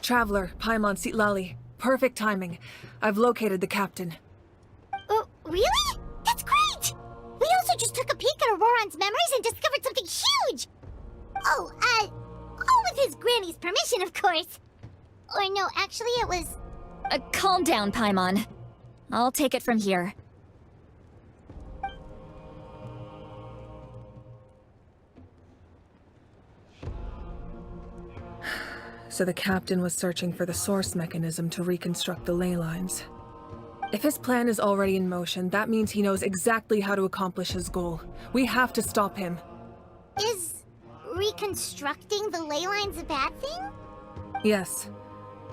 Traveler, Paimon Sitlali. Perfect timing. I've located the captain. Oh, really? That's great! We also just took a peek at Auroron's memories and discovered something huge! Oh, all with his granny's permission, of course. Or no, actually it was... Calm down, Paimon. I'll take it from here. So the captain was searching for the source mechanism to reconstruct the ley lines. If his plan is already in motion, that means he knows exactly how to accomplish his goal. We have to stop him. Is reconstructing the ley lines a bad thing? Yes.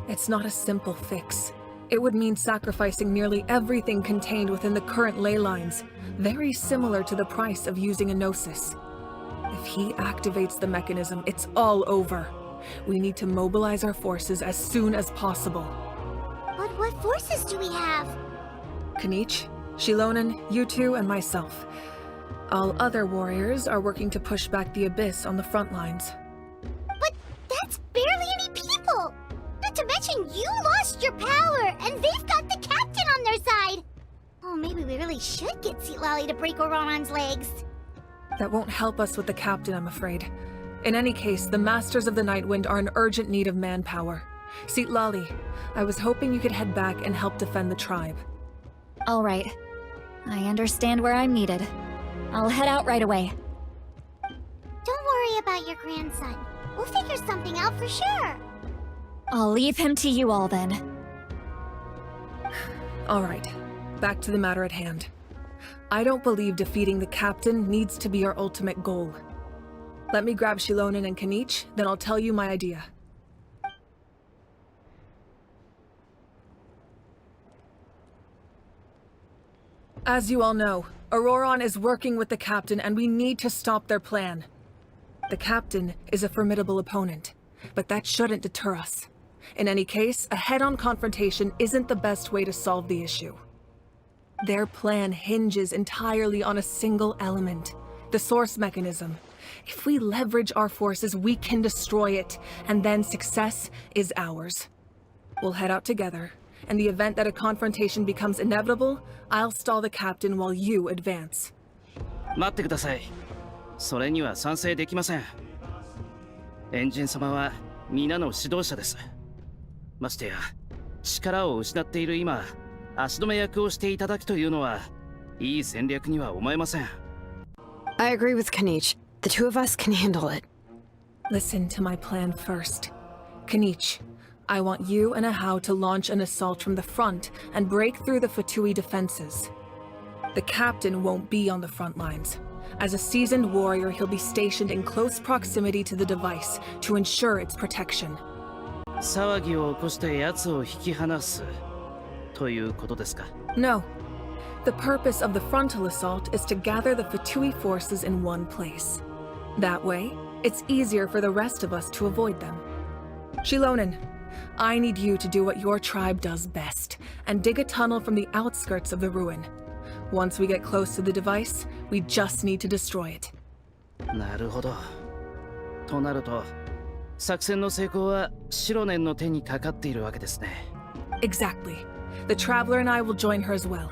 It's not a simple fix. It would mean sacrificing nearly everything contained within the current ley lines, very similar to the price of using a gnosis. If he activates the mechanism, it's all over. We need to mobilize our forces as soon as possible. But what forces do we have? Kanich, Shilonen, you two, and myself. All other warriors are working to push back the Abyss on the front lines. But that's barely any people! Not to mention you lost your power, and they've got the captain on their side! Oh, maybe we really should get Sitlali to break Auroron's legs. That won't help us with the captain, I'm afraid. In any case, the Masters of the Nightwind are in urgent need of manpower. Sitlali, I was hoping you could head back and help defend the tribe. All right. I understand where I'm needed. I'll head out right away. Don't worry about your grandson. We'll figure something out for sure. I'll leave him to you all then. All right, back to the matter at hand. I don't believe defeating the captain needs to be our ultimate goal. Let me grab Shilonen and Kanich, then I'll tell you my idea. As you all know, Auroron is working with the captain and we need to stop their plan. The captain is a formidable opponent, but that shouldn't deter us. In any case, a head-on confrontation isn't the best way to solve the issue. Their plan hinges entirely on a single element, the source mechanism. If we leverage our forces, we can destroy it, and then success is ours. We'll head out together. In the event that a confrontation becomes inevitable, I'll stall the captain while you advance. 待ってください。それには賛成できません。エンジン様は皆の指導者です。ましてや、力を失っている今、足止め役をしていただきというのは、いい戦略には思えません。I agree with Kanich. The two of us can handle it. Listen to my plan first. Kanich, I want you and Ahau to launch an assault from the front and break through the Fatui defenses. The captain won't be on the front lines. As a seasoned warrior, he'll be stationed in close proximity to the device to ensure its protection. 騒ぎを起こして奴を引き離すということですか? No. The purpose of the frontal assault is to gather the Fatui forces in one place. That way, it's easier for the rest of us to avoid them. Shilonen, I need you to do what your tribe does best, and dig a tunnel from the outskirts of the ruin. Once we get close to the device, we just need to destroy it. なるほど。となると、作戦の成功はシロネンの手にかかっているわけですね。Exactly. The Traveler and I will join her as well.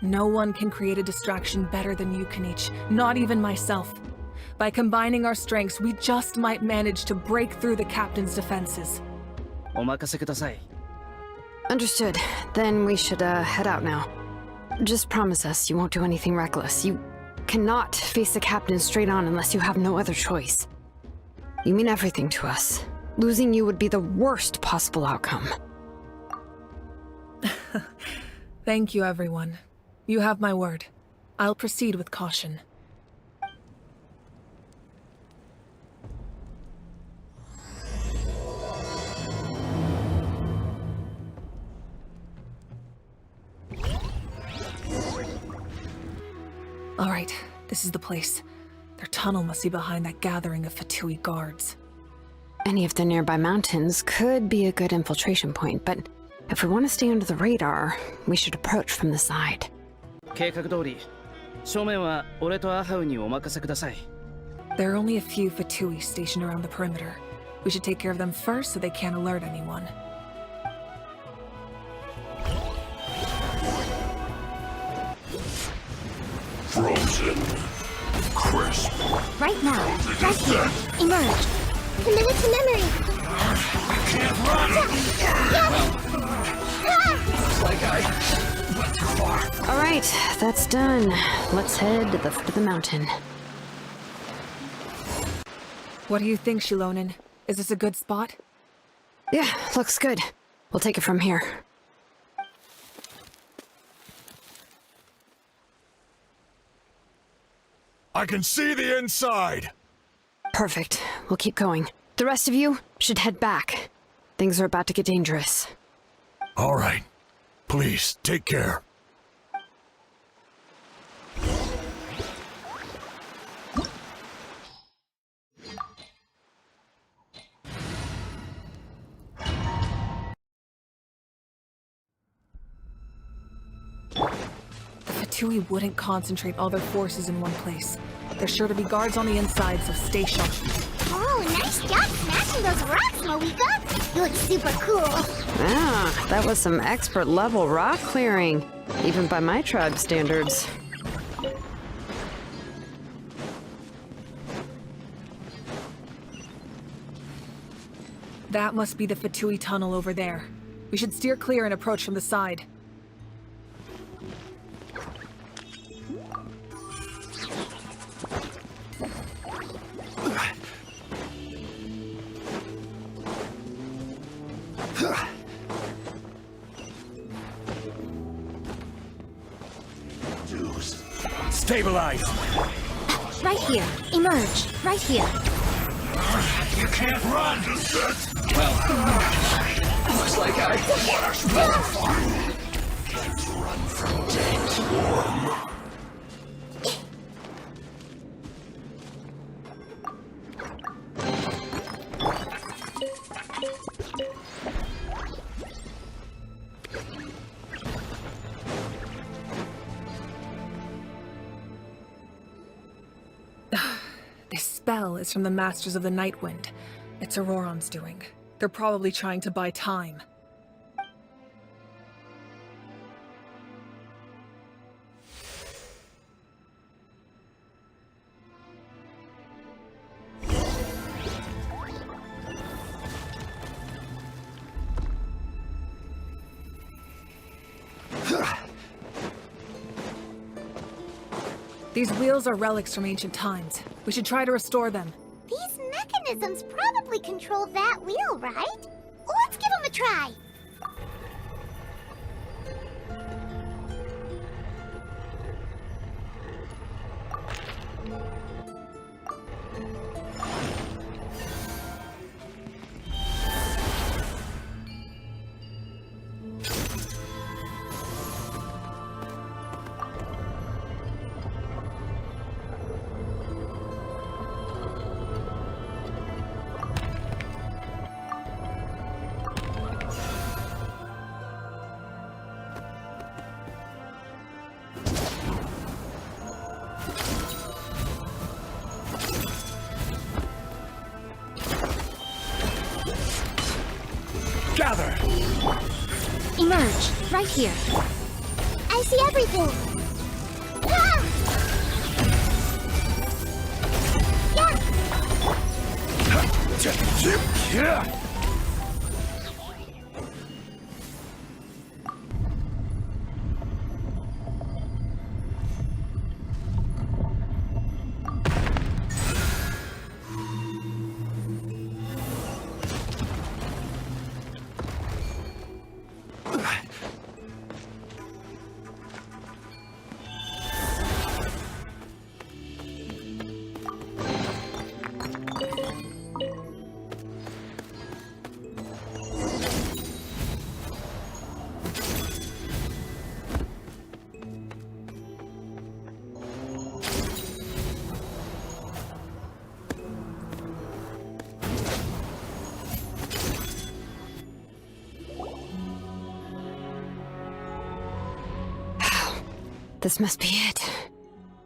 No one can create a distraction better than you, Kanich, not even myself. By combining our strengths, we just might manage to break through the captain's defenses. お任せください。Understood. Then we should head out now. Just promise us you won't do anything reckless. You cannot face the captain straight on unless you have no other choice. You mean everything to us. Losing you would be the worst possible outcome. Thank you, everyone. You have my word. I'll proceed with caution. All right, this is the place. Their tunnel must be behind that gathering of Fatui guards. Any of the nearby mountains could be a good infiltration point, but if we want to stay under the radar, we should approach from the side. 計画通り、正面は俺とアハウにお任せください。There are only a few Fatui stationed around the perimeter. We should take care of them first so they can't alert anyone. Frozen. Crisp. Right now. Right here. Emerge. Commit it to memory. Can't run! Looks like I went too far. All right, that's done. Let's head to the foot of the mountain. What do you think, Shilonen? Is this a good spot? Yeah, looks good. We'll take it from here. I can see the inside! Perfect. We'll keep going. The rest of you should head back. Things are about to get dangerous. All right. Please, take care. Fatui wouldn't concentrate all their forces in one place. There's sure to be guards on the inside, so stay sharp. Oh, nice job smashing those rocks, Mavuika. You look super cool. Ah, that was some expert level rock clearing, even by my tribe standards. That must be the Fatui tunnel over there. We should steer clear and approach from the side. Stabilize! Right here. Emerge. Right here. You can't run! Well, looks like I can't run from dead worm. This spell is from the Masters of the Night Wind. It's Auroron's doing. They're probably trying to buy time. These wheels are relics from ancient times. We should try to restore them. These mechanisms probably control that wheel, right? Let's give them a try. Gather! Emerge. Right here. I see everything. Ah! Yeah. This must be it.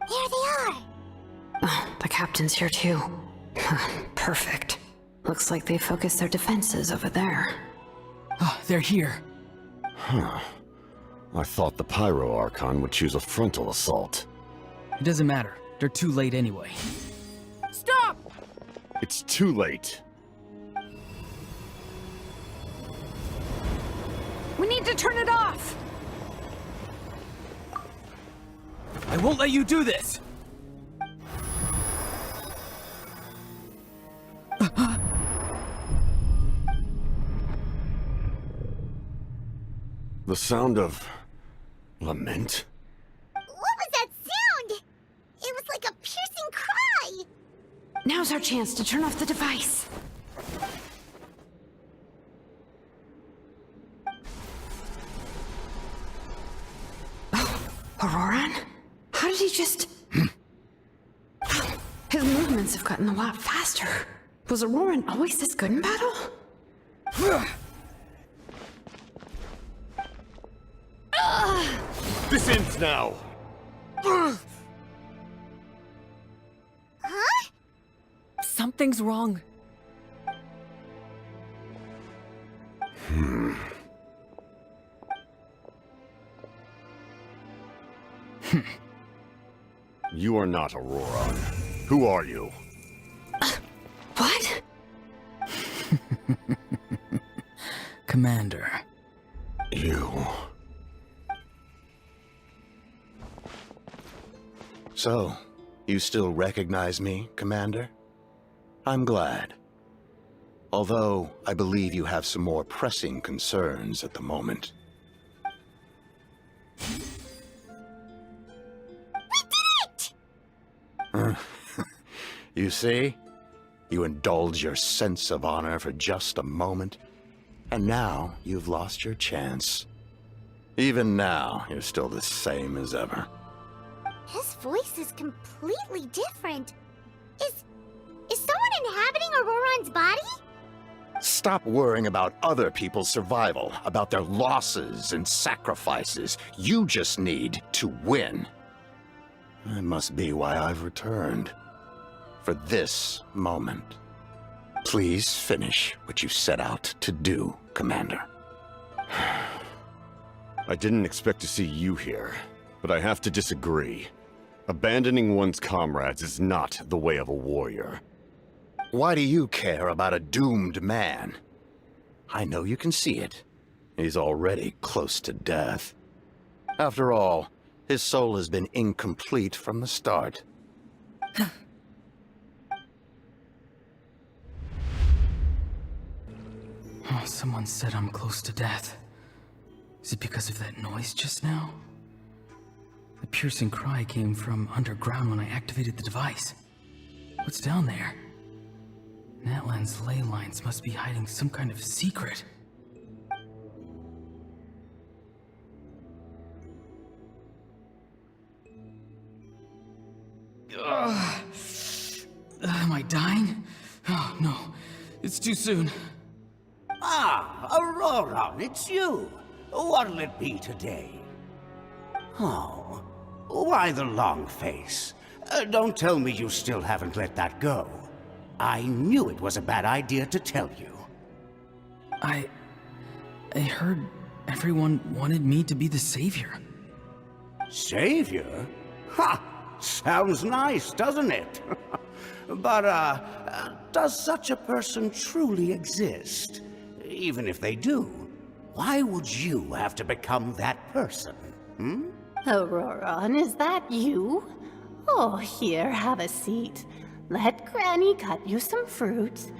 There they are. Oh, the captain's here too. Perfect. Looks like they focused their defenses over there. Oh, they're here. Huh. I thought the Pyro Archon would choose a frontal assault. It doesn't matter. They're too late anyway. Stop! It's too late. We need to turn it off! I won't let you do this! The sound of... lament? What was that sound? It was like a piercing cry! Now's our chance to turn off the device. Oh, Auroran? How did he just... His movements have gotten a lot faster. Was Auroran always this good in battle? This ends now! Huh? Something's wrong. You are not Auroran. Who are you? What? Commander. You... So, you still recognize me, Commander? I'm glad. Although, I believe you have some more pressing concerns at the moment. We did it! You see? You indulge your sense of honor for just a moment, and now you've lost your chance. Even now, you're still the same as ever. His voice is completely different. Is someone inhabiting Auroran's body? Stop worrying about other people's survival, about their losses and sacrifices. You just need to win. That must be why I've returned. For this moment. Please finish what you set out to do, Commander. I didn't expect to see you here, but I have to disagree. Abandoning one's comrades is not the way of a warrior. Why do you care about a doomed man? I know you can see it. He's already close to death. After all, his soul has been incomplete from the start. Oh, someone said I'm close to death. Is it because of that noise just now? The piercing cry came from underground when I activated the device. What's down there? Natlan's ley lines must be hiding some kind of secret. Am I dying? Oh, no. It's too soon. Ah, Auroran, it's you. What'll it be today? Oh, why the long face? Don't tell me you still haven't let that go. I knew it was a bad idea to tell you. I heard everyone wanted me to be the savior. Savior? Ha! Sounds nice, doesn't it? But, does such a person truly exist? Even if they do, why would you have to become that person? Hmm? Auroran, is that you? Oh, here, have a seat. Let Granny cut you some fruit.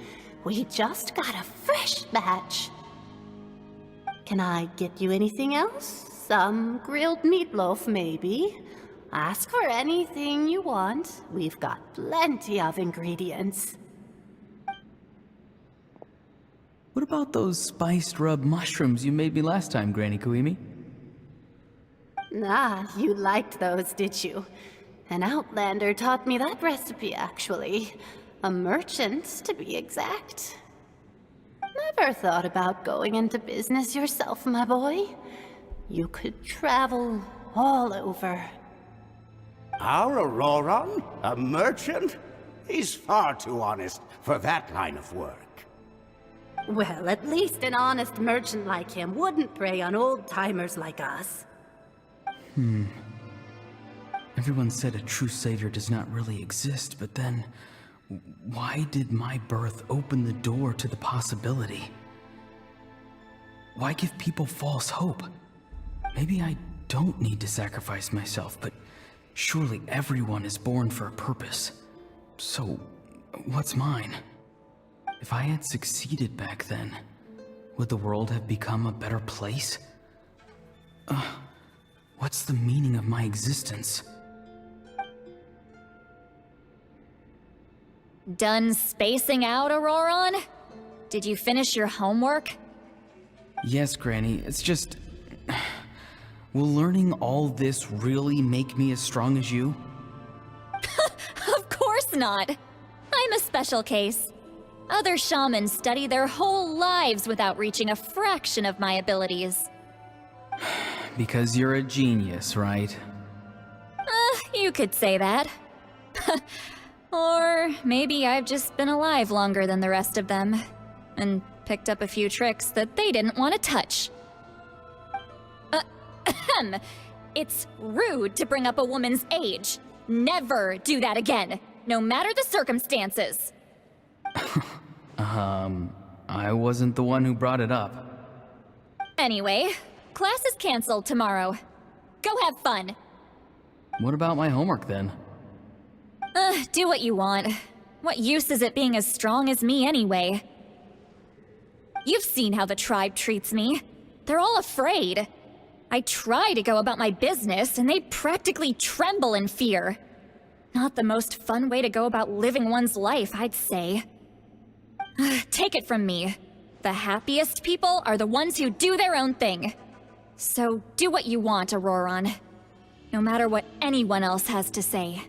We just got a fresh batch. Can I get you anything else? Some grilled meatloaf, maybe? Ask for anything you want. We've got plenty of ingredients. What about those spiced rub mushrooms you made me last time, Granny Kuimi? Ah, you liked those, did you? An outlander taught me that recipe, actually. A merchant, to be exact. Never thought about going into business yourself, my boy? You could travel all over. Our Auroran? A merchant? He's far too honest for that line of work. Well, at least an honest merchant like him wouldn't prey on old-timers like us. Everyone said a true savior does not really exist, but then... why did my birth open the door to the possibility? Why give people false hope? Maybe I don't need to sacrifice myself, but surely everyone is born for a purpose. So, what's mine? If I had succeeded back then, would the world have become a better place? What's the meaning of my existence? Done spacing out, Auroron? Did you finish your homework? Yes, Granny, it's just... will learning all this really make me as strong as you? Of course not! I'm a special case. Other shamans study their whole lives without reaching a fraction of my abilities. Because you're a genius, right? You could say that. Or maybe I've just been alive longer than the rest of them, and picked up a few tricks that they didn't want to touch. It's rude to bring up a woman's age. Never do that again, no matter the circumstances. I wasn't the one who brought it up. Anyway, class is canceled tomorrow. Go have fun. What about my homework then? Do what you want. What use is it being as strong as me anyway? You've seen how the tribe treats me. They're all afraid. I try to go about my business, and they practically tremble in fear. Not the most fun way to go about living one's life, I'd say. Take it from me. The happiest people are the ones who do their own thing. So do what you want, Auroron. No matter what anyone else has to say.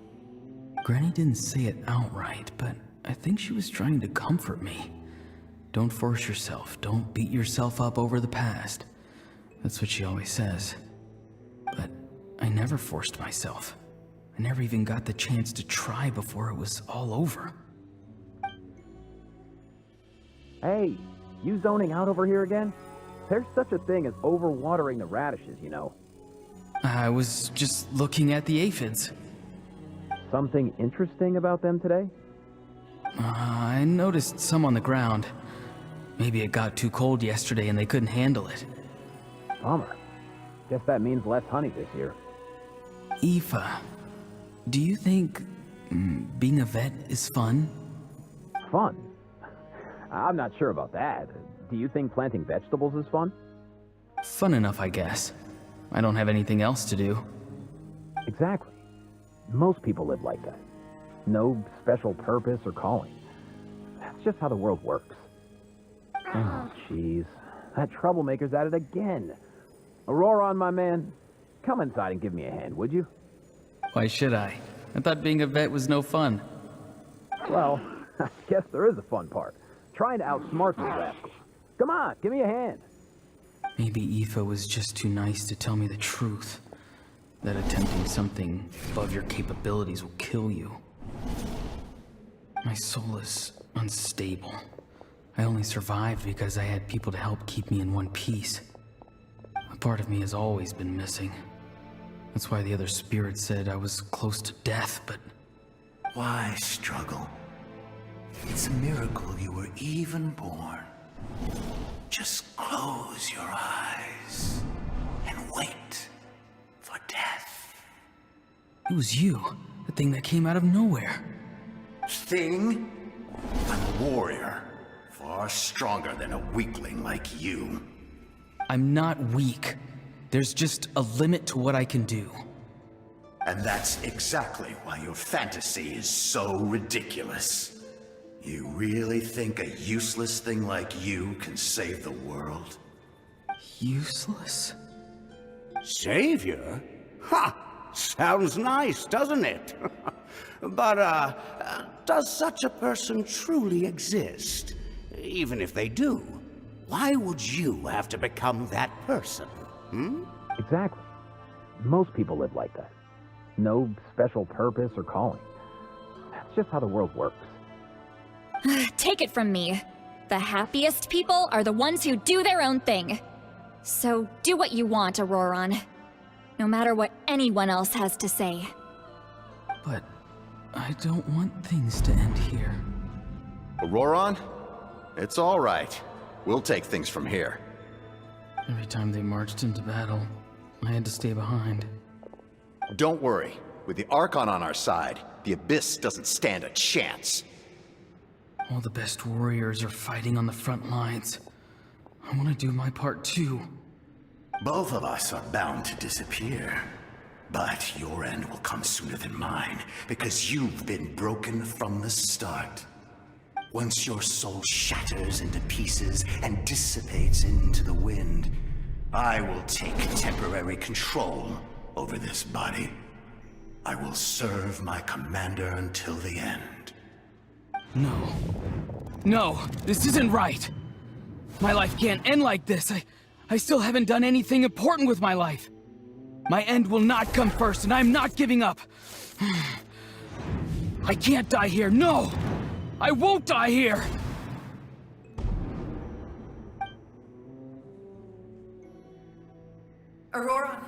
Granny didn't say it outright, but I think she was trying to comfort me. Don't force yourself. Don't beat yourself up over the past. That's what she always says. But I never forced myself. I never even got the chance to try before it was all over. Hey, you zoning out over here again? There's such a thing as overwatering the radishes, you know. I was just looking at the aphids. Something interesting about them today? I noticed some on the ground. Maybe it got too cold yesterday and they couldn't handle it. Bummer. Guess that means less honey this year. Aoife, do you think being a vet is fun? Fun? I'm not sure about that. Do you think planting vegetables is fun? Fun enough, I guess. I don't have anything else to do. Exactly. Most people live like that. No special purpose or calling. That's just how the world works. Oh, jeez. That troublemaker's at it again. Auroron, my man, come inside and give me a hand, would you? Why should I? I thought being a vet was no fun. Well, I guess there is a fun part. Trying to outsmart these rascals. Come on, give me a hand. Maybe Aoife was just too nice to tell me the truth. That attempting something above your capabilities will kill you. My soul is unstable. I only survived because I had people to help keep me in one piece. A part of me has always been missing. That's why the other spirits said I was close to death, but... Why struggle? It's a miracle you were even born. Just close your eyes and wait for death. It was you, the thing that came out of nowhere. Thing? I'm a warrior. Far stronger than a weakling like you. I'm not weak. There's just a limit to what I can do. And that's exactly why your fantasy is so ridiculous. You really think a useless thing like you can save the world? Useless? Savior? Ha! Sounds nice, doesn't it? But, does such a person truly exist? Even if they do, why would you have to become that person? Exactly. Most people live like that. No special purpose or calling. That's just how the world works. Take it from me. The the happiest people are the ones who do their own thing. So do what you want, Auroron. No matter what anyone else has to say. But I don't want things to end here. Auroron? It's all right. We'll take things from here. Every time they marched into battle, I had to stay behind. Don't worry. With the Archon on our side, the Abyss doesn't stand a chance. All the best warriors are fighting on the front lines. I want to do my part too. Both of us are bound to disappear. But your end will come sooner than mine, because you've been broken from the start. Once your soul shatters into pieces and dissipates into the wind, I will take temporary control over this body. I will serve my commander until the end. No. No, this isn't right. My life can't end like this. I still haven't done anything important with my life. My end will not come first, and I'm not giving up. I can't die here, no! I won't die here! Auroron!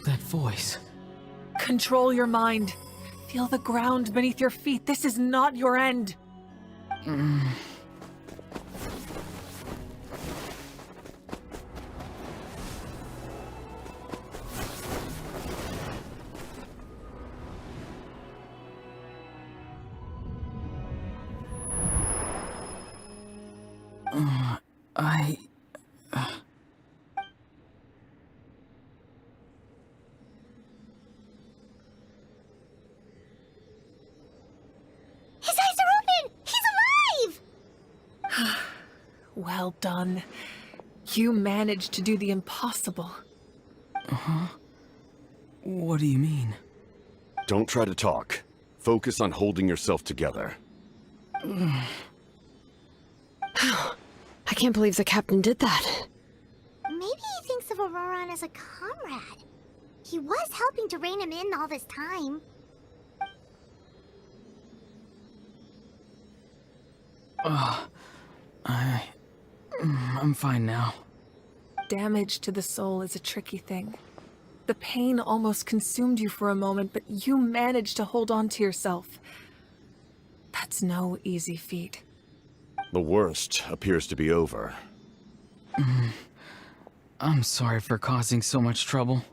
That voice. Control your mind. Feel the ground beneath your feet. This is not your end. His eyes are open! He's alive! Well done. You managed to do the impossible. What do you mean? Don't try to talk. Focus on holding yourself together. I can't believe the captain did that. Maybe he thinks of Auroron as a comrade. He was helping to rein him in all this time. I'm fine now. Damage to the soul is a tricky thing. The pain almost consumed you for a moment, but you managed to hold on to yourself. That's no easy feat. The worst appears to be over. I'm sorry for causing so much trouble.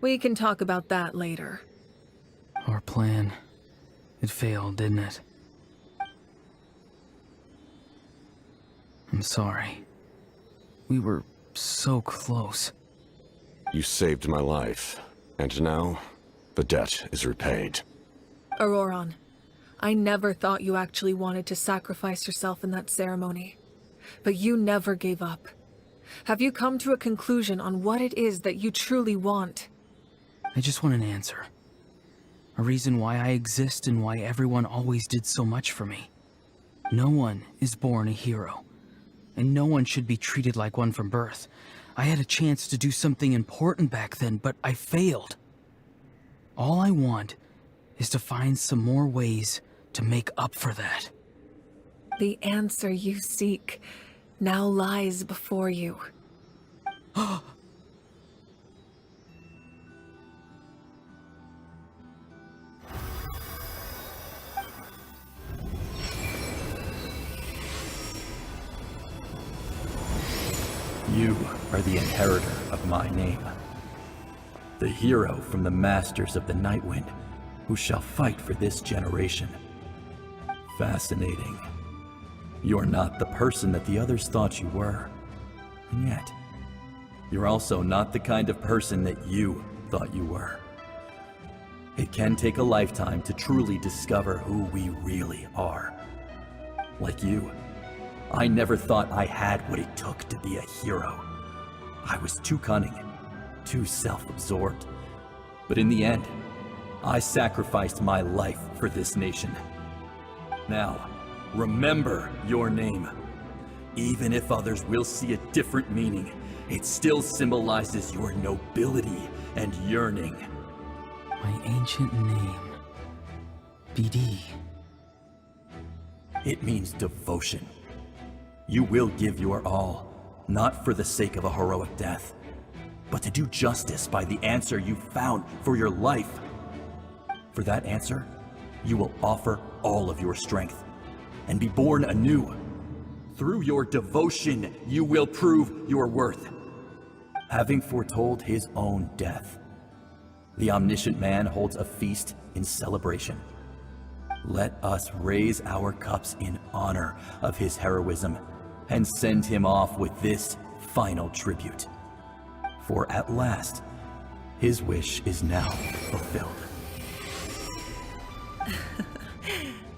We can talk about that later. Our plan. It failed, didn't it? I'm sorry. We were so close. You saved my life, and now the debt is repaid. Auroron, I never thought you actually wanted to sacrifice yourself in that ceremony. But you never gave up. Have you come to a conclusion on what it is that you truly want? I just want an answer. A reason why I exist and why everyone always did so much for me. No one is born a hero. And no one should be treated like one from birth. I had a chance to do something important back then, but I failed. All I want is to find some more ways to make up for that. The answer you seek now lies before you. You are the inheritor of my name. The hero from the Masters of the Nightwind, who shall fight for this generation. Fascinating. You're not the person that the others thought you were. And yet, you're also not the kind of person that you thought you were. It can take a lifetime to truly discover who we really are. Like you, I never thought I had what it took to be a hero. I was too cunning, too self-absorbed. But in the end, I sacrificed my life for this nation. Now, remember your name. Even if others will see a different meaning, it still symbolizes your nobility and yearning. My ancient name. BD. It means devotion. You will give your all, not for the sake of a heroic death, but to do justice by the answer you found for your life. For that answer, you will offer all of your strength and be born anew. Through your devotion, you will prove your worth. Having foretold his own death, the omniscient man holds a feast in celebration. Let us raise our cups in honor of his heroism and send him off with this final tribute. For at last, his wish is now fulfilled.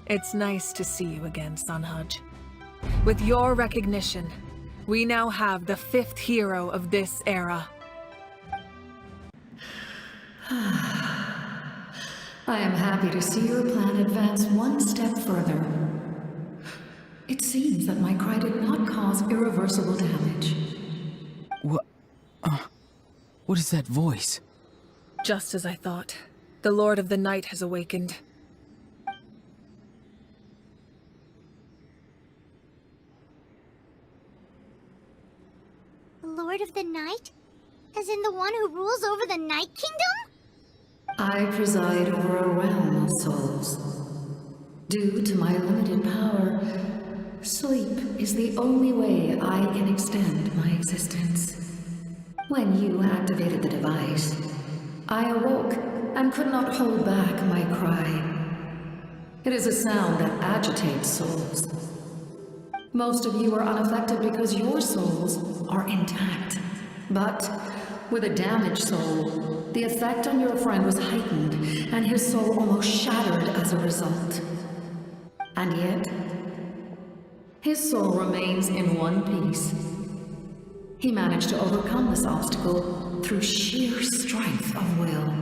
It's nice to see you again, Sanhaj. With your recognition, we now have the 5th hero of this era. I am happy to see your plan advance one step further. It seems that my cry did not cause irreversible damage. What is that voice? Just as I thought. The Lord of the Night has awakened. Lord of the Night? As in the one who rules over the Night Kingdom? I preside over a realm of souls. Due to my limited power, sleep is the only way I can extend my existence. When you activated the device, I awoke and could not hold back my cry. It is a sound that agitates souls. Most of you are unaffected because your souls are intact. But with a damaged soul, the effect on your friend was heightened, and his soul almost shattered as a result. And yet, his soul remains in one piece. He managed to overcome this obstacle through sheer strength of will.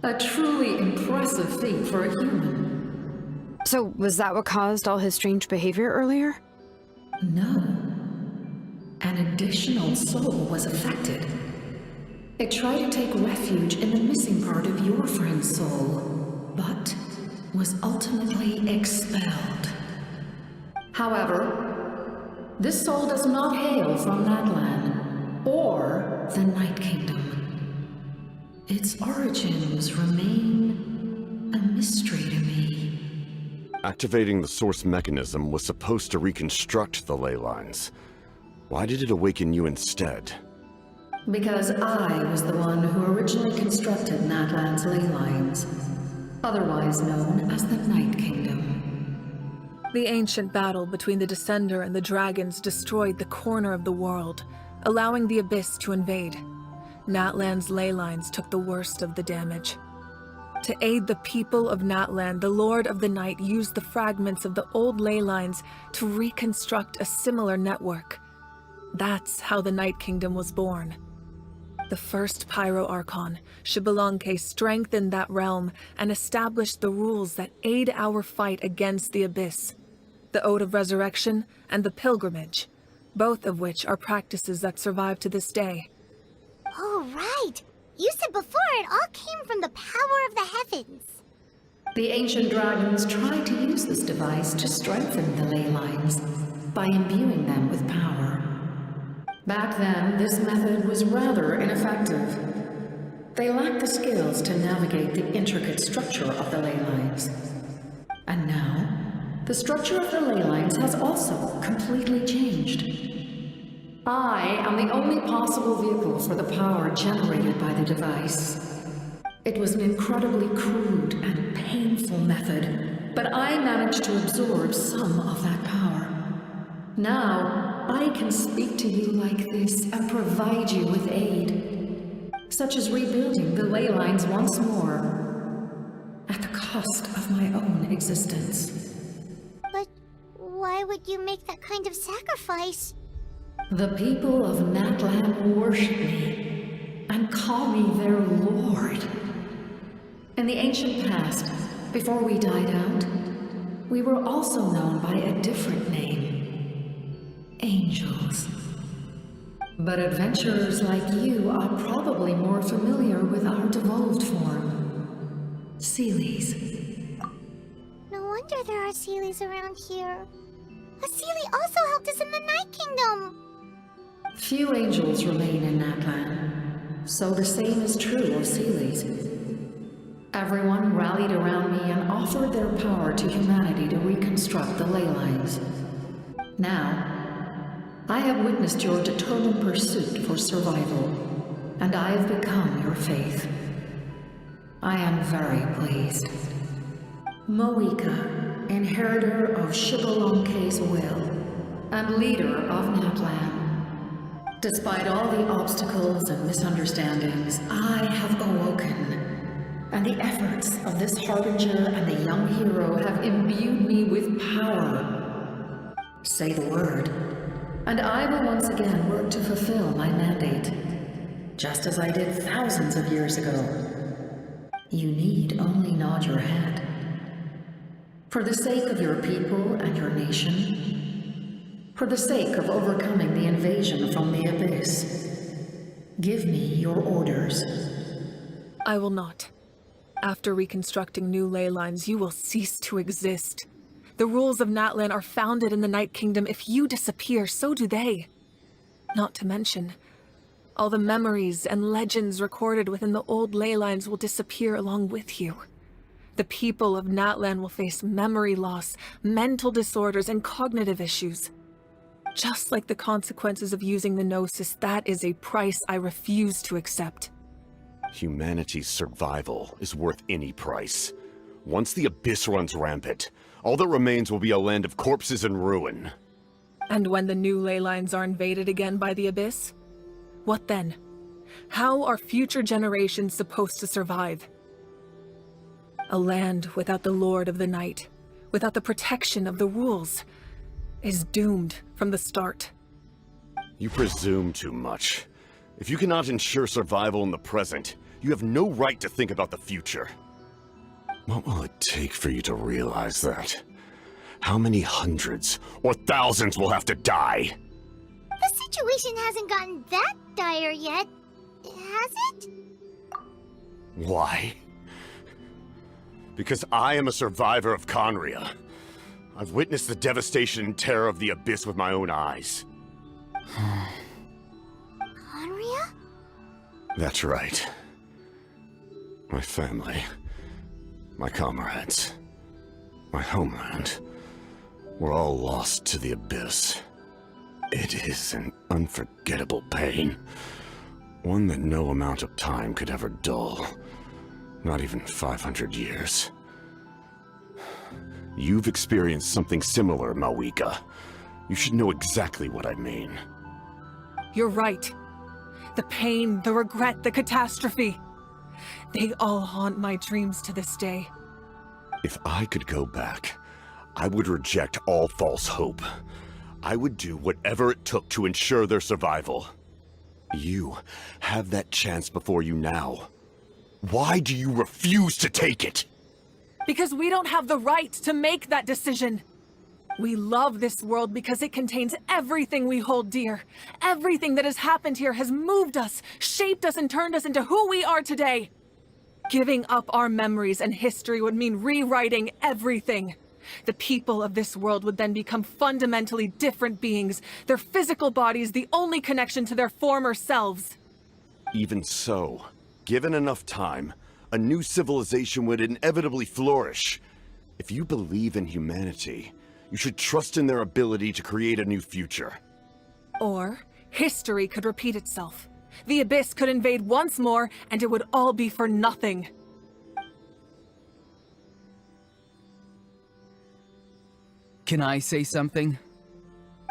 A truly impressive feat for a human. So, was that what caused all his strange behavior earlier? No. An additional soul was affected. It tried to take refuge in the missing part of your friend's soul, but was ultimately expelled. However, this soul does not hail from Natlan or the Night Kingdom. Its origins remain a mystery to me. Activating the source mechanism was supposed to reconstruct the ley lines. Why did it awaken you instead? Because I was the one who originally constructed Natlan's ley lines, otherwise known as the Night Kingdom. The ancient battle between the Descender and the dragons destroyed the corner of the world, allowing the Abyss to invade. Natlan's ley lines took the worst of the damage. To aid the people of Natlan, the Lord of the Night used the fragments of the old ley lines to reconstruct a similar network. That's how the Night Kingdom was born. The first Pyro Archon, Xbalanque, strengthened that realm and established the rules that aid our fight against the Abyss. The Ode of Resurrection and the Pilgrimage, both of which are practices that survive to this day. Oh, right! You said before it all came from the power of the heavens. The ancient dragons tried to use this device to strengthen the ley lines by imbuing them with power. Back then, this method was rather ineffective. They lacked the skills to navigate the intricate structure of the ley lines. And now, the structure of the ley lines has also completely changed. I am the only possible vehicle for the power generated by the device. It was an incredibly crude and painful method, but I managed to absorb some of that power. Now, I can speak to you like this and provide you with aid, such as rebuilding the ley lines once more, at the cost of my own existence. But why would you make that kind of sacrifice? The people of Natlan worship me and call me their lord. In the ancient past, before we died out, we were also known by a different name. Angels. But adventurers like you are probably more familiar with our devolved form. Seelies. swear there are Seelies around here. A Seelie also helped us in the Night Kingdom. Few angels remain in Natlan, so the same is true of Seelies. Everyone rallied around me and offered their power to humanity to reconstruct the ley lines. Now, I have witnessed your determined pursuit for survival, and I have become your faith. I am very pleased. Mavuika, inheritor of Shibalonke's will, and leader of Natlan. Despite all the obstacles and misunderstandings, I have awoken, and the efforts of this Harbinger and the young hero have imbued me with power. Say the word, and I will once again work to fulfill my mandate, just as I did thousands of years ago. You need only nod your head. For the sake of your people and your nation, for the sake of overcoming the invasion from the Abyss, give me your orders. I will not. After reconstructing new ley lines, you will cease to exist. The rules of Natlan are founded in the Night Kingdom. If you disappear, so do they. Not to mention, all the memories and legends recorded within the old ley lines will disappear along with you. The people of Natlan will face memory loss, mental disorders, and cognitive issues. Just like the consequences of using the Gnosis, that is a price I refuse to accept. Humanity's survival is worth any price. Once the Abyss runs rampant, all that remains will be a land of corpses and ruin. And when the new ley lines are invaded again by the Abyss? What then? How are future generations supposed to survive? A land without the Lord of the Night, without the protection of the rules, is doomed from the start. You presume too much. If you cannot ensure survival in the present, you have no right to think about the future. What will it take for you to realize that? How many hundreds or thousands will have to die? The situation hasn't gotten that dire yet, has it? Why? Because I am a survivor of Conria. I've witnessed the devastation and terror of the Abyss with my own eyes. Conria? That's right. My family, my comrades, my homeland, were all lost to the Abyss. It is an unforgettable pain. One that no amount of time could ever dull. Not even 500 years. You've experienced something similar, Mavuika. You should know exactly what I mean. You're right. The pain, the regret, the catastrophe. They all haunt my dreams to this day. If I could go back, I would reject all false hope. I would do whatever it took to ensure their survival. You have that chance before you now. Why do you refuse to take it? Because we don't have the right to make that decision. We love this world because it contains everything we hold dear. Everything that has happened here has moved us, shaped us, and turned us into who we are today. Giving up our memories and history would mean rewriting everything. The people of this world would then become fundamentally different beings, their physical bodies the only connection to their former selves. Even so, given enough time, a new civilization would inevitably flourish. If you believe in humanity, you should trust in their ability to create a new future. Or, history could repeat itself. The Abyss could invade once more, and it would all be for nothing. Can I say something?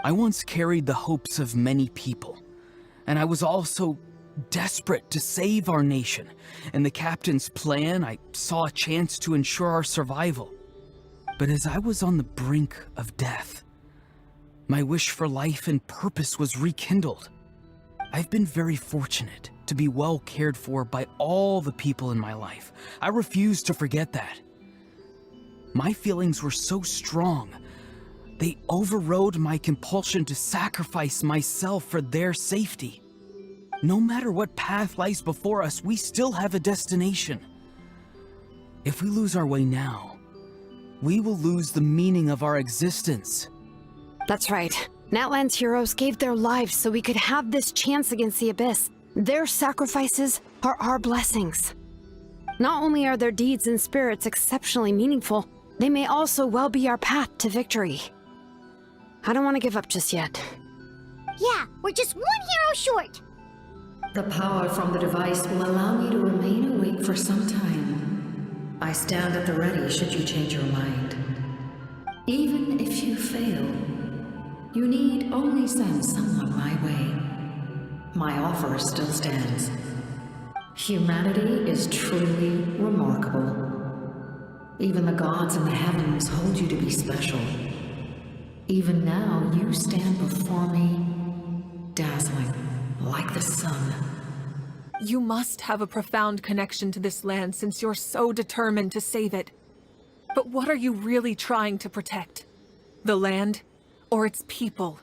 I once carried the hopes of many people, and I was also desperate to save our nation. In the captain's plan, I saw a chance to ensure our survival. But as I was on the brink of death, my wish for life and purpose was rekindled. I've been very fortunate to be well cared for by all the people in my life. I refuse to forget that. My feelings were so strong, they overrode my compulsion to sacrifice myself for their safety. No matter what path lies before us, we still have a destination. If we lose our way now, we will lose the meaning of our existence. That's right. Natlan's heroes gave their lives so we could have this chance against the Abyss. Their sacrifices are our blessings. Not only are their deeds and spirits exceptionally meaningful, they may also well be our path to victory. I don't want to give up just yet. Yeah, we're just one hero short. The power from the device will allow me to remain awake for some time. I stand at the ready should you change your mind. Even if you fail, you need only send someone my way. My offer still stands. Humanity is truly remarkable. Even the gods in the heavens hold you to be special. Even now, you stand before me, dazzling, like the sun. You must have a profound connection to this land since you're so determined to save it. But what are you really trying to protect? The land, or its people?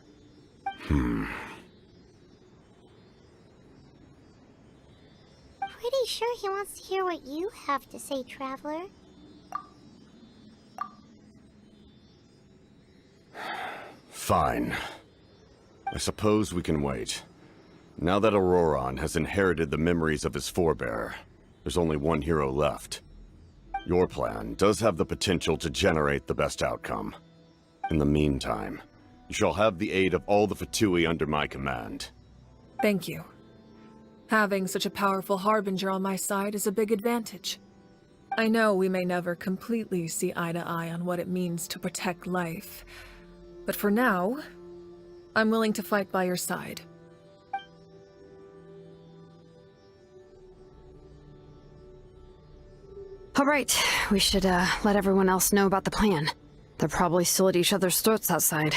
Pretty sure he wants to hear what you have to say, Traveler. Fine. I suppose we can wait. Now that Auroron has inherited the memories of his forebear, there's only one hero left. Your plan does have the potential to generate the best outcome. In the meantime, you shall have the aid of all the Fatui under my command. Thank you. Having such a powerful harbinger on my side is a big advantage. I know we may never completely see eye to eye on what it means to protect life, but for now, I'm willing to fight by your side. All right, we should let everyone else know about the plan. They're probably still at each other's throats outside.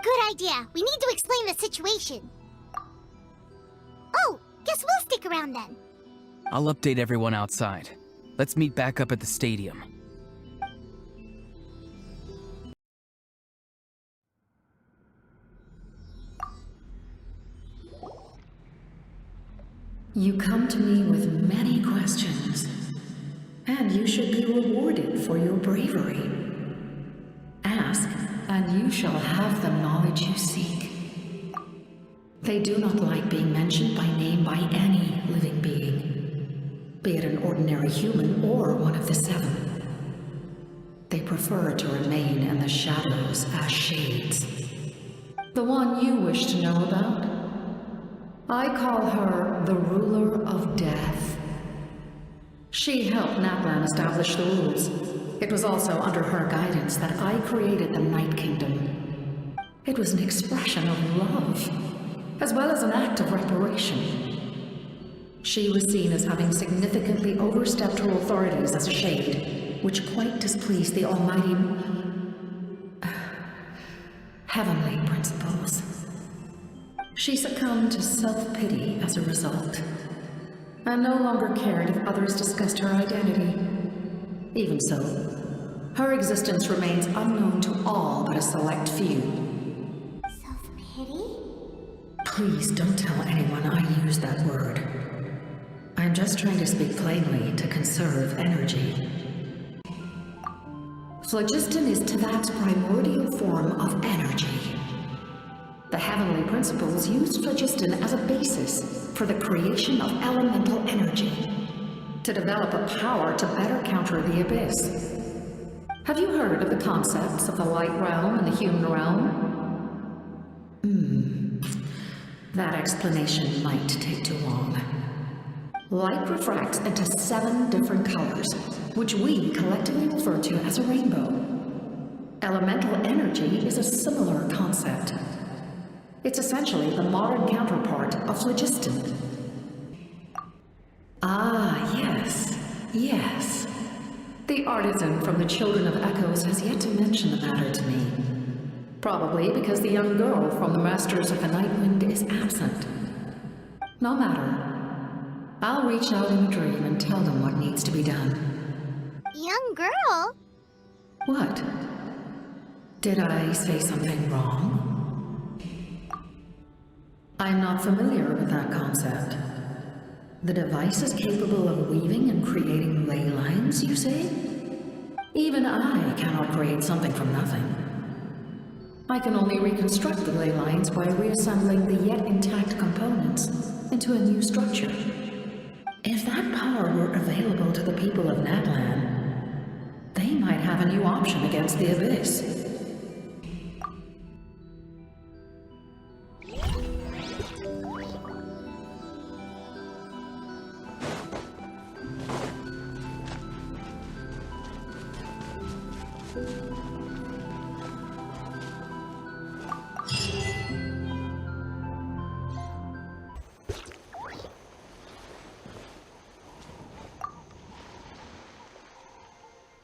Good idea. We need to explain the situation. Oh, guess we'll stick around then. I'll update everyone outside. Let's meet back up at the stadium. You come to me with many questions, and you should be rewarded for your bravery. Ask, and you shall have the knowledge you seek. They do not like being mentioned by name by any living being, be it an ordinary human or one of the seven. They prefer to remain in the shadows as shades. The one you wish to know about? I call her the Ruler of Death. She helped Natlan establish the rules. It was also under her guidance that I created the Night Kingdom. It was an expression of love, as well as an act of reparation. She was seen as having significantly overstepped her authorities as a shade, which quite displeased the almighty heavenly principles. She succumbed to self-pity as a result, and no longer cared if others discussed her identity. Even so, her existence remains unknown to all but a select few. Self-pity? Please don't tell anyone I use that word. I'm just trying to speak plainly to conserve energy. Phlogiston is Teyvat's primordial form of energy. The heavenly principles used phlogiston as a basis for the creation of elemental energy, to develop a power to better counter the Abyss. Have you heard of the concepts of the light realm and the human realm? That explanation might take too long. Light refracts into 7 different colors, which we collectively refer to as a rainbow. Elemental energy is a similar concept. It's essentially the modern counterpart of phlogiston. Ah, yes. The artisan from the Children of Echoes has yet to mention the matter to me. Probably because the young girl from the Masters of the Nightwind is absent. No matter. I'll reach out in a dream and tell them what needs to be done. Young girl? What? Did I say something wrong? I'm not familiar with that concept. The device is capable of weaving and creating ley lines, you say? Even I cannot create something from nothing. I can only reconstruct the ley lines by reassembling the yet intact components into a new structure. If that power were available to the people of Natlan, they might have a new option against the Abyss.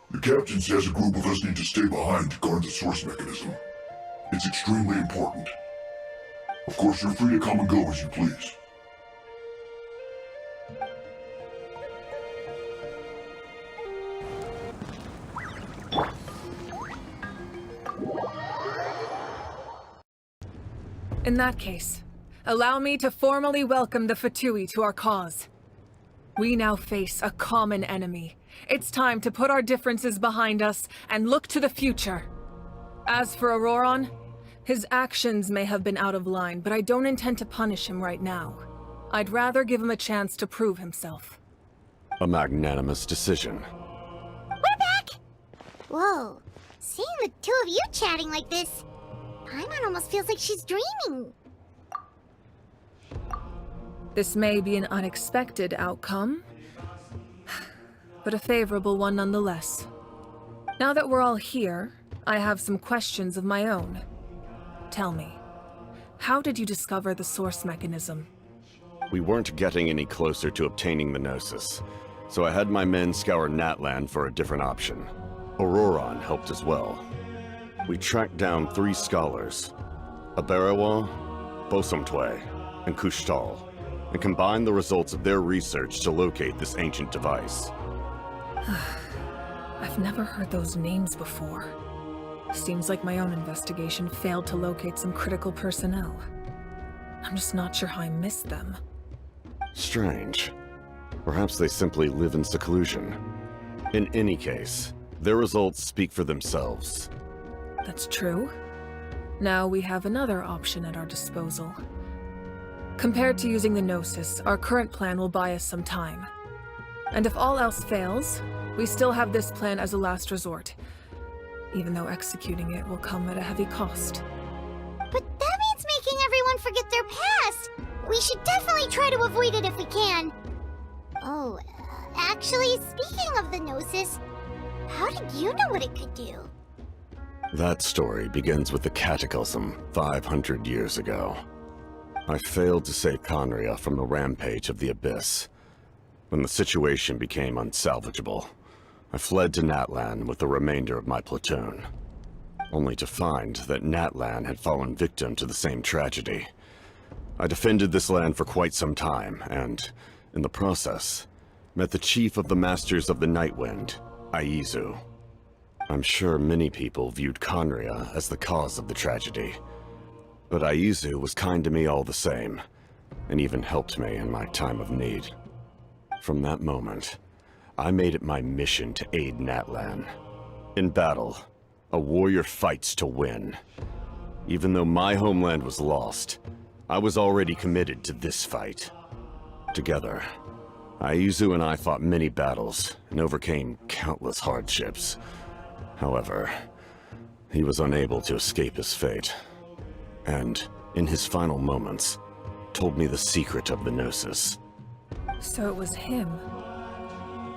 The captain says a group of us need to stay behind to guard the source mechanism. It's extremely important. Of course, you're free to come and go as you please. In that case, allow me to formally welcome the Fatui to our cause. We now face a common enemy. It's time to put our differences behind us and look to the future. As for Auroron, his actions may have been out of line, but I don't intend to punish him right now. I'd rather give him a chance to prove himself. A magnanimous decision. We're back! Whoa, seeing the two of you chatting like this, Paimon almost feels like she's dreaming. This may be an unexpected outcome, but a favorable one nonetheless. Now that we're all here, I have some questions of my own. Tell me, how did you discover the source mechanism? We weren't getting any closer to obtaining the Gnosis, so I had my men scour Natlan for a different option. Auroron helped as well. We tracked down 3 scholars, Aberawa, Bosomtwe, and Kushtal, and combined the results of their research to locate this ancient device. I've never heard those names before. Seems like my own investigation failed to locate some critical personnel. I'm just not sure how I missed them. Strange. Perhaps they simply live in seclusion. In any case, their results speak for themselves. That's true. Now we have another option at our disposal. Compared to using the Gnosis, our current plan will buy us some time. And if all else fails, we still have this plan as a last resort, even though executing it will come at a heavy cost. But that means making everyone forget their past! We should definitely try to avoid it if we can. Oh, actually, speaking of the Gnosis, how did you know what it could do? That story begins with the Cataclysm 500 years ago. I failed to save Conria from the rampage of the Abyss. When the situation became unsalvageable, I fled to Natlan with the remainder of my platoon, only to find that Natlan had fallen victim to the same tragedy. I defended this land for quite some time, and, in the process, met the chief of the Masters of the Nightwind, Aizu. I'm sure many people viewed Conria as the cause of the tragedy, but Aizu was kind to me all the same, and even helped me in my time of need. From that moment, I made it my mission to aid Natlan. In battle, a warrior fights to win. Even though my homeland was lost, I was already committed to this fight. Together, Aizu and I fought many battles and overcame countless hardships. However, he was unable to escape his fate, and, in his final moments, told me the secret of the Gnosis. So it was him.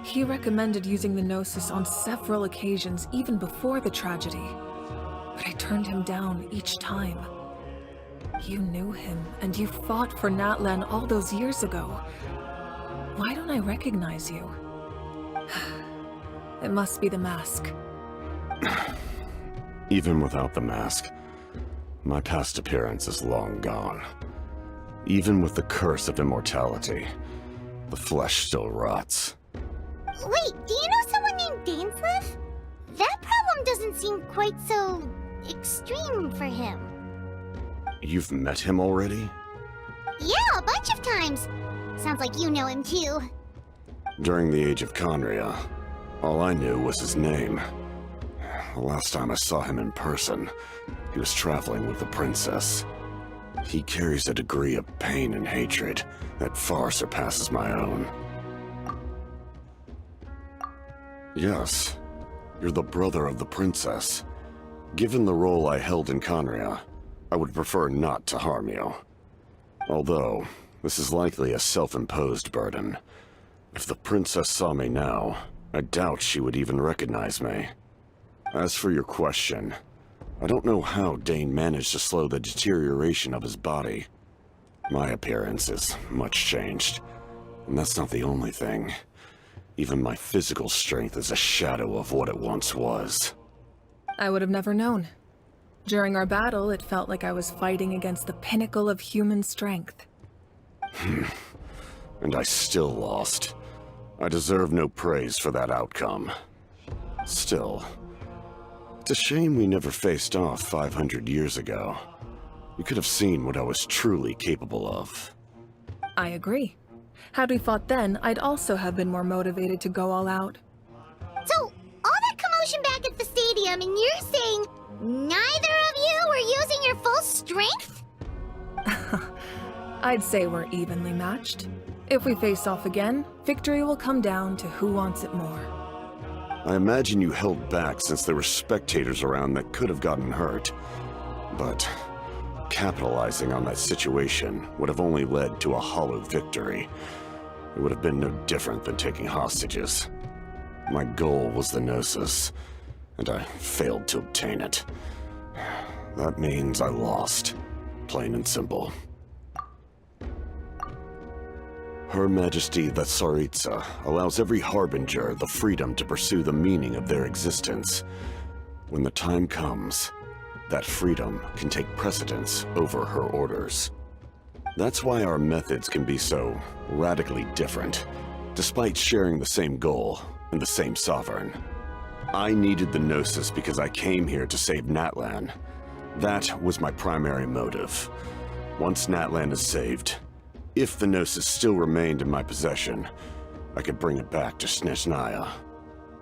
He recommended using the Gnosis on several occasions, even before the tragedy. But I turned him down each time. You knew him, and you fought for Natlan all those years ago. Why don't I recognize you? It must be the mask. Even without the mask, my past appearance is long gone. Even with the curse of immortality, the flesh still rots. Wait, do you know someone named Dainsleif? That problem doesn't seem quite so extreme for him. You've met him already? Yeah, a bunch of times. Sounds like you know him too. During the Age of Conria, All I knew was his name. The last time I saw him in person, he was traveling with the princess. He carries a degree of pain and hatred that far surpasses my own. Yes, you're the brother of the princess. Given the role I held in Conria, I would prefer not to harm you. Although, this is likely a self-imposed burden. If the princess saw me now, I doubt she would even recognize me. As for your question, I don't know how Dane managed to slow the deterioration of his body. My appearance is much changed, and that's not the only thing. Even my physical strength is a shadow of what it once was. I would have never known. During our battle, it felt like I was fighting against the pinnacle of human strength. And I still lost. I deserve no praise for that outcome. Still, it's a shame we never faced off 500 years ago. You could have seen what I was truly capable of. I agree. Had we fought then, I'd also have been more motivated to go all out. So, all that commotion back at the stadium, and you're saying neither of you were using your full strength? I'd say we're evenly matched. If we face off again, victory will come down to who wants it more. I imagine you held back since there were spectators around that could have gotten hurt. But capitalizing on that situation would have only led to a hollow victory. It would have been no different than taking hostages. My goal was the Gnosis, and I failed to obtain it. That means I lost, plain and simple. Her Majesty the Tsaritsa allows every Harbinger the freedom to pursue the meaning of their existence. When the time comes, that freedom can take precedence over her orders. That's why our methods can be so radically different, despite sharing the same goal and the same sovereign. I needed the Gnosis because I came here to save Natlan. That was my primary motive. Once Natlan is saved, if the Gnosis still remained in my possession, I could bring it back to Snezhnaya.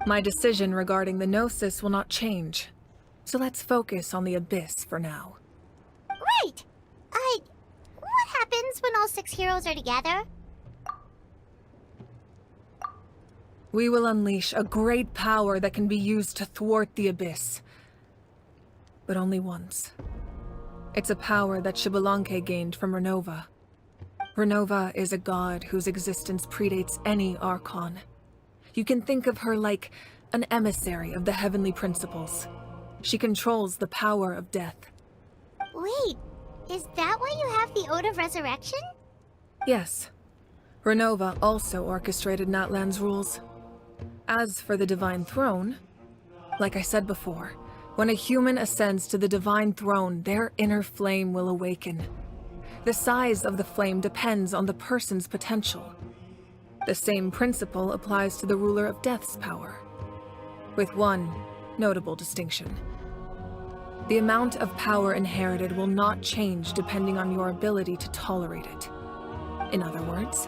My decision regarding the Gnosis will not change. So let's focus on the Abyss for now. Right! What happens when all 6 heroes are together? We will unleash a great power that can be used to thwart the Abyss. But only once. It's a power that Xbalanque gained from Renova. Renova is a god whose existence predates any Archon. You can think of her like an emissary of the heavenly principles. She controls the power of death. Wait, is that why you have the Ode of Resurrection? Yes. Renova also orchestrated Natlan's rules. As for the Divine Throne, like I said before, when a human ascends to the Divine Throne, their inner flame will awaken. The size of the flame depends on the person's potential. The same principle applies to the ruler of Death's power, with one notable distinction. The amount of power inherited will not change depending on your ability to tolerate it. In other words,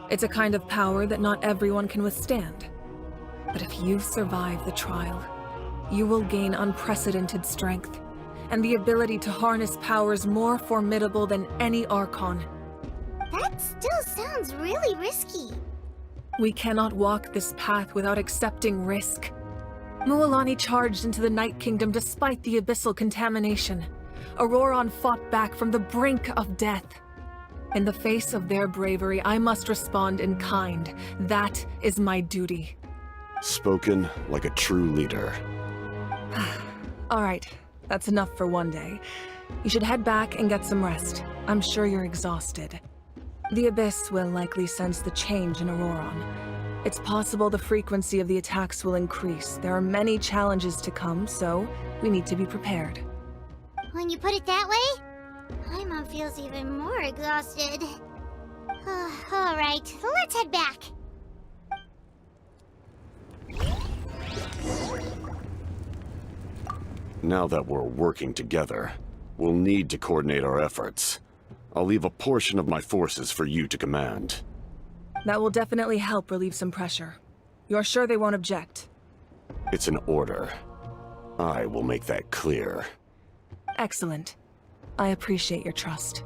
it's a kind of power that not everyone can withstand. But if you survive the trial, you will gain unprecedented strength, and the ability to harness powers more formidable than any Archon. That still sounds really risky. We cannot walk this path without accepting risk. Mualani charged into the Night Kingdom despite the abyssal contamination. Auroron fought back from the brink of death. In the face of their bravery, I must respond in kind. That is my duty. Spoken like a true leader. All right. That's enough for one day. You should head back and get some rest. I'm sure you're exhausted. The Abyss will likely sense the change in Auroron. It's possible the frequency of the attacks will increase. There are many challenges to come, so we need to be prepared. When you put it that way, my mom feels even more exhausted. All right, let's head back. Now that we're working together, we'll need to coordinate our efforts. I'll leave a portion of my forces for you to command. That will definitely help relieve some pressure. You're sure they won't object? It's an order. I will make that clear. Excellent. I appreciate your trust.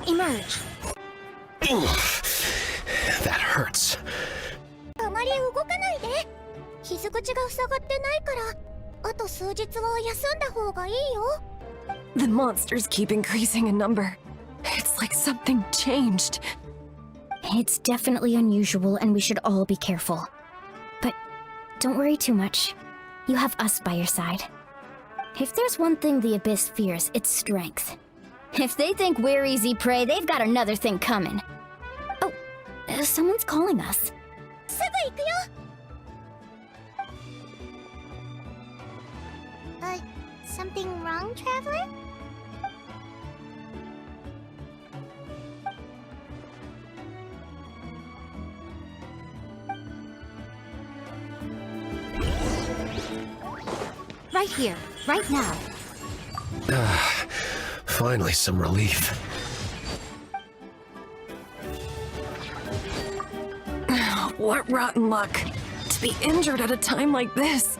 Emerge. That hurts. あまり動かないで。傷口が塞がってないから、あと数日は休んだ方がいいよ。The monsters keep increasing in number. It's like something changed. It's definitely unusual and we should all be careful. But don't worry too much. You have us by your side. If there's one thing the Abyss fears, it's strength. If they think we're easy prey, they've got another thing coming. Oh, someone's calling us. すぐ行くよ. Something wrong, traveler? Right here, right now. Finally, some relief. What rotten luck. To be injured at a time like this.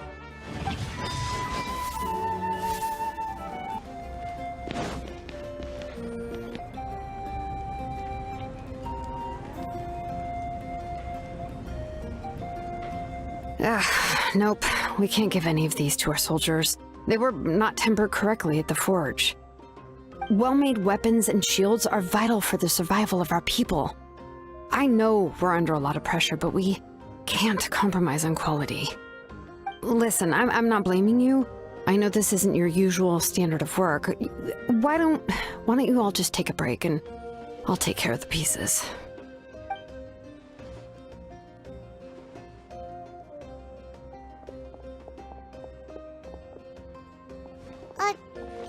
Nope. We can't give any of these to our soldiers. They were not tempered correctly at the forge. Well-made weapons and shields are vital for the survival of our people. I know we're under a lot of pressure, but we can't compromise on quality. Listen, I'm not blaming you. I know this isn't your usual standard of work. Why don't you all just take a break and I'll take care of the pieces.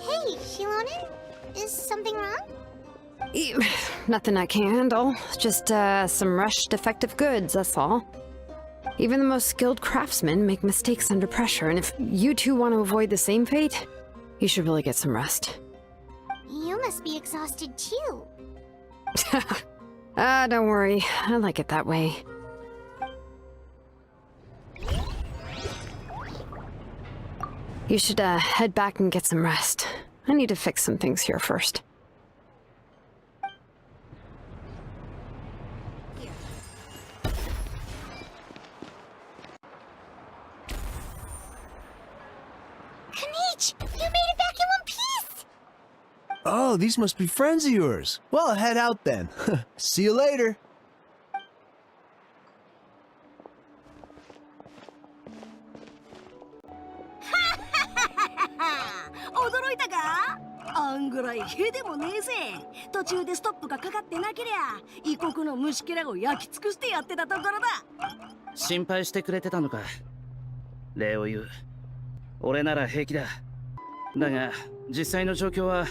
Hey, Shilonen? Is something wrong? Nothing I can't handle. Just, some rushed defective goods, that's all. Even the most skilled craftsmen make mistakes under pressure, and if you two want to avoid the same fate, you should really get some rest. You must be exhausted too. Don't worry. I like it that way. You should, head back and get some rest. I need to fix some things here first. Kanich, you made it back in one piece! Oh, these must be friends of yours. Well, head out then. See you later. "心配してくれてたのか。礼を言う。俺なら平気だ。だが実際の状況は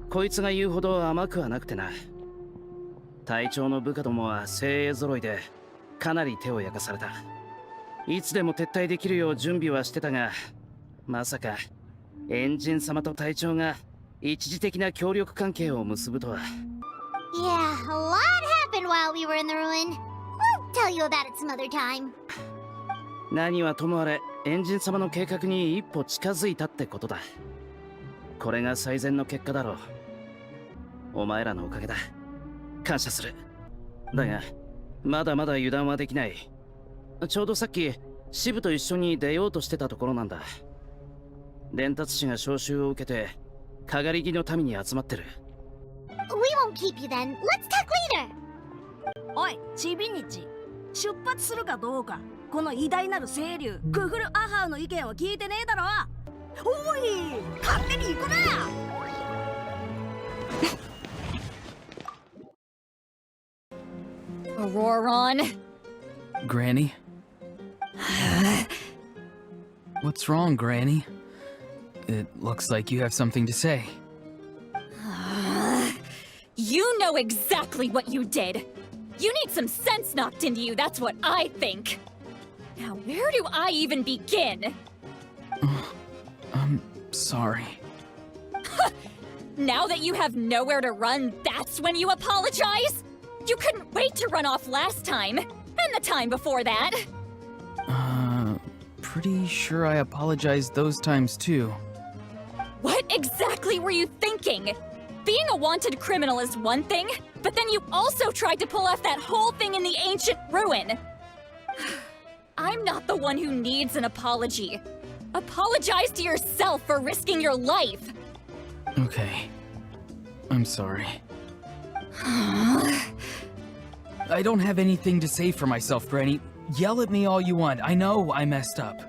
こいつが言うほど甘くはなくてな。隊長の部下どもは精鋭揃いでかなり手を焼かされた。いつでも撤退できるよう準備はしてたが、まさかエンジン様と隊長が一時的な協力関係を結ぶとは。Yeah, a lot happened while we were in the ruin. We'll tell you about it some other time. 何はともあれエンジン様の計画に一歩近づいたってことだ。これが最善の結果だろう。お前らのおかげだ。感謝する。だがまだまだ油断はできない。ちょうどさっき支部と一緒に出ようとしてたところなんだ。伝達士が招集を受けてかがり木の民に集まってる。We won't keep you then. Let's talk later. おい、チビニチ。出発するかどうか、この偉大なる清流クフルアハウの意見を聞いてねえだろ。おい、勝手に行くな。Auroron. Granny? What's wrong, Granny? It looks like you have something to say. You know exactly what you did. You need some sense knocked into you, that's what I think. Now, where do I even begin? I'm sorry. Now that you have nowhere to run, that's when you apologize? You couldn't wait to run off last time, and the time before that. Pretty sure I apologized those times too. What exactly were you thinking? Being a wanted criminal is one thing, but then you also tried to pull off that whole thing in the ancient ruin. I'm not the one who needs an apology. Apologize to yourself for risking your life. Okay. I'm sorry. I don't have anything to say for myself, Granny. Yell at me all you want. I know I messed up.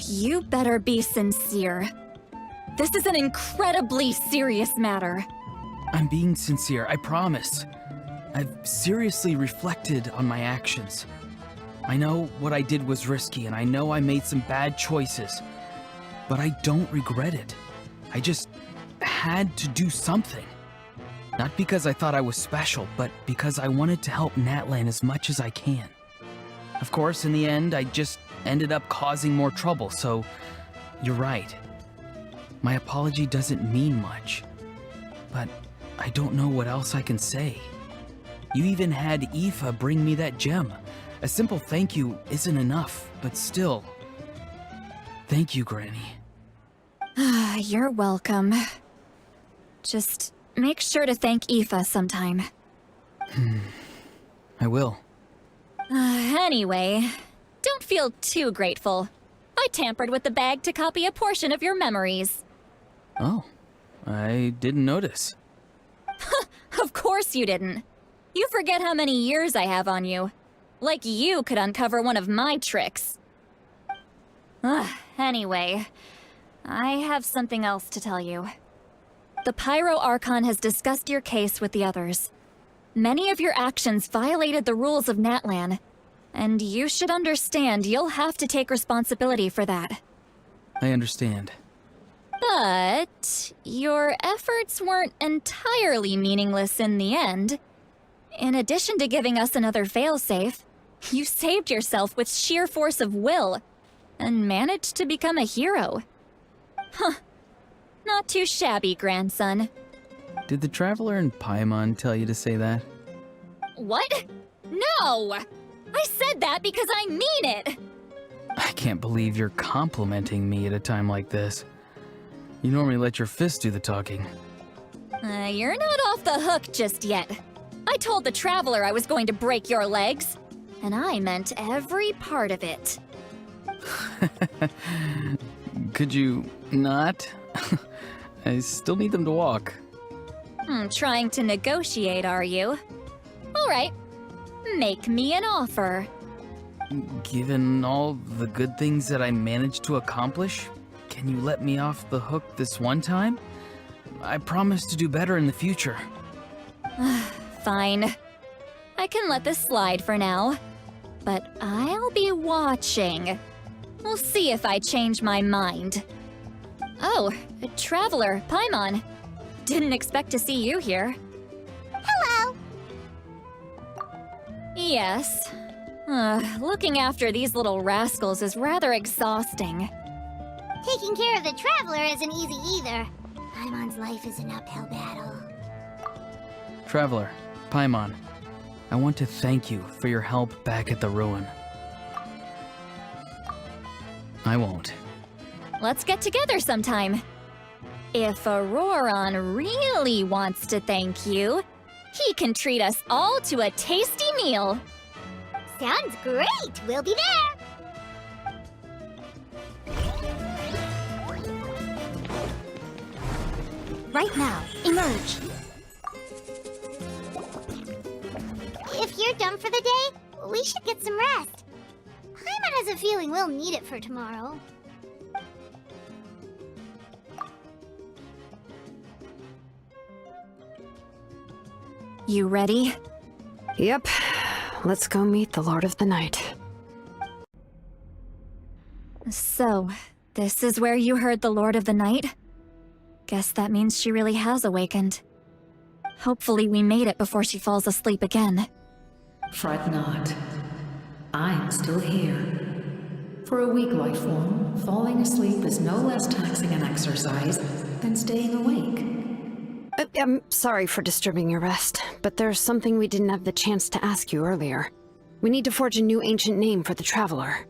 You better be sincere. This is an incredibly serious matter. I'm being sincere, I promise. I've seriously reflected on my actions. I know what I did was risky, and I know I made some bad choices. But I don't regret it. I just had to do something. Not because I thought I was special, but because I wanted to help Natlan as much as I can. Of course, in the end, I just ended up causing more trouble, so you're right. My apology doesn't mean much, but I don't know what else I can say. You even had Aoife bring me that gem. A simple thank you isn't enough, but still. Thank you, Granny. You're welcome. Just make sure to thank Aoife sometime. I will. Anyway, don't feel too grateful. I tampered with the bag to copy a portion of your memories. Oh, I didn't notice. Of course you didn't. You forget how many years I have on you. Like you could uncover one of my tricks. Anyway, I have something else to tell you. The Pyro Archon has discussed your case with the others. Many of your actions violated the rules of Natlan, and you should understand you'll have to take responsibility for that. I understand. But your efforts weren't entirely meaningless in the end. In addition to giving us another failsafe, you saved yourself with sheer force of will, and managed to become a hero. Huh. Not too shabby, grandson. Did the Traveler in Paimon tell you to say that? What? No! I said that because I mean it! I can't believe you're complimenting me at a time like this. You normally let your fist do the talking. You're not off the hook just yet. I told the Traveler I was going to break your legs, and I meant every part of it. Could you not? I still need them to walk. Trying to negotiate, are you? All right. Make me an offer. Given all the good things that I managed to accomplish, can you let me off the hook this one time? I promise to do better in the future. Fine. I can let this slide for now. But I'll be watching. We'll see if I change my mind. Oh, a Traveler, Paimon. Didn't expect to see you here. Hello! Yes. Looking after these little rascals is rather exhausting. Taking care of the Traveler isn't easy either. Paimon's life is an uphill battle. Traveler, Paimon, I want to thank you for your help back at the ruin. I won't. Let's get together sometime. If Auroron really wants to thank you, he can treat us all to a tasty meal. Sounds great! We'll be there! Right now, emerge. If you're done for the day, we should get some rest. Paimon has a feeling we'll need it for tomorrow. You ready? Yep. Let's go meet the Lord of the Night. So, this is where you heard the Lord of the Night? Guess that means she really has awakened. Hopefully we made it before she falls asleep again. Fret not. I'm still here. For a weak life form, falling asleep is no less taxing an exercise than staying awake. I'm sorry for disturbing your rest, but there's something we didn't have the chance to ask you earlier. We need to forge a new ancient name for the Traveler.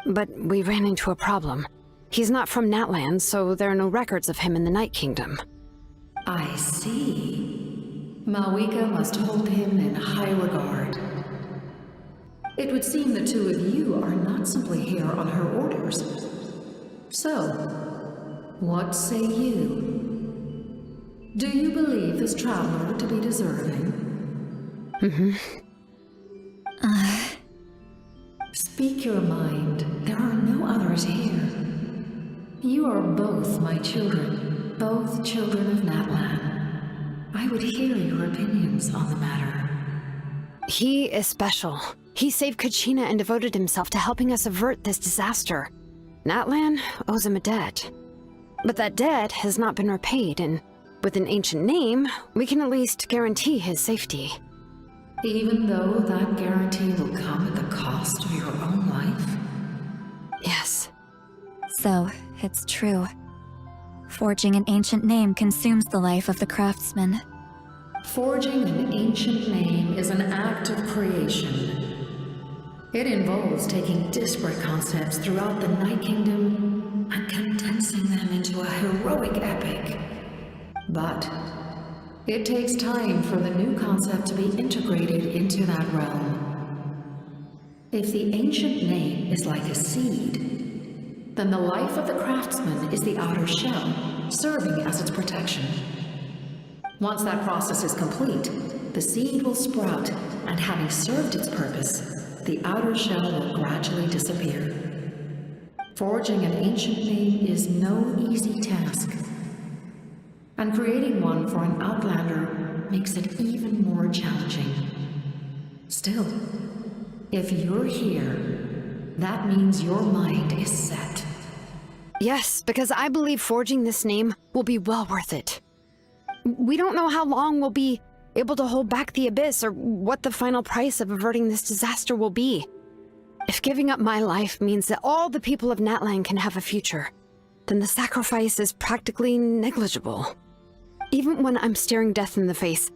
But we ran into a problem. He's not from Natlan, so there are no records of him in the Night Kingdom. I see. Mavuika must hold him in high regard. It would seem the two of you are not simply here on her orders. So, what say you? Do you believe this traveler to be deserving? Speak your mind. There are no others here. You are both my children, both children of Natlan. I would hear your opinions on the matter. He is special. He saved Kachina and devoted himself to helping us avert this disaster. Natlan owes him a debt. But that debt has not been repaid, and with an ancient name, we can at least guarantee his safety. Even though that guarantee will come at the cost of your own life? Yes. So, it's true. Forging an ancient name consumes the life of the craftsman. Forging an ancient name is an act of creation. It involves taking disparate concepts throughout the Night Kingdom and condensing them into a heroic epic. But it takes time for the new concept to be integrated into that realm. If the ancient name is like a seed, then the life of the craftsman is the outer shell, serving as its protection. Once that process is complete, the seed will sprout, and having served its purpose, the outer shell will gradually disappear. Forging an ancient name is no easy task, and creating one for an outlander makes it even more challenging. Still, if you're here, that means your mind is set. Yes, because I believe forging this name will be well worth it. We don't know how long we'll be able to hold back the Abyss or what the final price of averting this disaster will be. If giving up my life means that all the people of Natlan can have a future, then the sacrifice is practically negligible. Even when I'm staring death in the face,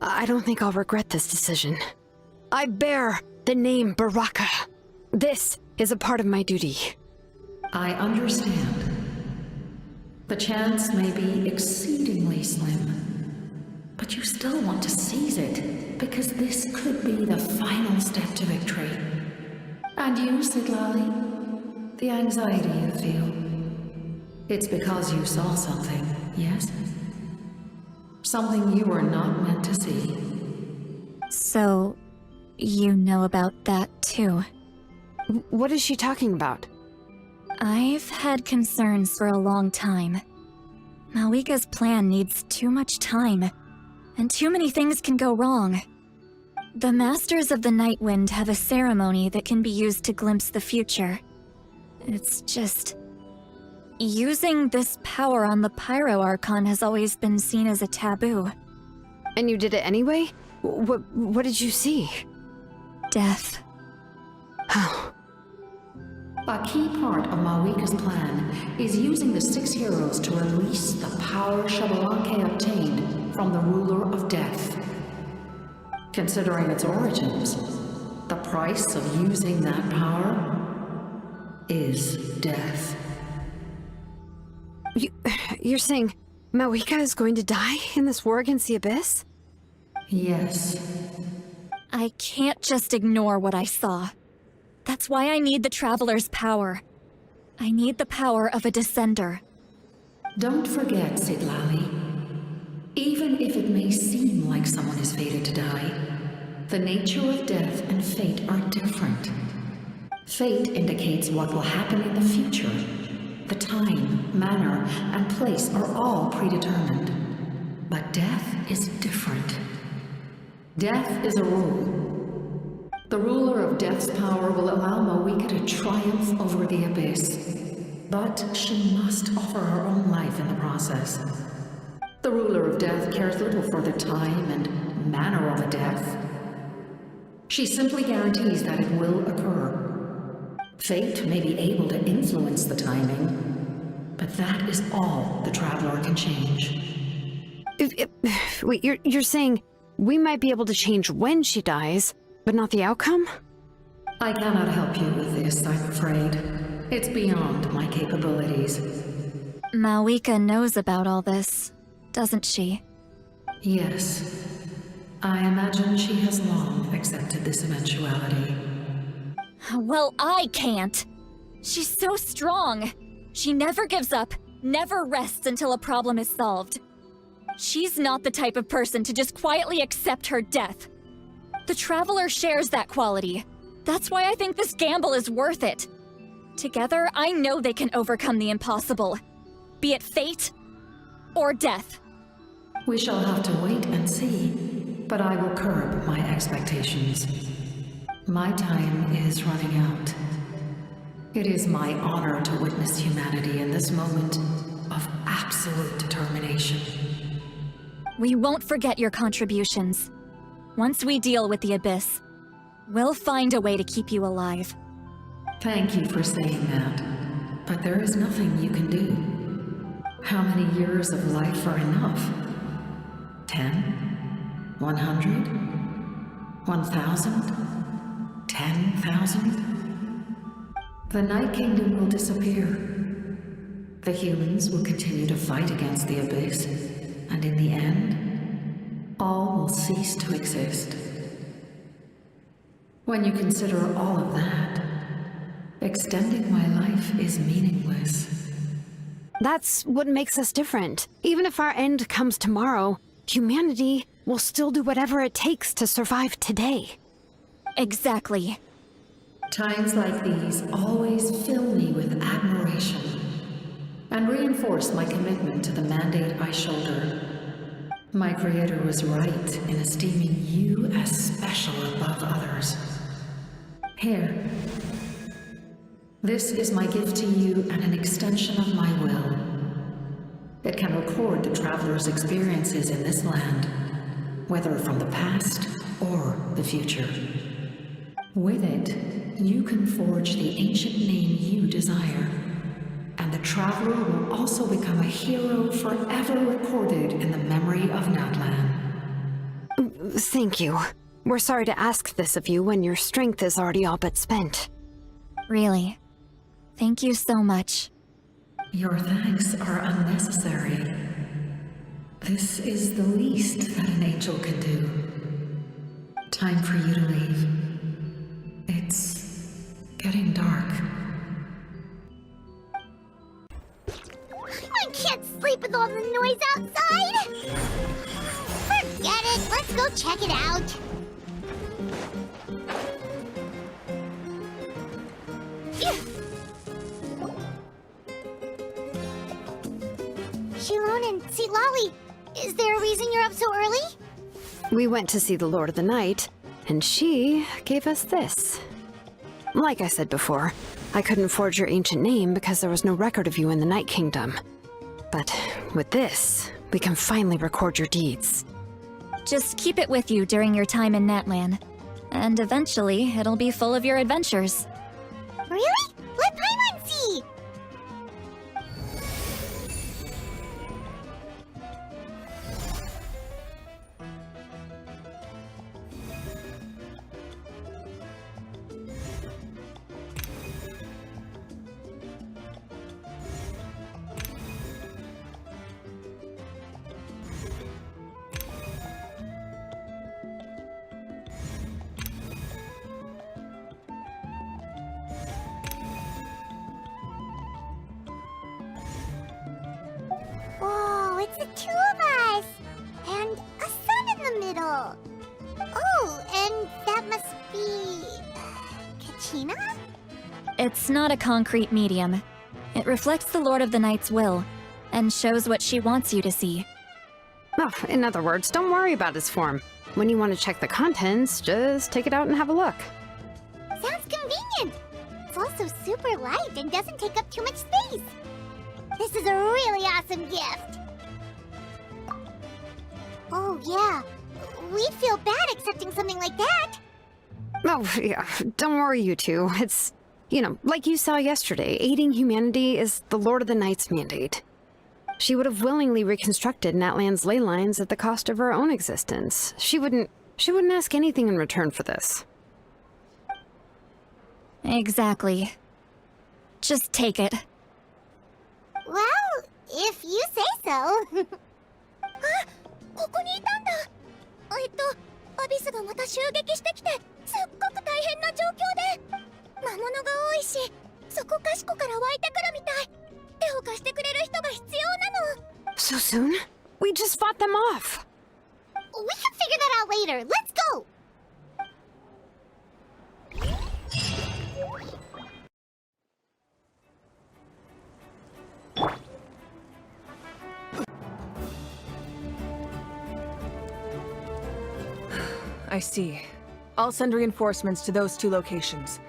I don't think I'll regret this decision. I bear the name Baraka. This is a part of my duty. I understand. The chance may be exceedingly slim, but you still want to seize it, because this could be the final step to victory. And you, Siglali? The anxiety you feel. It's because you saw something, yes? Something you were not meant to see. So, you know about that too? What is she talking about? I've had concerns for a long time. Mavuika's plan needs too much time, and too many things can go wrong. The Masters of the Night Wind have a ceremony that can be used to glimpse the future. It's just... using this power on the Pyro Archon has always been seen as a taboo. And you did it anyway? What did you see? Death. Oh. A key part of Mavuika's plan is using the 6 heroes to release the power Xbalanque obtained from the Ruler of Death. Considering its origins, the price of using that power is death. You're saying Mavuika is going to die in this war against the Abyss? Yes. I can't just ignore what I saw. That's why I need the Traveler's power. I need the power of a Descender. Don't forget, Siglali. Even if it may seem like someone is fated to die, the nature of death and fate are different. Fate indicates what will happen in the future. The time, manner, and place are all predetermined. But death is different. Death is a rule. The ruler of Death's power will allow Mavuika to triumph over the Abyss. But she must offer her own life in the process. The ruler of death cares little for the time and manner of a death. She simply guarantees that it will occur. Fate may be able to influence the timing, but that is all the Traveler can change. Wait, you're saying we might be able to change when she dies, but not the outcome? I cannot help you with this, I'm afraid. It's beyond my capabilities. Mavuika knows about all this, doesn't she? Yes. I imagine she has long accepted this eventuality. Well, I can't. She's so strong. She never gives up, never rests until a problem is solved. She's not the type of person to just quietly accept her death. The Traveler shares that quality. That's why I think this gamble is worth it. Together, I know they can overcome the impossible. Be it fate or death. We shall have to wait and see, but I will curb my expectations. My time is running out. It is my honor to witness humanity in this moment of absolute determination. We won't forget your contributions. Once we deal with the Abyss, we'll find a way to keep you alive. Thank you for saying that, but there is nothing you can do. How many years of life are enough? 10? 100? 1,000? 10,000? The Night Kingdom will disappear. The humans will continue to fight against the Abyss, and in the end, all will cease to exist. When you consider all of that, extending my life is meaningless. That's what makes us different. Even if our end comes tomorrow, humanity will still do whatever it takes to survive today. Exactly. Times like these always fill me with admiration and reinforce my commitment to the mandate I shoulder. My creator was right in esteeming you as special above others. Here. This is my gift to you and an extension of my will. It can record the Traveler's experiences in this land, whether from the past or the future. With it, you can forge the ancient name you desire, and the Traveler will also become a hero forever recorded in the memory of Natlan. Thank you. We're sorry to ask this of you when your strength is already all but spent. Really. Thank you so much. Your thanks are unnecessary. This is the least that an angel can do. Time for you to leave. It's getting dark. I can't sleep with all the noise outside! Forget it, let's go check it out! Shilon and Sitlali, is there a reason you're up so early? We went to see the Lord of the Night, and she gave us this. Like I said before, I couldn't forge your ancient name because there was no record of you in the Night Kingdom. But with this, we can finally record your deeds. Just keep it with you during your time in Natlan, and eventually it'll be full of your adventures. Really? Let Paimon see! Whoa, it's the two of us! And a sun in the middle! Oh, and that must be... Kachina? It's not a concrete medium. It reflects the Lord of the Night's will, and shows what she wants you to see. Oh, in other words, don't worry about its form. When you want to check the contents, just take it out and have a look. Sounds convenient! It's also super light and doesn't take up too much space. This is a really awesome gift. Oh, yeah. We'd feel bad accepting something like that. Oh, yeah. Don't worry, you two. It's, like you saw yesterday, aiding humanity is the Lord of the Night's mandate. She would have willingly reconstructed Natlan's ley lines at the cost of her own existence. She wouldn't ask anything in return for this. Exactly. Just take it. Well, if you say so. ここにいたんだ。アビスがまた襲撃してきて、すっごく大変な状況で。魔物が多いし、そこかしこから湧いてくるみたい。手を貸してくれる人が必要なの。So soon? We just fought them off. We can figure that out later. Let's go. I see. I'll send reinforcements to those 2 locations.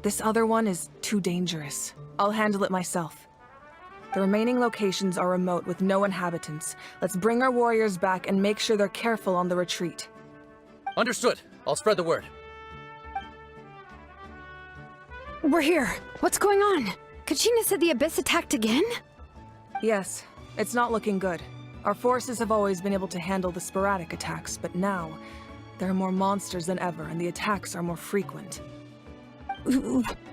This other one is too dangerous. I'll handle it myself. The remaining locations are remote with no inhabitants. Let's bring our warriors back and make sure they're careful on the retreat. Understood. I'll spread the word. We're here. What's going on? Kachina said the Abyss attacked again? Yes, it's not looking good. Our forces have always been able to handle the sporadic attacks, but now there are more monsters than ever, and the attacks are more frequent.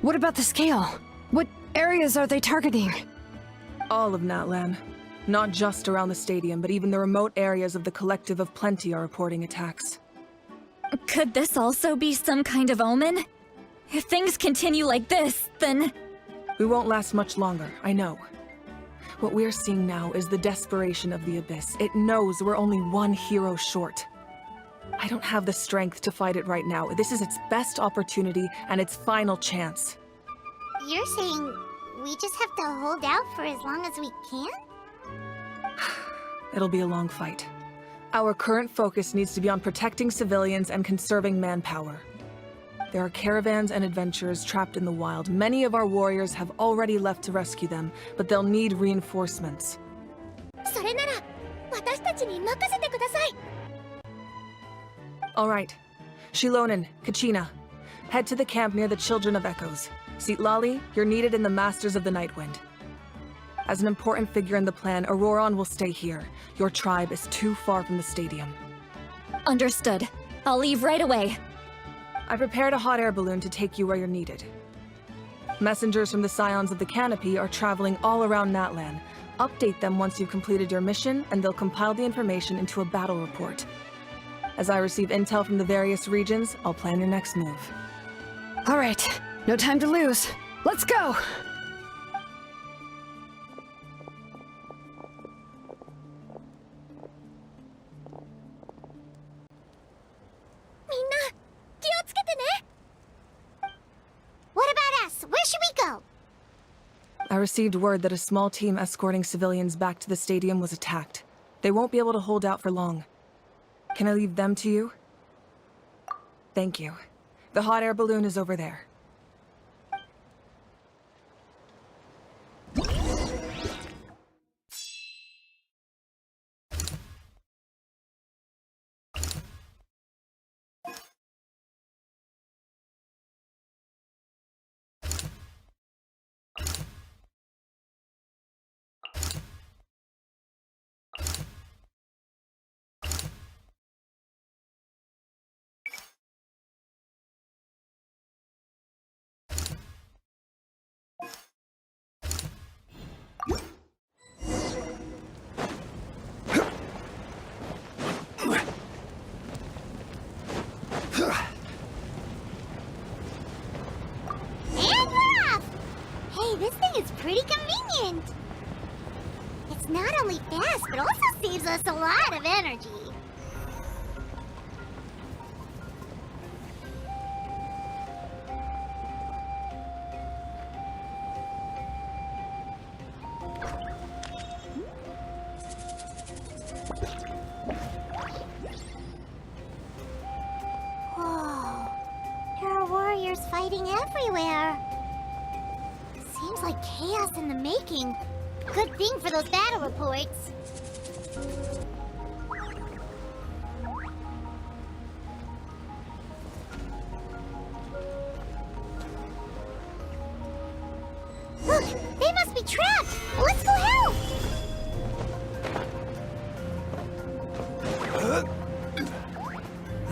What about the scale? What areas are they targeting? All of Natlan. Not just around the stadium, but even the remote areas of the Collective of Plenty are reporting attacks. Could this also be some kind of omen? If things continue like this, then... We won't last much longer, I know. What we're seeing now is the desperation of the Abyss. It knows we're only one hero short. I don't have the strength to fight it right now. This is its best opportunity and its final chance. You're saying we just have to hold out for as long as we can? It'll be a long fight. Our current focus needs to be on protecting civilians and conserving manpower. There are caravans and adventurers trapped in the wild. Many of our warriors have already left to rescue them, but they'll need reinforcements. それなら、私たちに任せてください。All right. Shilonen, Kachina, head to the camp near the Children of Echoes. Lali, you're needed in the Masters of the Nightwind. As an important figure in the plan, Auroron will stay here. Your tribe is too far from the stadium. Understood. I'll leave right away. I prepared a hot air balloon to take you where you're needed. Messengers from the Scions of the Canopy are traveling all around Natlan. Update them once you've completed your mission, and they'll compile the information into a battle report. As I receive intel from the various regions, I'll plan your next move. All right. No time to lose. Let's go! What about us? Where should we go? I received word that a small team escorting civilians back to the stadium was attacked. They won't be able to hold out for long. Can I leave them to you? Thank you. The hot air balloon is over there. This thing is pretty convenient. It's not only fast, but also saves us a lot of energy. Whoa. There are warriors fighting everywhere. Seems like chaos in the making. Good thing for those battle reports.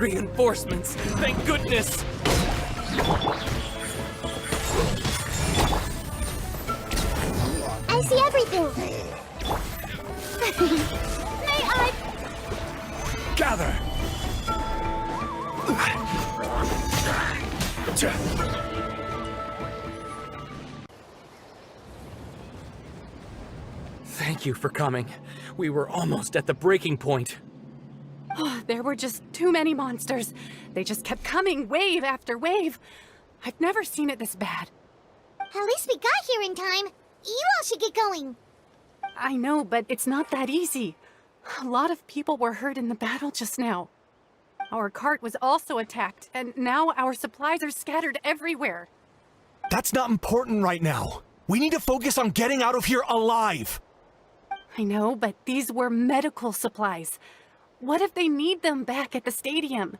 Reinforcements! Thank goodness! I see everything. May I? Gather! Thank you for coming. We were almost at the breaking point. There were just too many monsters. They just kept coming, wave after wave. I've never seen it this bad. At least we got here in time. You all should get going. I know, but it's not that easy. A lot of people were hurt in the battle just now. Our cart was also attacked, and now our supplies are scattered everywhere. That's not important right now. We need to focus on getting out of here alive. I know, but these were medical supplies. What if they need them back at the stadium?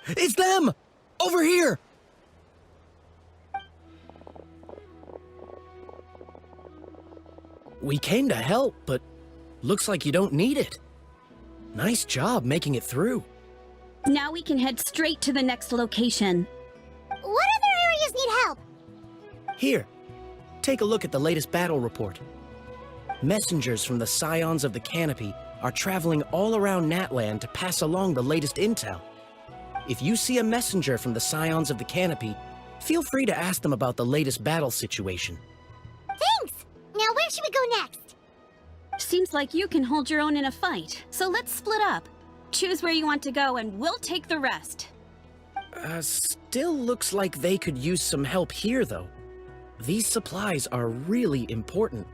It's them! Over here! We came to help, but looks like you don't need it. Nice job making it through. Now we can head straight to the next location. What other areas need help? Here, take a look at the latest battle report. Messengers from the Scions of the Canopy are traveling all around Natlan to pass along the latest intel. If you see a messenger from the Scions of the Canopy, feel free to ask them about the latest battle situation. Thanks! Now where should we go next? Seems like you can hold your own in a fight, so let's split up. Choose where you want to go and we'll take the rest. Still looks like they could use some help here, though. These supplies are really important.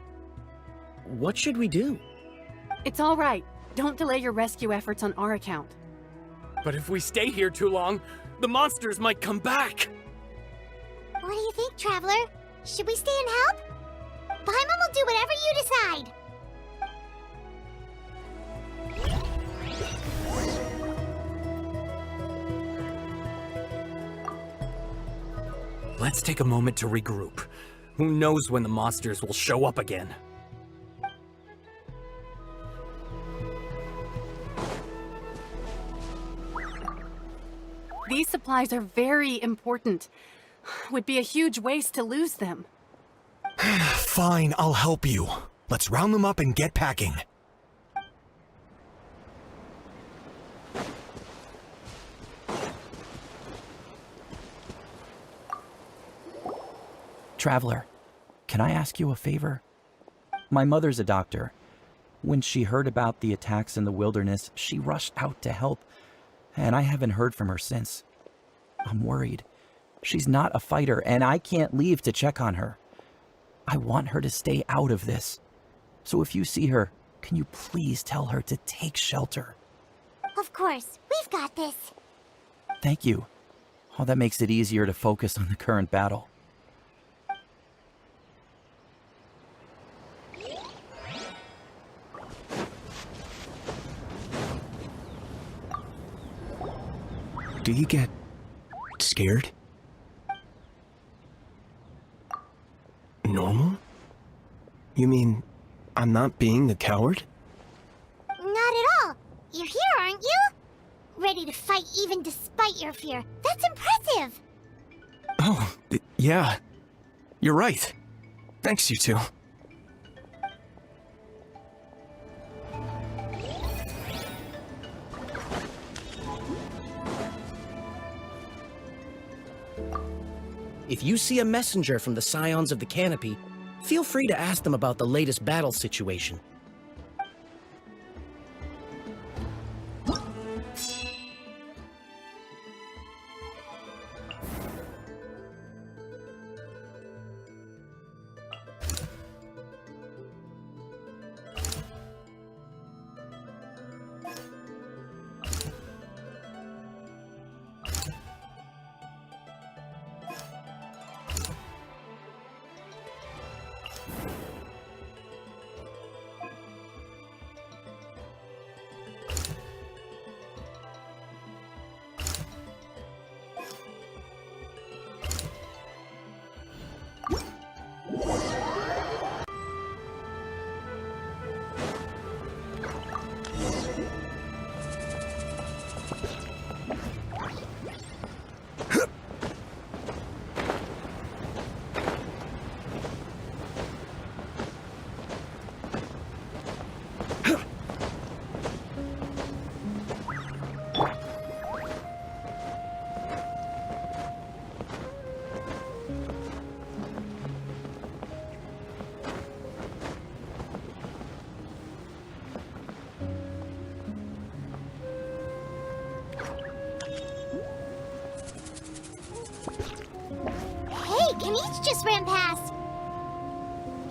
What should we do? It's all right. Don't delay your rescue efforts on our account. But if we stay here too long, the monsters might come back! What do you think, Traveler? Should we stay and help? Paimon will do whatever you decide. Let's take a moment to regroup. Who knows when the monsters will show up again? These supplies are very important. Would be a huge waste to lose them. Fine, I'll help you. Let's round them up and get packing. Traveler, can I ask you a favor? My mother's a doctor. When she heard about the attacks in the wilderness, she rushed out to help, and I haven't heard from her since. I'm worried. She's not a fighter, and I can't leave to check on her. I want her to stay out of this. So if you see her, can you please tell her to take shelter? Of course, we've got this. Thank you. Oh, that makes it easier to focus on the current battle. Do you get scared? Normal? You mean I'm not being a coward? Not at all. You're here, aren't you? Ready to fight even despite your fear. That's impressive. Oh, yeah. You're right. Thanks, you two. If you see a messenger from the Scions of the Canopy, feel free to ask them about the latest battle situation. and each just ran past.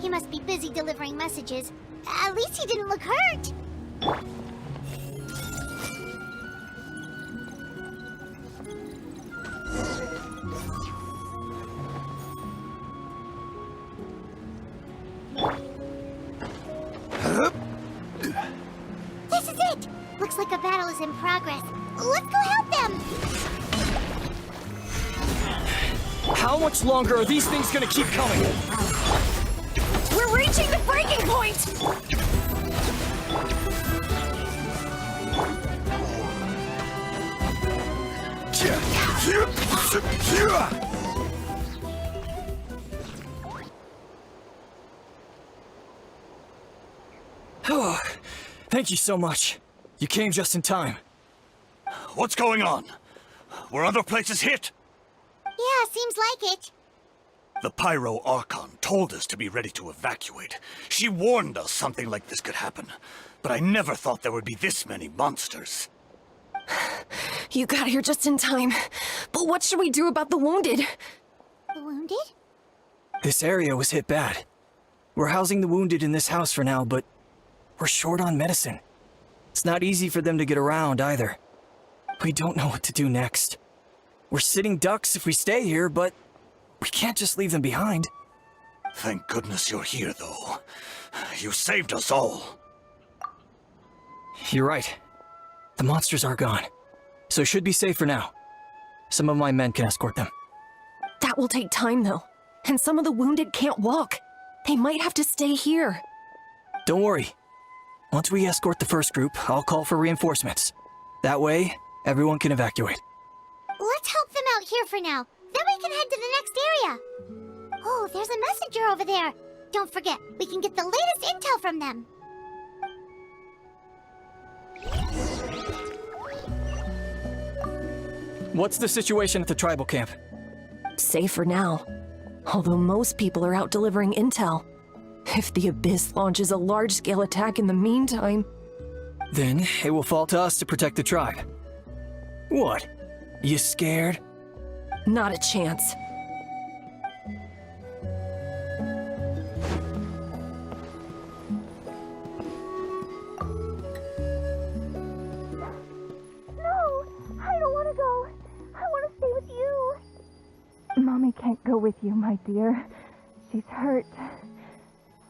He must be busy delivering messages. At least he didn't look hurt. This is it! Looks like a battle is in progress. Let's go help them! How much longer are these things gonna keep coming? We're reaching the breaking point! Oh, thank you so much. You came just in time. What's going on? Were other places hit? Yeah, seems like it. The Pyro Archon told us to be ready to evacuate. She warned us something like this could happen. But I never thought there would be this many monsters. You got here just in time. But what should we do about the wounded? The wounded? This area was hit bad. We're housing the wounded in this house for now, but we're short on medicine. It's not easy for them to get around either. We don't know what to do next. We're sitting ducks if we stay here, but we can't just leave them behind. Thank goodness you're here, though. You saved us all. You're right. The monsters are gone, so it should be safe for now. Some of my men can escort them. That will take time, though. And some of the wounded can't walk. They might have to stay here. Don't worry. Once we escort the first group, I'll call for reinforcements. That way, everyone can evacuate. Let's help them out here for now. Then we can head to the next area. Oh, there's a messenger over there. Don't forget, we can get the latest intel from them. What's the situation at the tribal camp? Safe for now. Although most people are out delivering intel. If the Abyss launches a large-scale attack in the meantime... Then it will fall to us to protect the tribe. What? You scared? Not a chance. No, I don't want to go. I want to stay with you. Mommy can't go with you, my dear. She's hurt.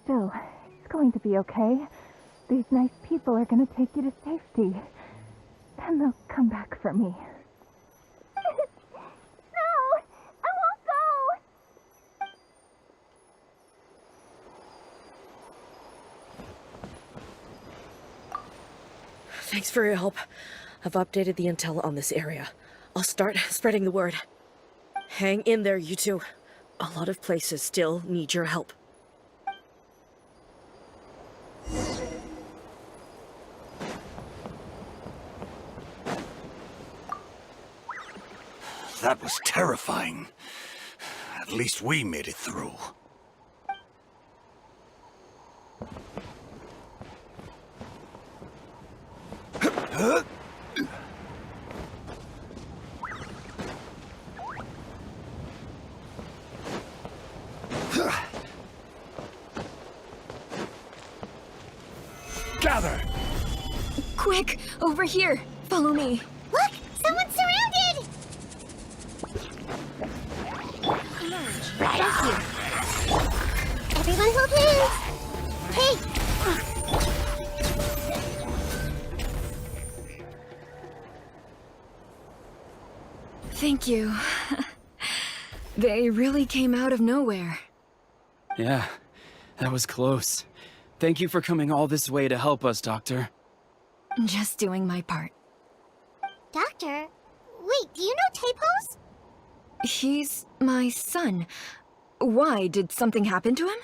Still, it's going to be okay. These nice people are going to take you to safety. Then they'll come back for me. No, I won't go. Thanks for your help. I've updated the intel on this area. I'll start spreading the word. Hang in there, you two. A lot of places still need your help. That was terrifying. At least we made it through. Gather! Quick! Over here! Follow me! Look! Someone's surrounded! Thank you. Everyone hold hands! Hey! Thank you. They really came out of nowhere. Yeah, that was close. Thank you for coming all this way to help us, Doctor. Just doing my part. Doctor? Wait, do you know Tapos? He's my son. Why? Did something happen to him?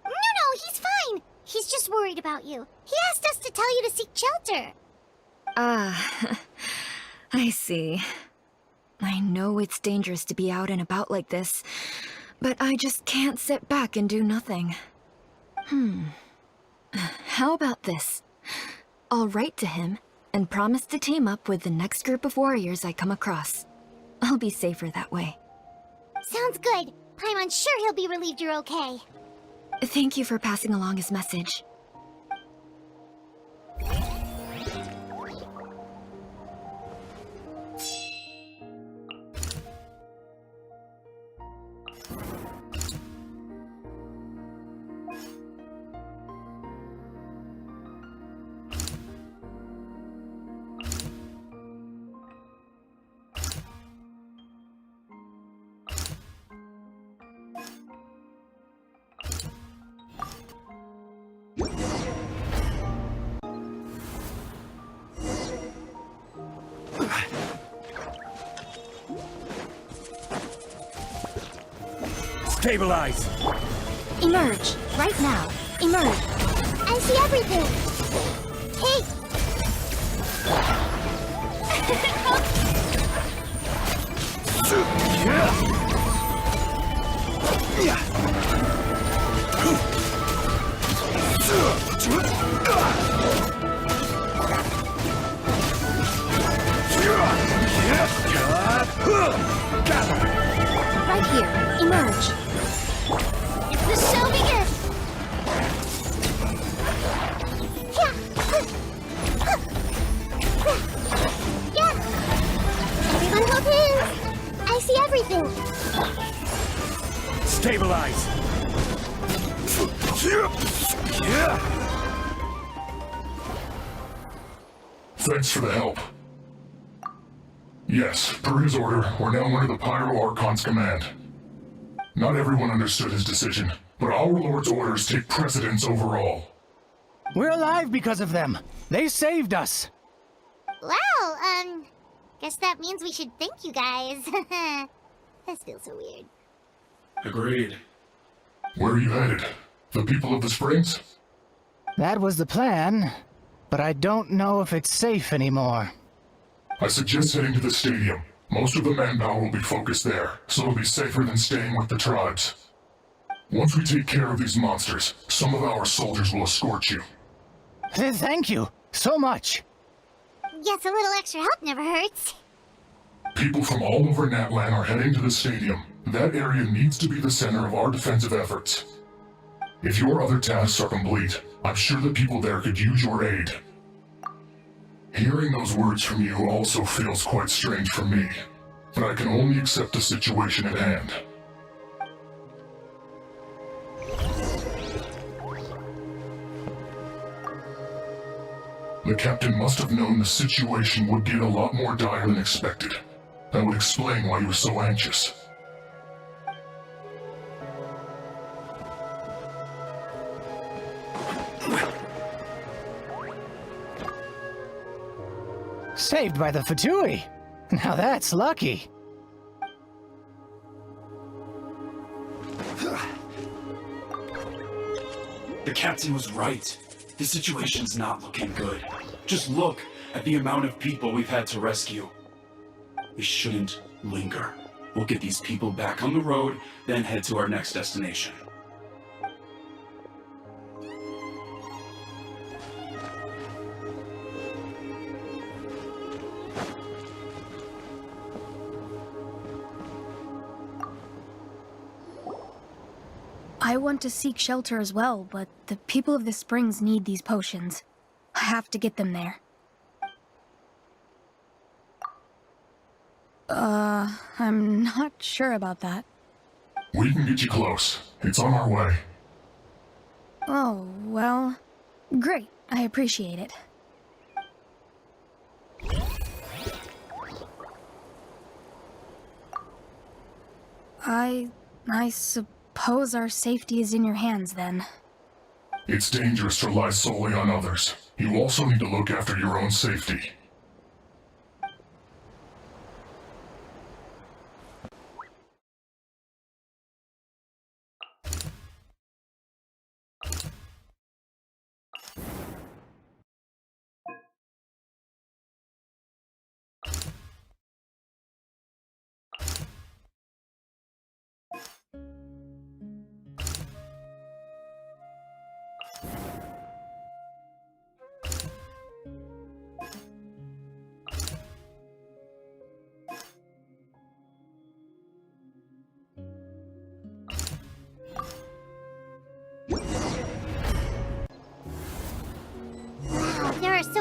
No, he's fine. He's just worried about you. He asked us to tell you to seek shelter. Ah, I see. I know it's dangerous to be out and about like this, but I just can't sit back and do nothing. How about this? I'll write to him and promise to team up with the next group of warriors I come across. I'll be safer that way. Sounds good. Paimon's sure he'll be relieved you're okay. Thank you for passing along his message. Stabilize! Emerge. Right now. Emerge. I see everything. Hey! Right here. Emerge. The show begins! Yeah! Everyone hold hands! I see everything! Stabilize! Thanks for the help. Yes, per his order, we're now under the Pyro Archon's command. Not everyone understood his decision, but our Lord's orders take precedence over all. We're alive because of them. They saved us. Wow, guess that means we should thank you guys. That feels so weird. Agreed. Where are you headed? The people of the Springs? That was the plan, but I don't know if it's safe anymore. I suggest heading to the stadium. Most of the manpower will be focused there, so it'll be safer than staying with the tribes. Once we take care of these monsters, some of our soldiers will escort you. Thank you so much. Guess a little extra help never hurts. People from all over Natlan are heading to the stadium. That area needs to be the center of our defensive efforts. If your other tasks are complete, I'm sure the people there could use your aid. Hearing those words from you also feels quite strange for me, but I can only accept the situation at hand. The captain must have known the situation would get a lot more dire than expected. That would explain why he was so anxious. Saved by the Fatui. Now that's lucky. The captain was right. The situation's not looking good. Just look at the amount of people we've had to rescue. We shouldn't linger. We'll get these people back on the road, then head to our next destination. I want to seek shelter as well, but the people of the Springs need these potions. I have to get them there. I'm not sure about that. We can get you close. It's on our way. Oh, well, great. I appreciate it. I suppose our safety is in your hands, then. It's dangerous to rely solely on others. You also need to look after your own safety.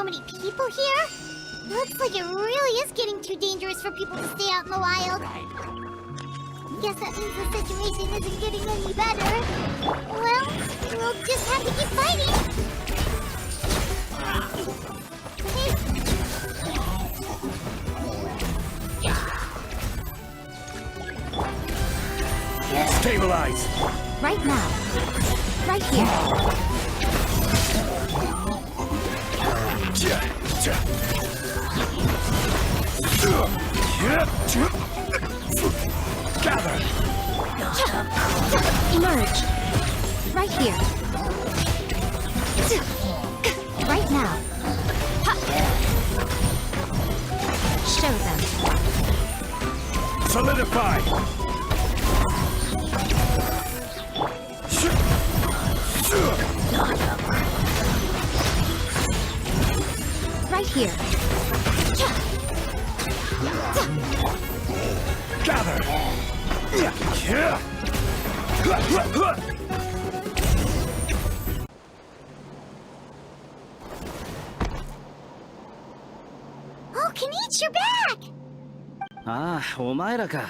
so many people here? Looks like it really is getting too dangerous for people to stay out in the wild. Guess that means the situation isn't getting any better. Well, we'll just have to keep fighting. Stabilize! Right now. Right here. Gather! Emerge. Right here. Right now. Show them. Solidify! Right here. Gather! Oh, Kenichi, you're back! ああ、お前らか。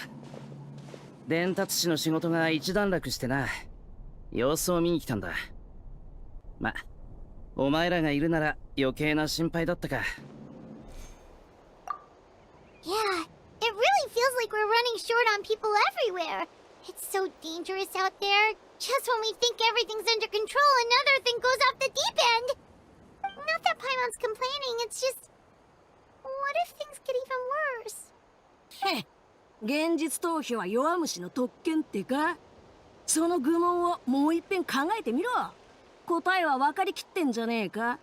伝達士の仕事が一段落してな。様子を見に来たんだ。ま、お前らがいるなら余計な心配だったか。Yeah, it really feels like we're running short on people everywhere. It's so dangerous out there. Just when we think everything's under control, another thing goes off the deep end. Not that Paimon's complaining, it's just... What if things get even worse? へっ、現実逃避は弱虫の特権ってか？その愚問をもう一遍考えてみろ。答えは分かりきってんじゃねえか。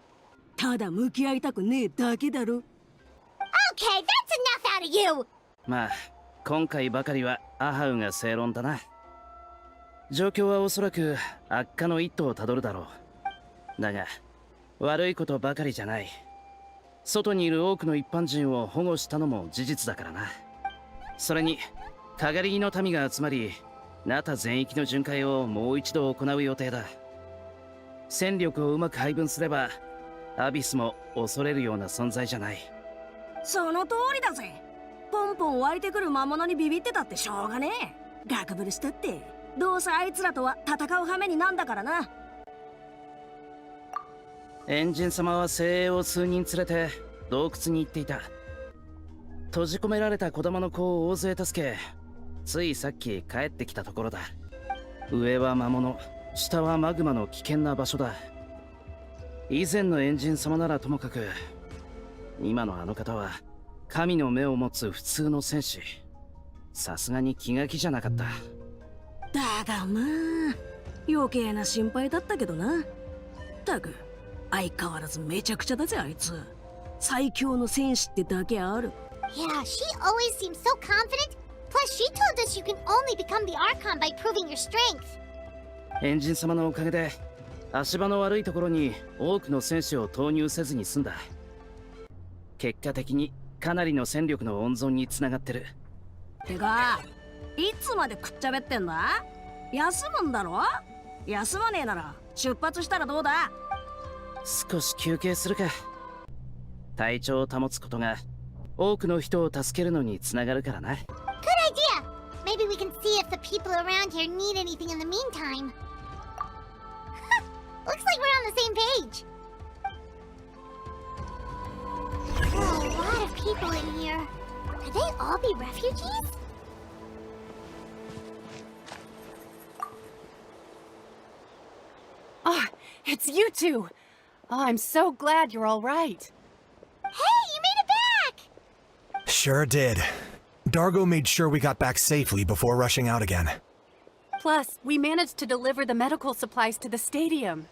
ただ向き合いたくねえだけだろ。Okay, that's enough out of you! まあ、今回ばかりはアハウが正論だな。状況はおそらく悪化の一途をたどるだろう。だが、悪いことばかりじゃない。外にいる多くの一般人を保護したのも事実だからな。それに、かがり木の民が集まり、ナタ全域の巡回をもう一度行う予定だ。戦力をうまく配分すれば、アビスも恐れるような存在じゃない。その通りだぜ。ポンポン湧いてくる魔物にビビってたってしょうがねえ。ガクブルしたって、どうせあいつらとは戦う羽目になんだからな。エンジン様は精鋭を数人連れて洞窟に行っていた。閉じ込められた子供の子を大勢助け、ついさっき帰ってきたところだ。上は魔物、下はマグマの危険な場所だ。以前のエンジン様ならともかく、今のあの方は神の目を持つ普通の戦士。さすがに気が気じゃなかった。だがまあ、余計な心配だったけどな。たく、相変わらずめちゃくちゃだぜあいつ。最強の戦士ってだけある。Yeah, she always seems so confident. Plus, she told us you can only become the Archon by proving your strength. エンジン様のおかげで足場の悪いところに多くの戦士を投入せずに済んだ。結果的にかなりの戦力の温存につながってる。てか、いつまでくっちゃべってんだ？休むんだろ？休まねえなら出発したらどうだ？少し休憩するか。体調を保つことが多くの人を助けるのにつながるからな。Good idea! Maybe we can see if the people around here need anything in the meantime. Looks like we're on the same page. There are a lot of people in here. Could they all be refugees? Ah, it's you two! Oh, I'm so glad you're all right. Hey, you made it back! Sure did. Dargo made sure we got back safely before rushing out again. Plus, we managed to deliver the medical supplies to the stadium.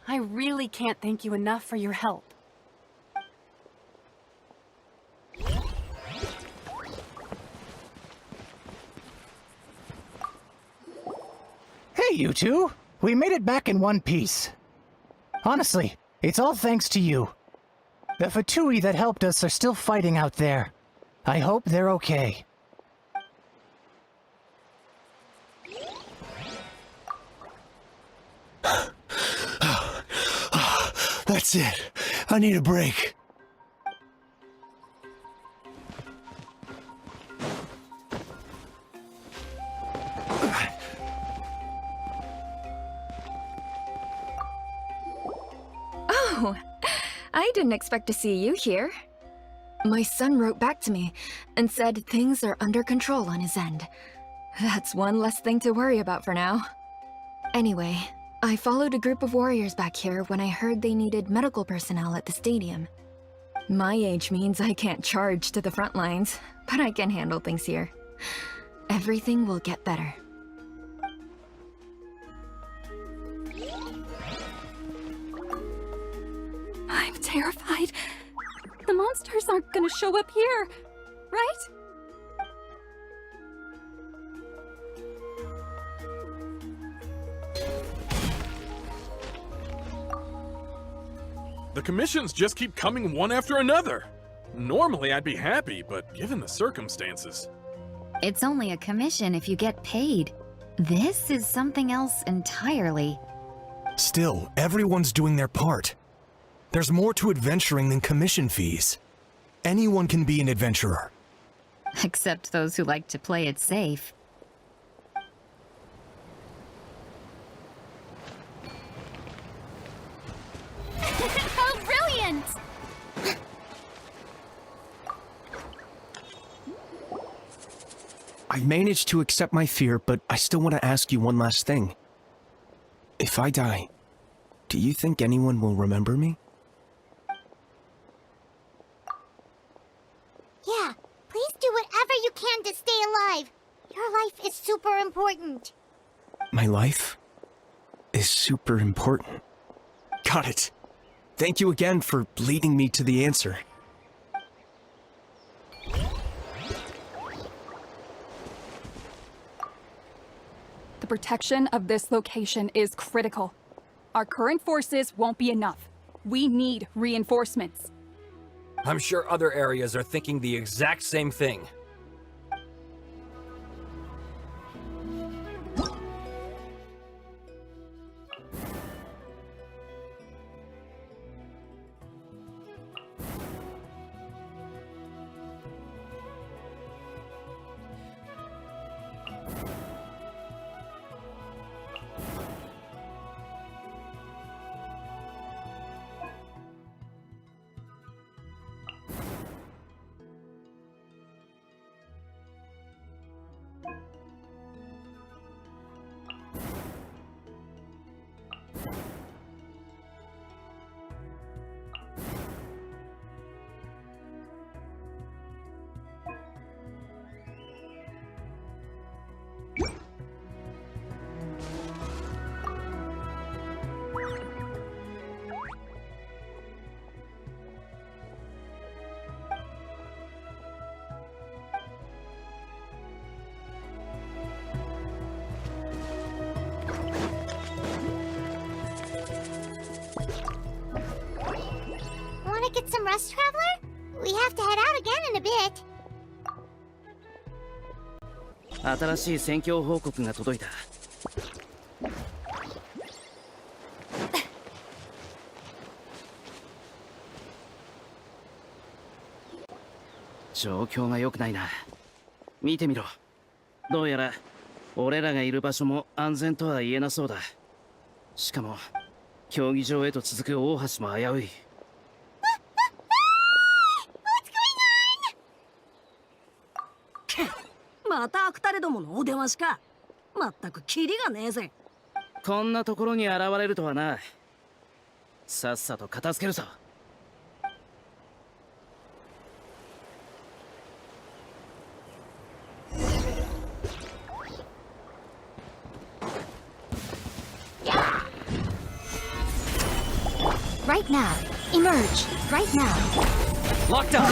I really can't thank you enough for your help. Hey, you two! We made it back in one piece. Honestly, it's all thanks to you. The Fatui that helped us are still fighting out there. I hope they're okay. That's it. I need a break. Oh, I didn't expect to see you here. My son wrote back to me and said things are under control on his end. That's one less thing to worry about for now. Anyway, I followed a group of warriors back here when I heard they needed medical personnel at the stadium. My age means I can't charge to the front lines, but I can handle things here. Everything will get better. I'm terrified. The monsters aren't gonna show up here, right? The commissions just keep coming one after another. Normally I'd be happy, but given the circumstances... It's only a commission if you get paid. This is something else entirely. Still, everyone's doing their part. There's more to adventuring than commission fees. Anyone can be an adventurer. Except those who like to play it safe. How brilliant! I managed to accept my fear, but I still want to ask you one last thing. If I die, do you think anyone will remember me? Yeah, please do whatever you can to stay alive. Your life is super important. My life is super important. Got it. Thank you again for leading me to the answer. The protection of this location is critical. Our current forces won't be enough. We need reinforcements. I'm sure other areas are thinking the exact same thing. Wanna get some rest, Traveler? We have to head out again in a bit. 新しい戦況報告が届いた。状況が良くないな。見てみろ。どうやら俺らがいる場所も安全とは言えなそうだ。しかも競技場へと続く大橋も危うい。またアクタレどものお出ましか。まったくキリがねえぜ。こんなところに現れるとはな。さっさと片付けるぞ。Right now. Emerge. Right now. Locked up!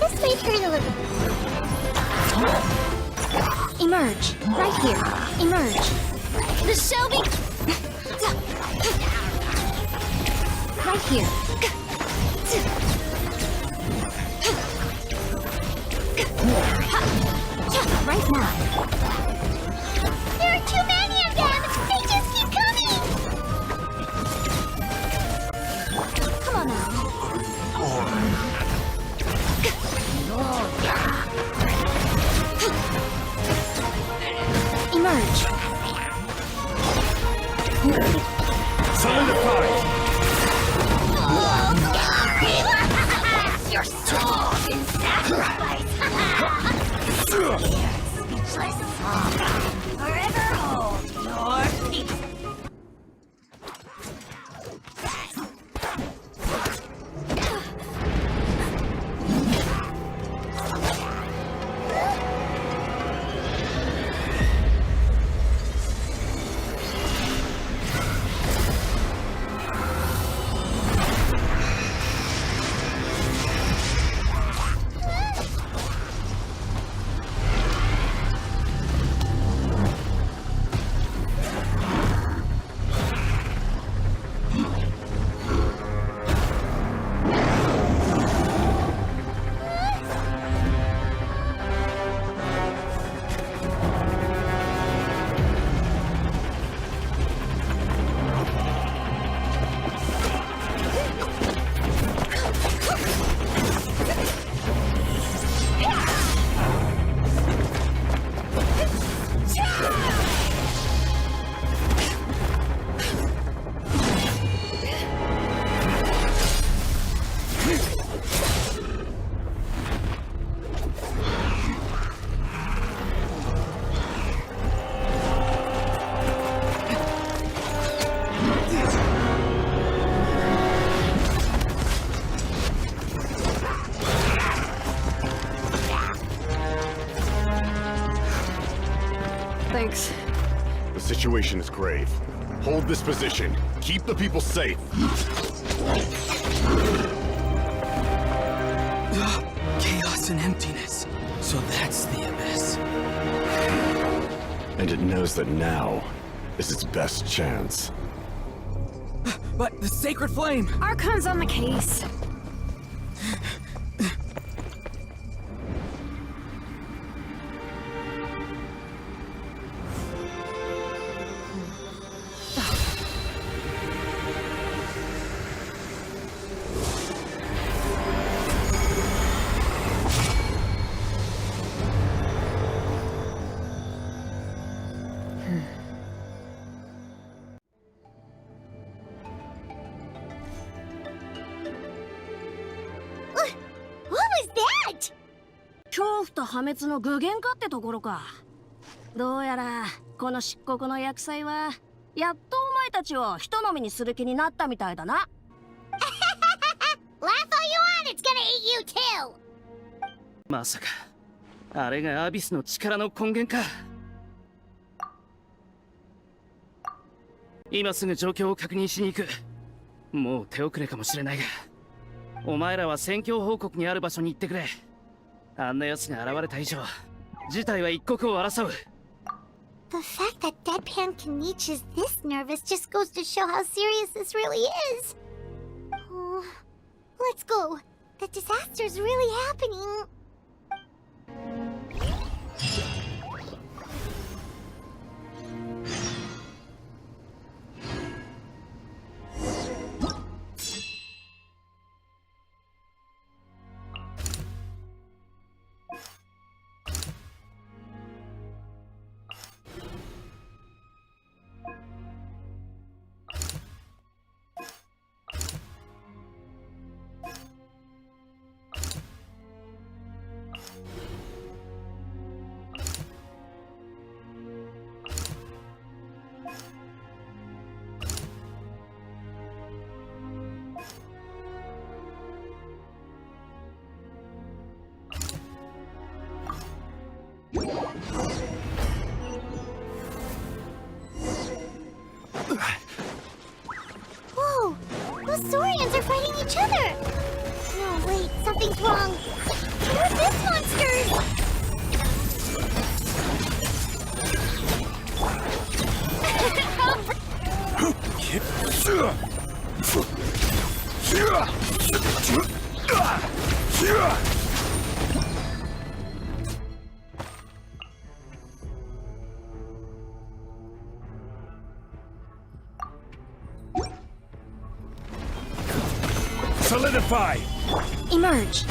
This may hurt a little. Emerge. Right here. Emerge. The show Right here. Right now. There are too many of them! They just keep coming! Come on now. Emerge. Time to fight! Your soul in sacrifice! Speechless song. Forever hold your peace. Thanks. The situation is grave. Hold this position. Keep the people safe. Chaos and emptiness. So that's the abyss. And it knows that now is its best chance. But the sacred flame! Archon's on the case. What was that? 恐怖と破滅の具現化ってところか。どうやらこの漆黒の厄災はやっとお前たちを人飲みにする気になったみたいだな。Laugh all you want, it's gonna eat you too! まさかあれがアビスの力の根源か。今すぐ状況を確認しに行く。もう手遅れかもしれないが、お前らは戦況報告にある場所に行ってくれ。あんな奴が現れた以上、事態は一刻を争う。The fact that Deadpan Kenichi is this nervous just goes to show how serious this really is. Oh, let's go. The disaster's really happening. Whoa! Those Saurians are fighting each other! No, wait, something's wrong. What are these monsters? Solidify! Emerge.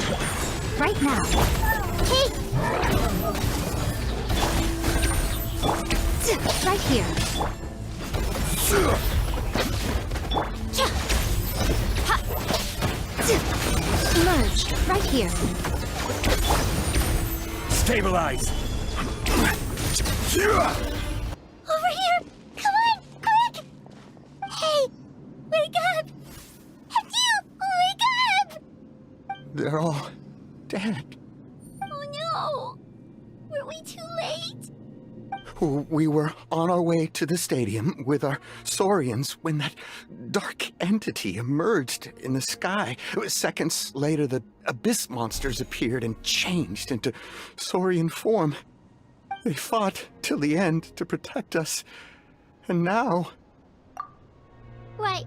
Right now. Okay. Right here. Emerge. Right here. Stabilize! Over here! Come on, quick! Hey, wake up! You, wake up! They're all dead. Oh no! Were we too late? We were on our way to the stadium with our saurians when that dark entity emerged in the sky. Seconds later, the abyss monsters appeared and changed into saurian form. They fought till the end to protect us. And now... Right.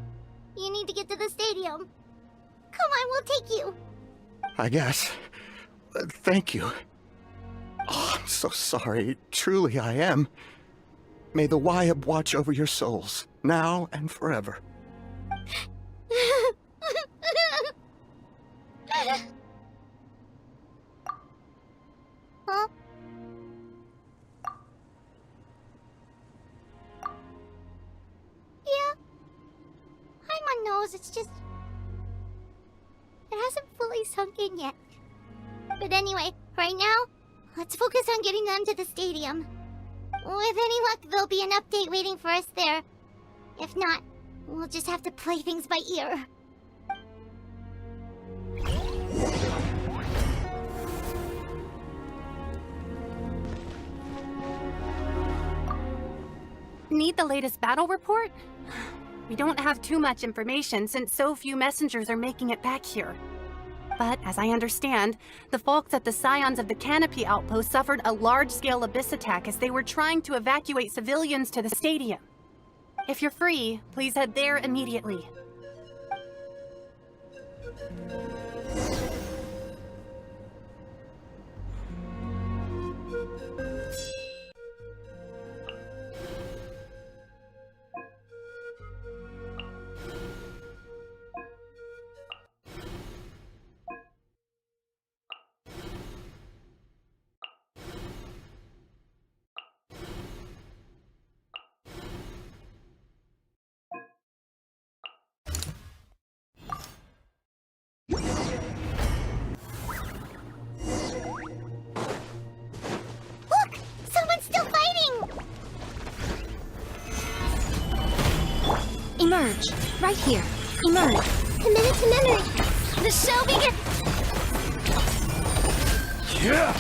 You need to get to the stadium. Come on, we'll take you. I guess. Thank you. Oh, I'm so sorry. Truly I am. May the Wyab watch over your souls, now and forever. Huh? Yeah. I'm on nose, it's just... It hasn't fully sunk in yet. But anyway, right now, let's focus on getting them to the stadium. With any luck, there'll be an update waiting for us there. If not, we'll just have to play things by ear. Need the latest battle report? We don't have too much information since so few messengers are making it back here. But, as I understand, the folks at the Scions of the Canopy outpost suffered a large-scale abyss attack as they were trying to evacuate civilians to the stadium. If you're free, please head there immediately. Emerge. Right here. Emerge. Committed to memory. The show begins. Yeah!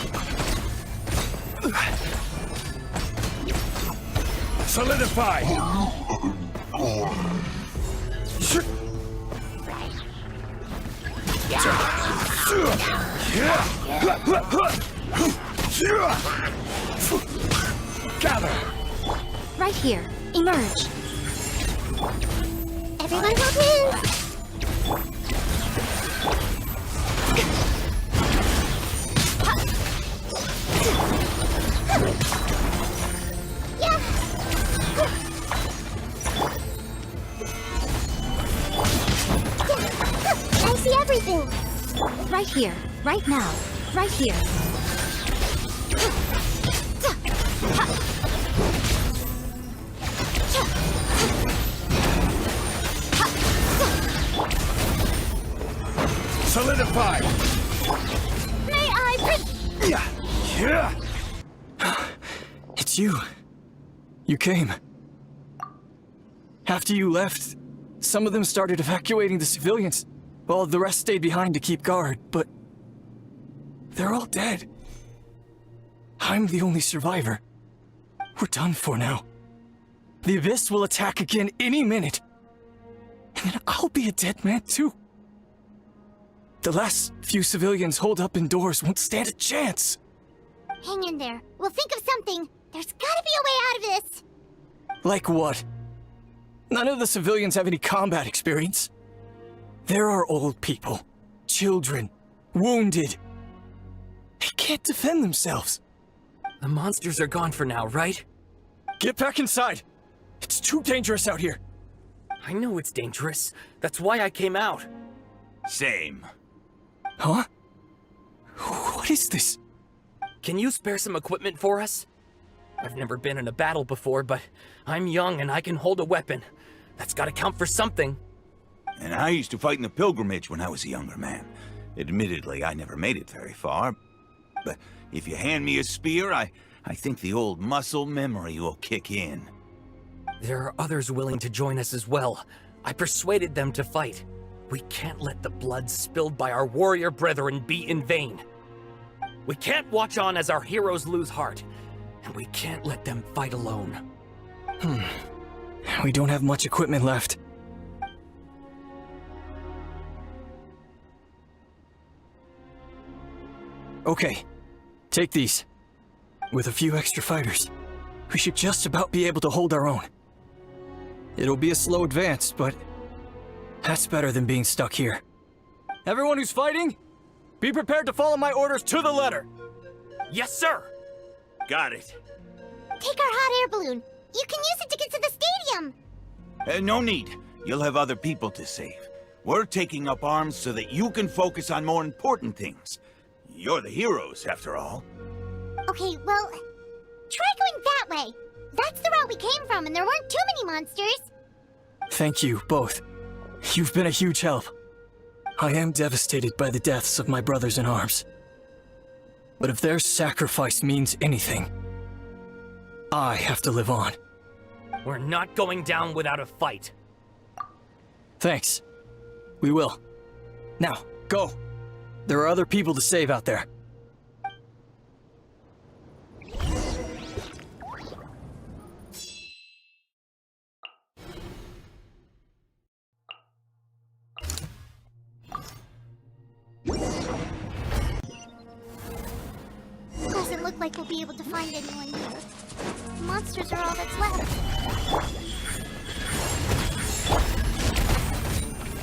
Solidify! Gather! Right here. Emerge. Everyone hold hands! Yeah! I see everything! Right here. Right now. Right here. Solidify! May I Yeah! It's you. You came. After you left, some of them started evacuating the civilians, while the rest stayed behind to keep guard, but... they're all dead. I'm the only survivor. We're done for now. The Abyss will attack again any minute. And then I'll be a dead man too. The last few civilians holed up indoors won't stand a chance. Hang in there. We'll think of something. There's gotta be a way out of this. Like what? None of the civilians have any combat experience. There are old people, children, wounded. They can't defend themselves. The monsters are gone for now, right? Get back inside! It's too dangerous out here. I know it's dangerous. That's why I came out. Same. Huh? What is this? Can you spare some equipment for us? I've never been in a battle before, but I'm young and I can hold a weapon. That's gotta count for something. And I used to fight in the pilgrimage when I was a younger man. Admittedly, I never made it very far. But if you hand me a spear, I think the old muscle memory will kick in. There are others willing to join us as well. I persuaded them to fight. We can't let the blood spilled by our warrior brethren be in vain. We can't watch on as our heroes lose heart, and we can't let them fight alone. We don't have much equipment left. Okay, take these. With a few extra fighters, we should just about be able to hold our own. It'll be a slow advance, but that's better than being stuck here. Everyone who's fighting, be prepared to follow my orders to the letter. Yes, sir! Got it. Take our hot air balloon. You can use it to get to the stadium. No need. You'll have other people to save. We're taking up arms so that you can focus on more important things. You're the heroes, after all. Okay, well, try going that way. That's the route we came from, and there weren't too many monsters. Thank you, both. You've been a huge help. I am devastated by the deaths of my brothers in arms. But if their sacrifice means anything, I have to live on. We're not going down without a fight. Thanks. We will. Now, go. There are other people to save out there. Doesn't look like we'll be able to find anyone here. Monsters are all that's left.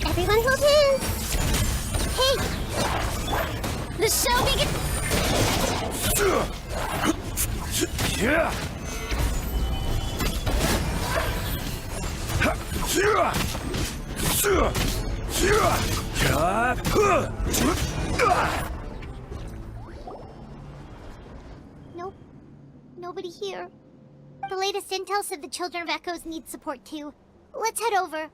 Everyone hold hands! Hey! The show begins! Nope. Nobody here. The latest intel said the Children of Echoes need support too. Let's head over.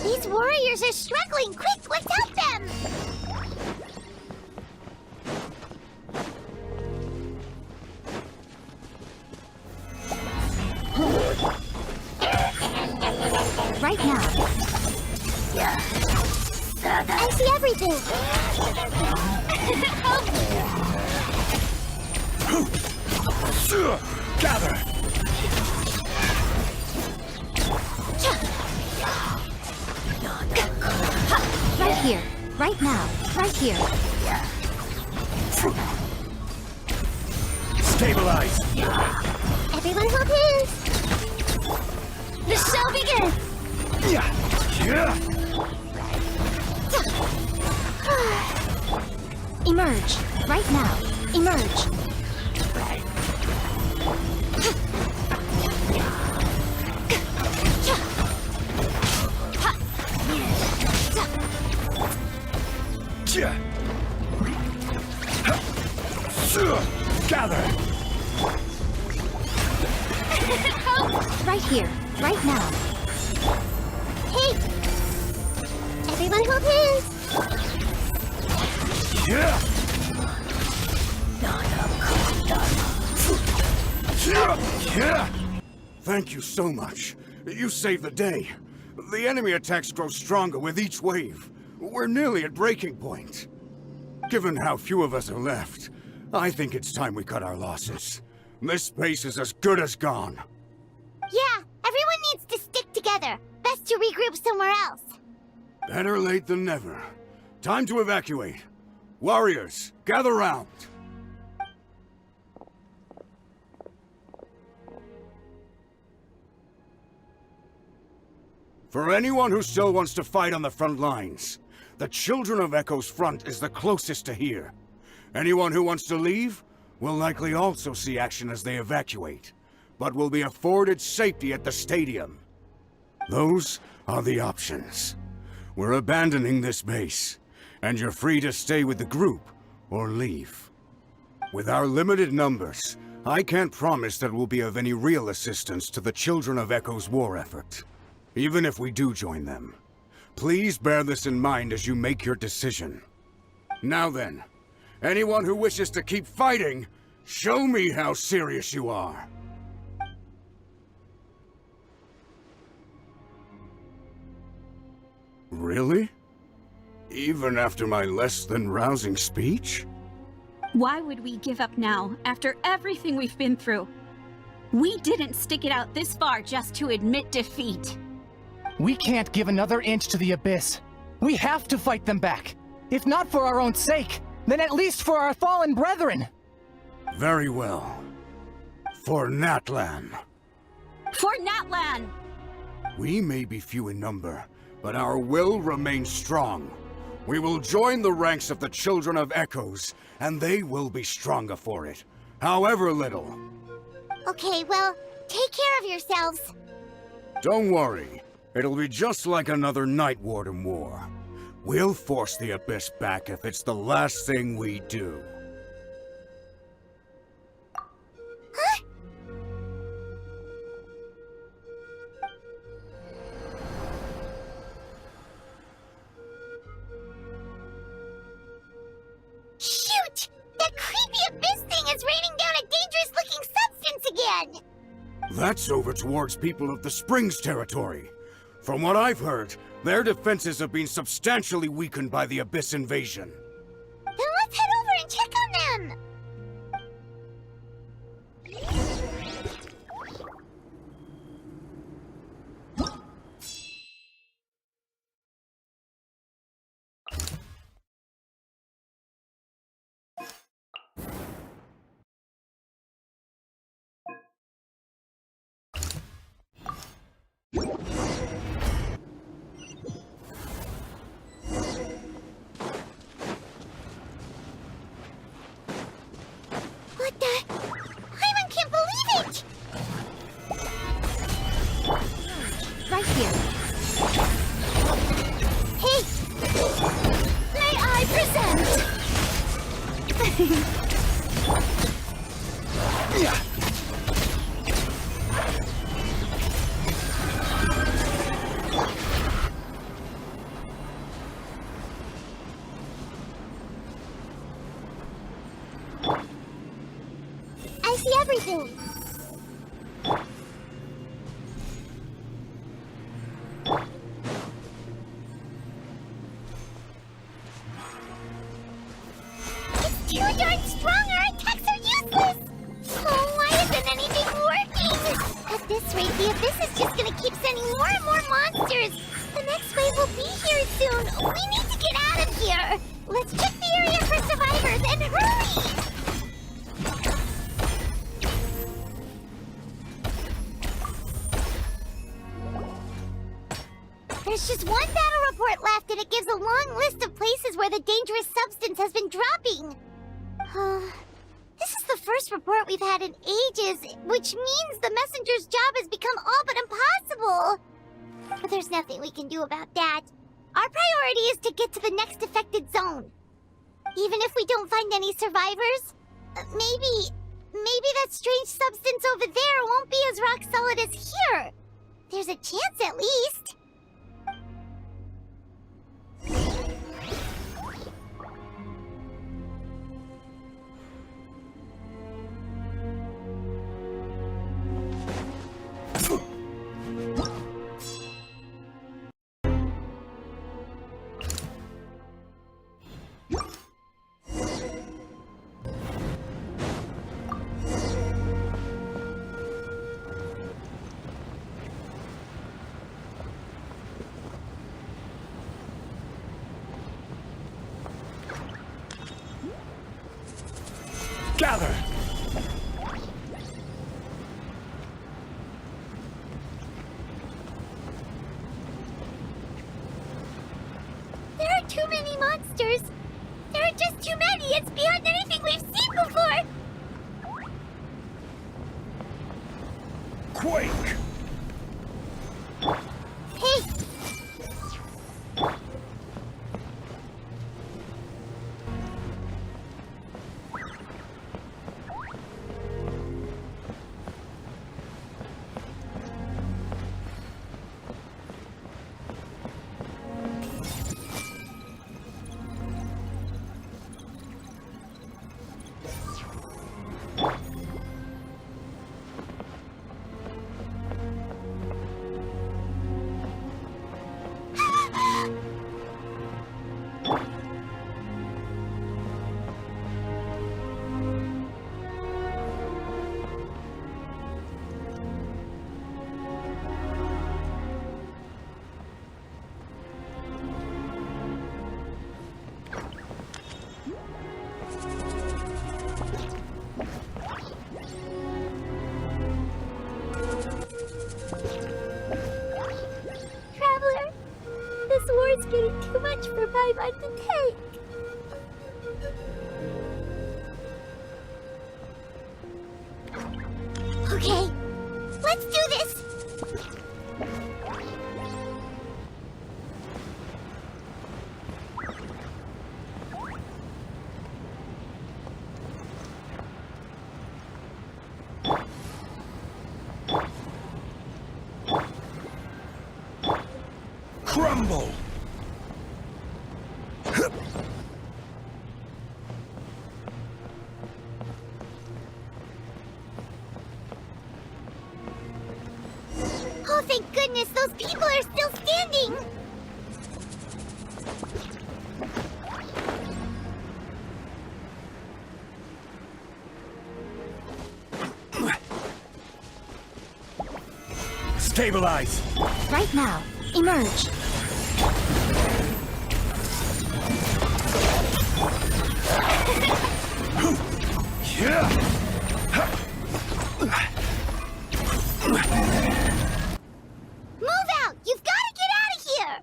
These warriors are struggling! Quick, let's help them! Right now. I see everything! Gather! Right here. Right now. Right here. Stabilize! Everyone hold hands! The show begins! Emerge. Right now. Emerge. Gather! Right here. Right now. Hey! Everyone hold hands! Thank you so much. You saved the day. The enemy attacks grow stronger with each wave. We're nearly at breaking point. Given how few of us are left, I think it's time we cut our losses. This base is as good as gone. Yeah, everyone needs to stick together. Best to regroup somewhere else. Better late than never. Time to evacuate. Warriors, gather round. For anyone who still wants to fight on the front lines, the Children of Echo's front is the closest to here. Anyone who wants to leave will likely also see action as they evacuate, but will be afforded safety at the stadium. Those are the options. We're abandoning this base, and you're free to stay with the group or leave. With our limited numbers, I can't promise that we'll be of any real assistance to the Children of Echo's war effort. Even if we do join them, please bear this in mind as you make your decision. Now then, anyone who wishes to keep fighting, show me how serious you are. Really? Even after my less than rousing speech? Why would we give up now, after everything we've been through? We didn't stick it out this far just to admit defeat. We can't give another inch to the Abyss. We have to fight them back. If not for our own sake, then at least for our fallen brethren. Very well. For Natlan. For Natlan! We may be few in number, but our will remains strong. We will join the ranks of the Children of Echoes, and they will be stronger for it, however little. Okay, well, take care of yourselves. Don't worry. It'll be just like another Night Warden war. We'll force the Abyss back if it's the last thing we do. Huh? Shoot! That creepy Abyss thing is raining down a dangerous-looking substance again! That's over towards people of the Springs territory. From what I've heard, their defenses have been substantially weakened by the Abyss invasion. Then let's head over and check on them! What the? Hyman can't believe it! Right here. Hey! May I present? I see everything. It's too darn strong. Our attacks are useless. Oh, why isn't anything working? At this rate, the Abyss is just gonna keep sending more and more monsters. The next wave will be here soon. We need to get out of here. Let's check the area for survivors and hurry! There's just one battle report left, and it gives a long list of places where the dangerous substance has been dropping. This is the first report we've had in ages, which means the messenger's job has become all but impossible. But there's nothing we can do about that. Our priority is to get to the next affected zone. Even if we don't find any survivors, maybe that strange substance over there won't be as rock solid as here. There's a chance at least. Gather! There are too many monsters. There are just too many. It's beyond anything we've seen before. Quake! Hey! Traveler, this war's getting too much for my mind to take. Okay, let's do this! Crumble! Oh, thank goodness, those people are still standing! Stabilize! Right now. Emerge. Move out! You've got to get out of here!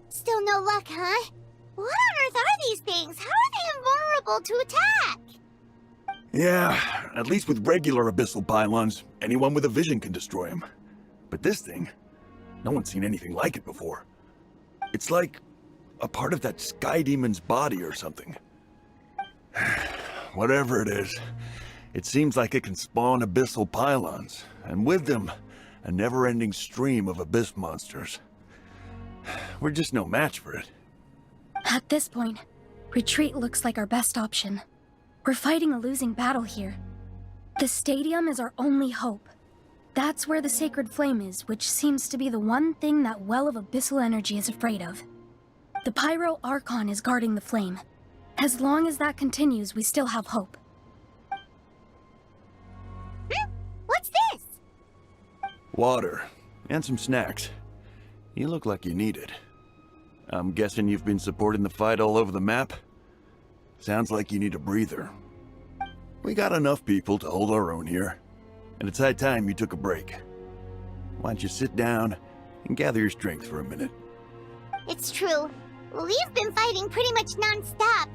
Still no luck, huh? What on earth are these things? How are they invulnerable to attack? Yeah, at least with regular abyssal pylons, anyone with a vision can destroy them. But this thing, no one's seen anything like it before. It's like a part of that sky demon's body or something. Whatever it is, it seems like it can spawn abyssal pylons, and with them, a never-ending stream of abyss monsters. We're just no match for it. At this point, retreat looks like our best option. We're fighting a losing battle here. The stadium is our only hope. That's where the sacred flame is, which seems to be the one thing that well of abyssal energy is afraid of. The Pyro Archon is guarding the flame. As long as that continues, we still have hope. What's this? Water, and some snacks. You look like you need it. I'm guessing you've been supporting the fight all over the map? Sounds like you need a breather. We got enough people to hold our own here, and it's high time you took a break. Why don't you sit down and gather your strength for a minute? It's true. We've been fighting pretty much non-stop.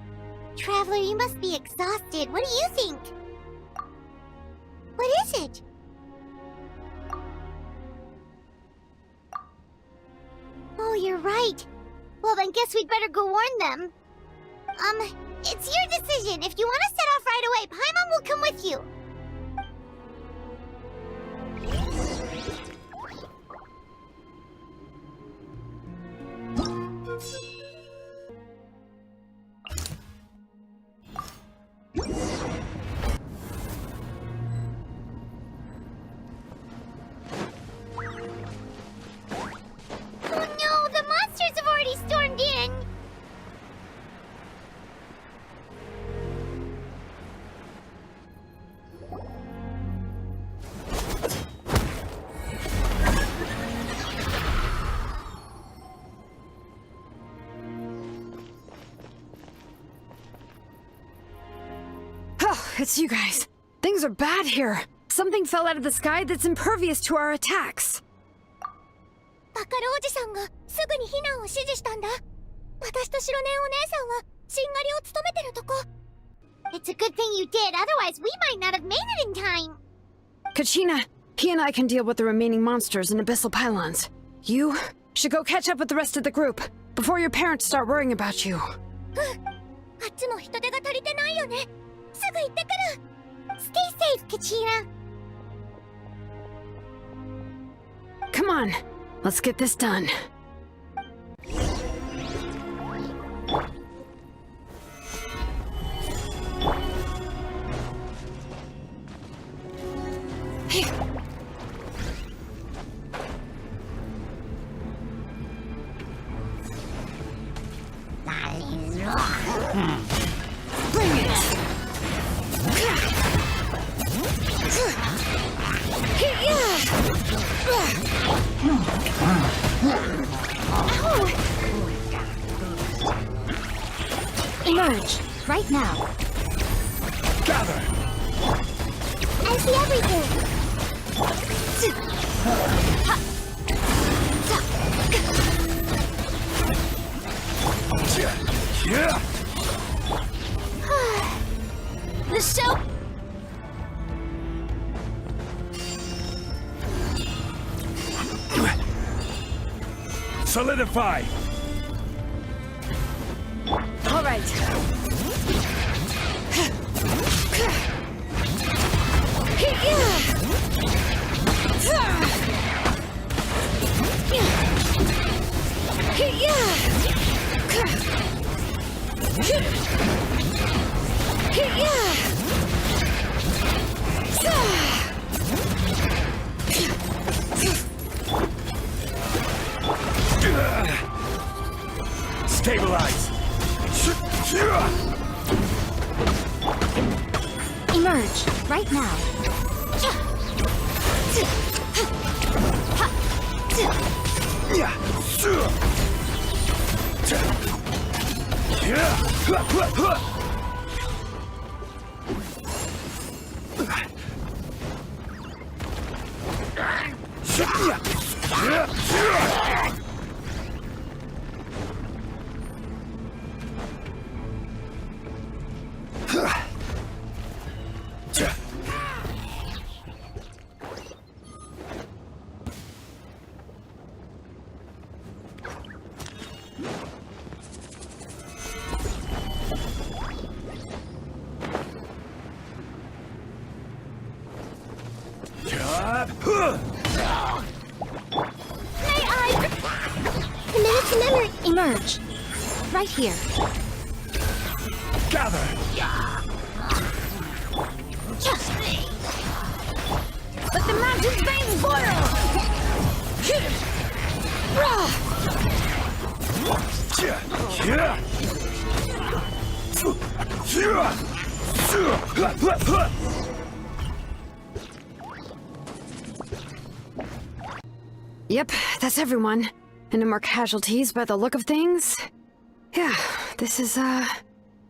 Traveler, you must be exhausted. What do you think? What is it? Oh, you're right. Well, then guess we'd better go warn them. It's your decision. If you want to set off right away, Paimon will come with you. Oh no, the monsters have already stormed in. It's you guys. Things are bad here. Something fell out of the sky that's impervious to our attacks. バカルおじさんがすぐに避難を指示したんだ。私と白根お姉さんはしんがりを務めてるとこ。It's a good thing you did, otherwise we might not have made it in time. Kachina, he and I can deal with the remaining monsters and abyssal pylons. You should go catch up with the rest of the group before your parents start worrying about you. あっちも人手が足りてないよね。すぐ行ってくる。Stay safe, Kachina. Come on, let's get this done. Bring it! Emerge, right now. Gather! I see everything. Yeah! The show. Solidify! All right. Stabilize! Emerge, right now. Emerge, right here. Gather! Let the mountain's veins boil! Yep, that's everyone. And no more casualties by the look of things. Yeah, this is,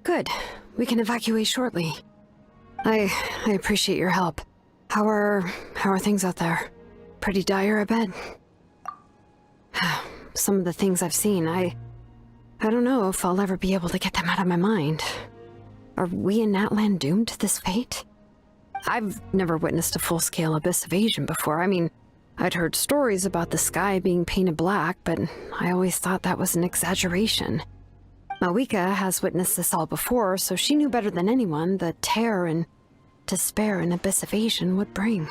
good. We can evacuate shortly. I appreciate your help. How are things out there? Pretty dire, I bet. Some of the things I've seen, I don't know if I'll ever be able to get them out of my mind. Are we in Natlan doomed to this fate? I've never witnessed a full-scale abyss invasion before. I mean, I'd heard stories about the sky being painted black, but I always thought that was an exaggeration. Mavuika has witnessed this all before, so she knew better than anyone the terror and despair an abyss invasion would bring.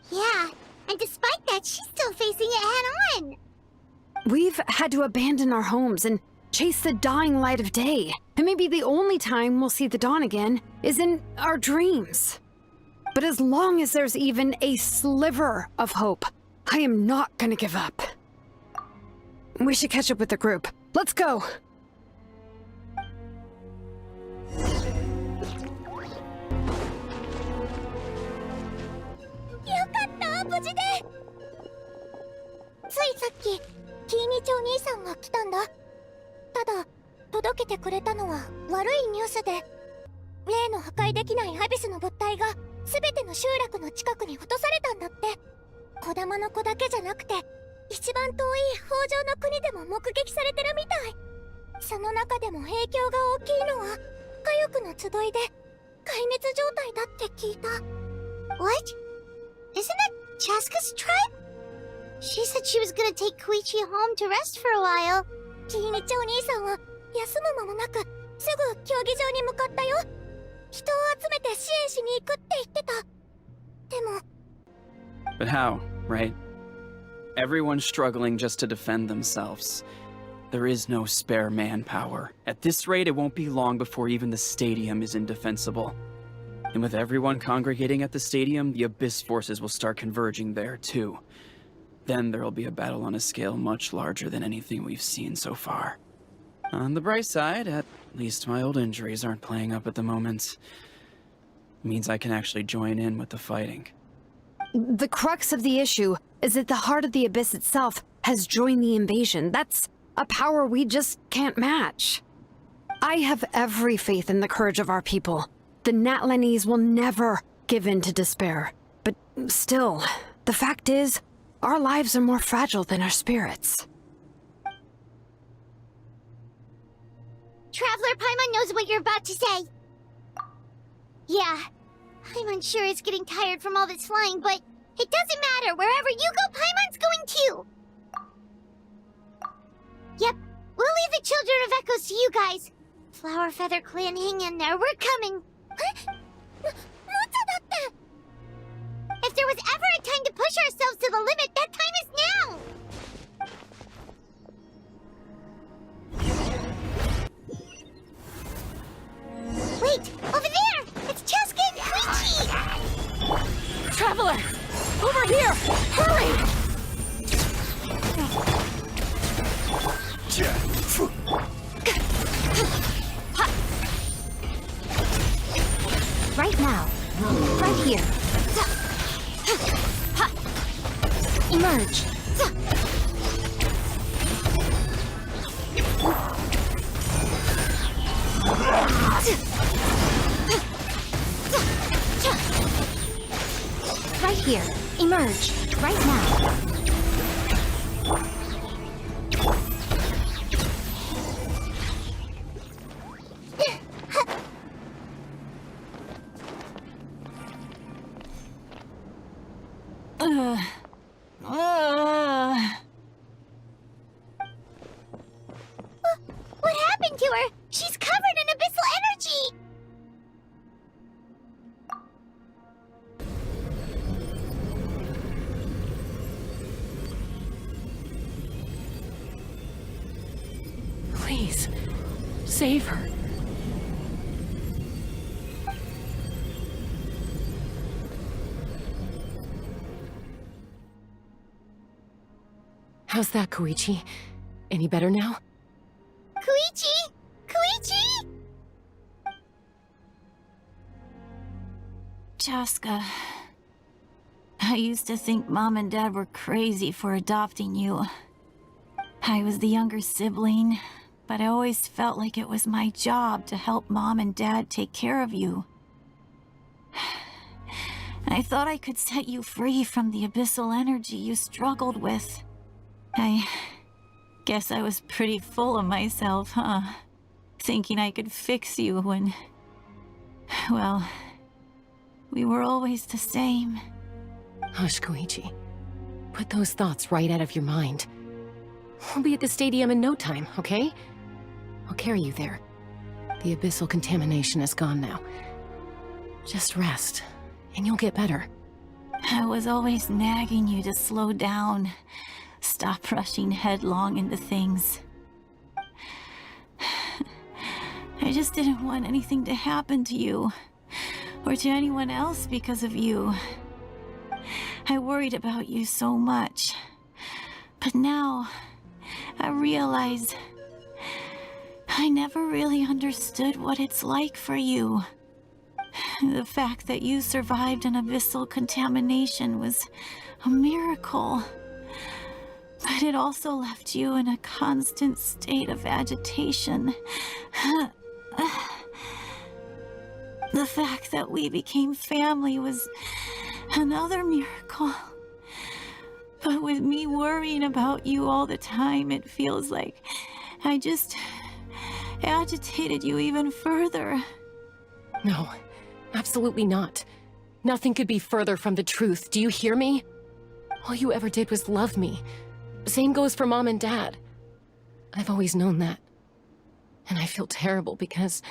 Yeah, and despite that, she's still facing it head-on. We've had to abandon our homes and chase the dying light of day. And maybe the only time we'll see the dawn again is in our dreams. But as long as there's even a sliver of hope, I am not gonna give up. We should catch up with the group. Let's go! 例の破壊できないアビスの物体が全ての集落の近くに落とされたんだって。小玉の子だけじゃなくて、一番遠い北条の国でも目撃されてるみたい。その中でも影響が大きいのは火翼の集いで壊滅状態だって聞いた。 What? Isn't that Chaska's tribe? She said she was gonna take Koichi home to rest for a while. キイニチお兄さんは休む間もなくすぐ競技場に向かったよ。人を集めて支援しに行くって言ってた。でも But how, right? Everyone's struggling just to defend themselves. There is no spare manpower. At this rate, it won't be long before even the stadium is indefensible. And with everyone congregating at the stadium, the Abyss forces will start converging there, too. Then there'll be a battle on a scale much larger than anything we've seen so far. On the bright side, at least my old injuries aren't playing up at the moment. Means I can actually join in with the fighting. The crux of the issue is that the heart of the Abyss itself has joined the invasion. That's a power we just can't match. I have every faith in the courage of our people. The Natlanese will never give in to despair. But still, the fact is, our lives are more fragile than our spirits. Traveler Paimon knows what you're about to say. Yeah, Paimon's sure is getting tired from all this flying, but it doesn't matter. Wherever you go, Paimon's going too. Yep, we'll leave the Children of Echoes to you guys. Flower Feather Clan, hang in there. We're coming. Huh? If there was ever a time to push ourselves to the limit, that time is now! Wait, over there! It's Cheska and Koichi! Traveler! Over here! Hurry! Right now. Right here. Emerge. Right here. Emerge. Right now. What happened to her? She's covered in abyssal energy! Please, save her. How's that, Koichi? Any better now? Koichi! Koichi! Chaska, I used to think Mom and Dad were crazy for adopting you. I was the younger sibling, but I always felt like it was my job to help Mom and Dad take care of you. I thought I could set you free from the abyssal energy you struggled with. I guess I was pretty full of myself, huh? Thinking I could fix you when... well, we were always the same. Hush, Koichi. Put those thoughts right out of your mind. We'll be at the stadium in no time, okay? I'll carry you there. The abyssal contamination is gone now. Just rest, and you'll get better. I was always nagging you to slow down. Stop rushing headlong into things. I just didn't want anything to happen to you, or to anyone else because of you. I worried about you so much. But now, I realize I never really understood what it's like for you. The fact that you survived an abyssal contamination was a miracle. But it also left you in a constant state of agitation. The fact that we became family was another miracle. But with me worrying about you all the time, it feels like I just agitated you even further. No, absolutely not. Nothing could be further from the truth. Do you hear me? All you ever did was love me. Same goes for Mom and Dad. I've always known that. And I feel terrible because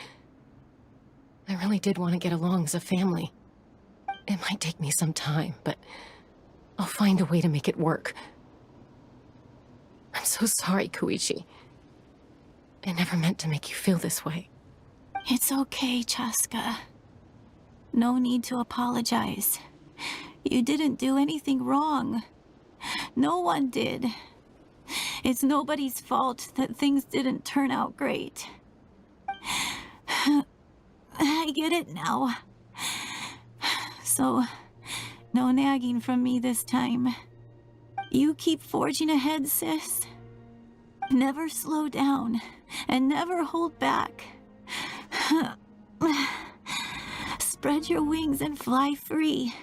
I really did want to get along as a family. It might take me some time, but I'll find a way to make it work. I'm so sorry, Koichi. I never meant to make you feel this way. It's okay, Chaska. No need to apologize. You didn't do anything wrong. No one did. It's nobody's fault that things didn't turn out great. I get it now. So, no nagging from me this time. You keep forging ahead, sis. Never slow down, and never hold back. Spread your wings and fly free,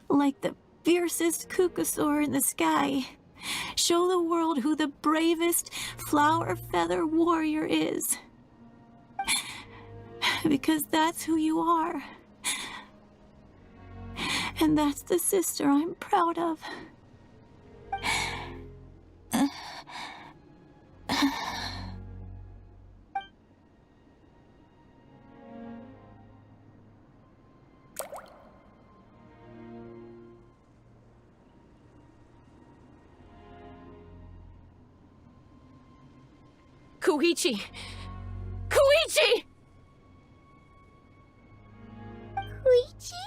like the fiercest kukusaur in the sky. Show the world who the bravest flower feather warrior is. Because that's who you are. And that's the sister I'm proud of. Koichi! Koichi! Koichi?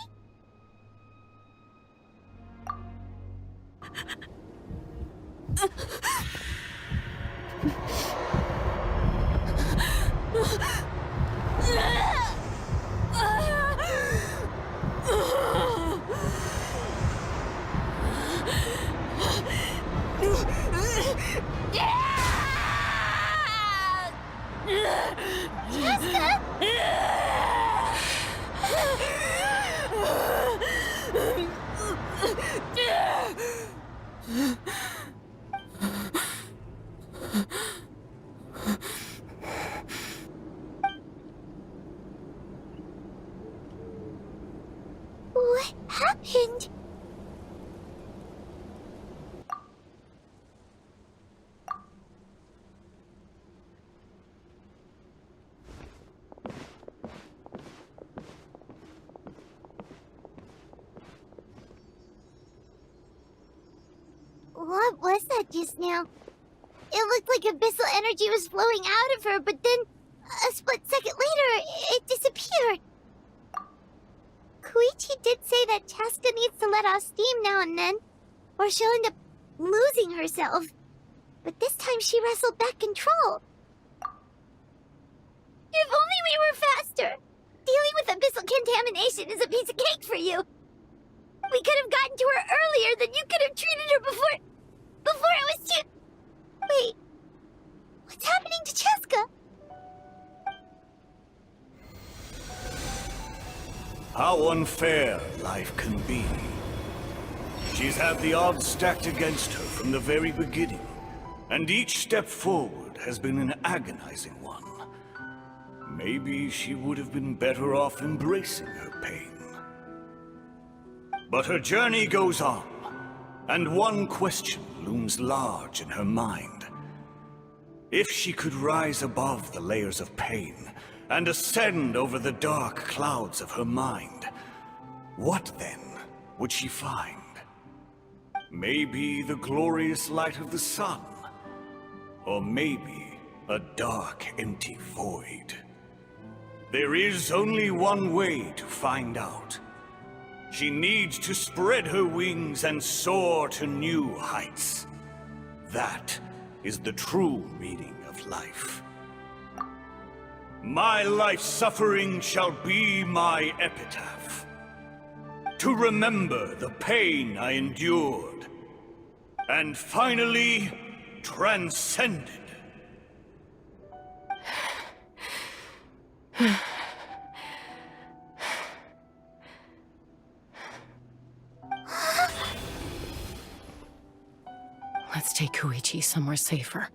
What happened? What was that just now? It looked like abyssal energy was flowing out of her, but then a split second later, it disappeared. Koichi did say that Chaska needs to let off steam now and then, or she'll end up losing herself. But this time she wrestled back control. If only we were faster! Dealing with abyssal contamination is a piece of cake for you. We could have gotten to her earlier, then you could have treated her before it was too... Wait, what's happening to Chaska? How unfair life can be. She's had the odds stacked against her from the very beginning, and each step forward has been an agonizing one. Maybe she would have been better off embracing her pain. But her journey goes on, and one question looms large in her mind. If she could rise above the layers of pain and ascend over the dark clouds of her mind, what then would she find? Maybe the glorious light of the sun, or maybe a dark, empty void. There is only one way to find out. She needs to spread her wings and soar to new heights. That is the true meaning of life. My life's suffering shall be my epitaph. To remember the pain I endured, and finally transcended. Let's take Koichi somewhere safer.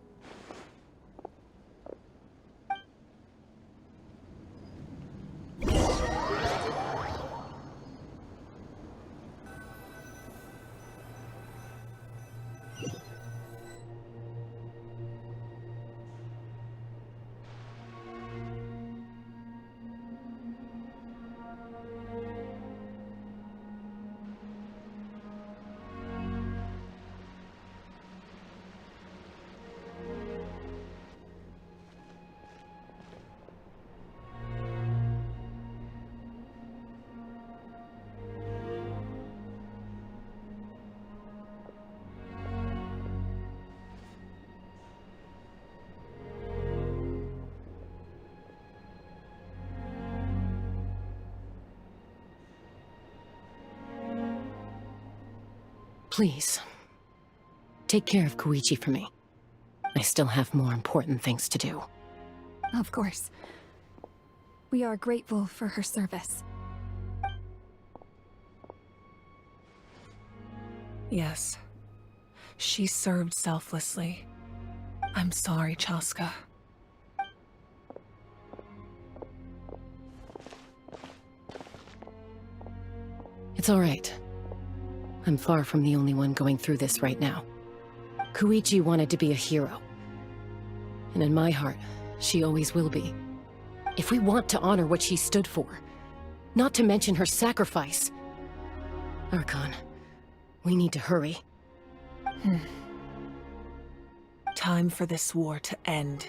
Please, take care of Koichi for me. I still have more important things to do. Of course. We are grateful for her service. Yes. She served selflessly. I'm sorry, Chaska. It's all right. I'm far from the only one going through this right now. Koichi wanted to be a hero. And in my heart, she always will be. If we want to honor what she stood for, not to mention her sacrifice. Archon, we need to hurry. Time for this war to end.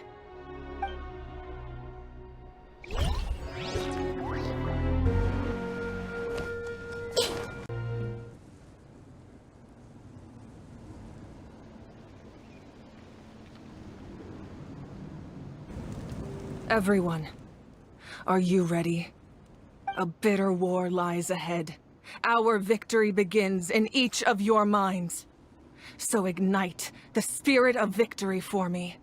Everyone, are you ready? A bitter war lies ahead. Our victory begins in each of your minds. So ignite the spirit of victory for me.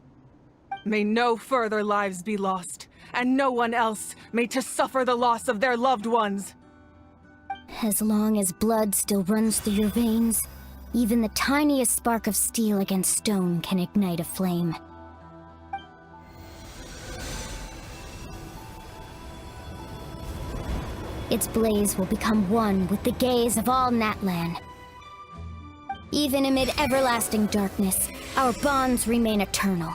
May no further lives be lost, and no one else may to suffer the loss of their loved ones. As long as blood still runs through your veins, even the tiniest spark of steel against stone can ignite a flame. Its blaze will become one with the gaze of all Natlan. Even amid everlasting darkness, our bonds remain eternal.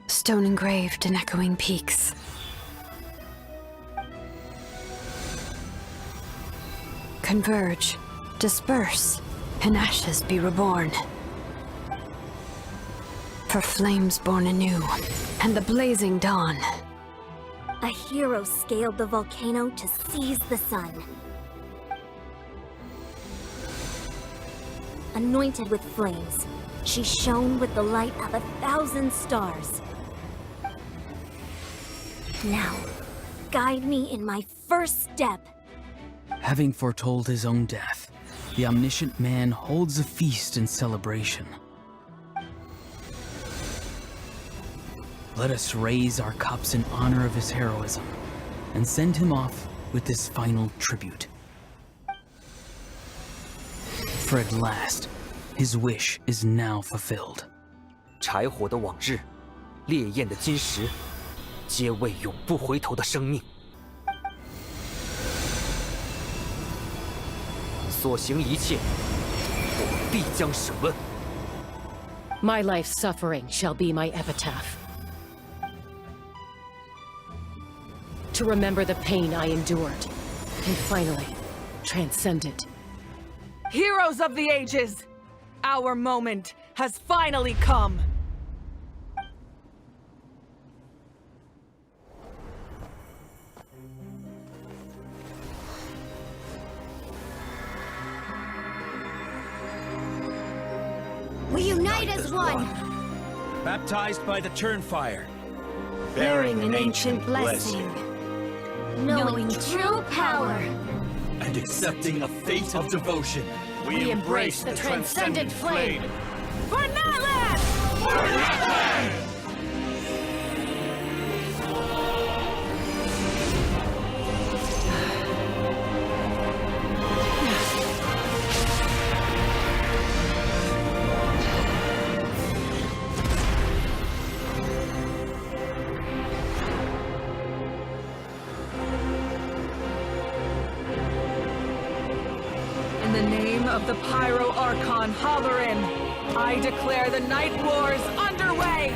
Stone engraved in echoing peaks. Converge, disperse, in ashes be reborn. For flames born anew, and the blazing dawn. A hero scaled the volcano to seize the sun. Anointed with flames, she shone with the light of 1,000 stars. Now, guide me in my first step. Having foretold his own death, the omniscient man holds a feast in celebration. Let us raise our cups in honor of his heroism, and send him off with this final tribute. For at last, his wish is now fulfilled. 柴火的往日，烈焰的今时，皆为永不回头的生命。所行一切，我必将审问。My life's suffering shall be my epitaph. To remember the pain I endured, and finally, transcend it. Heroes of the ages! Our moment has finally come! We unite as one! Baptized by the Turnfire. Bearing an ancient blessing. Knowing true power. And accepting a fate of devotion. We embrace the transcendent flame. For Natlan! For Natlan! the name of the Pyro Archon Halloran, I declare the Night Wars underway!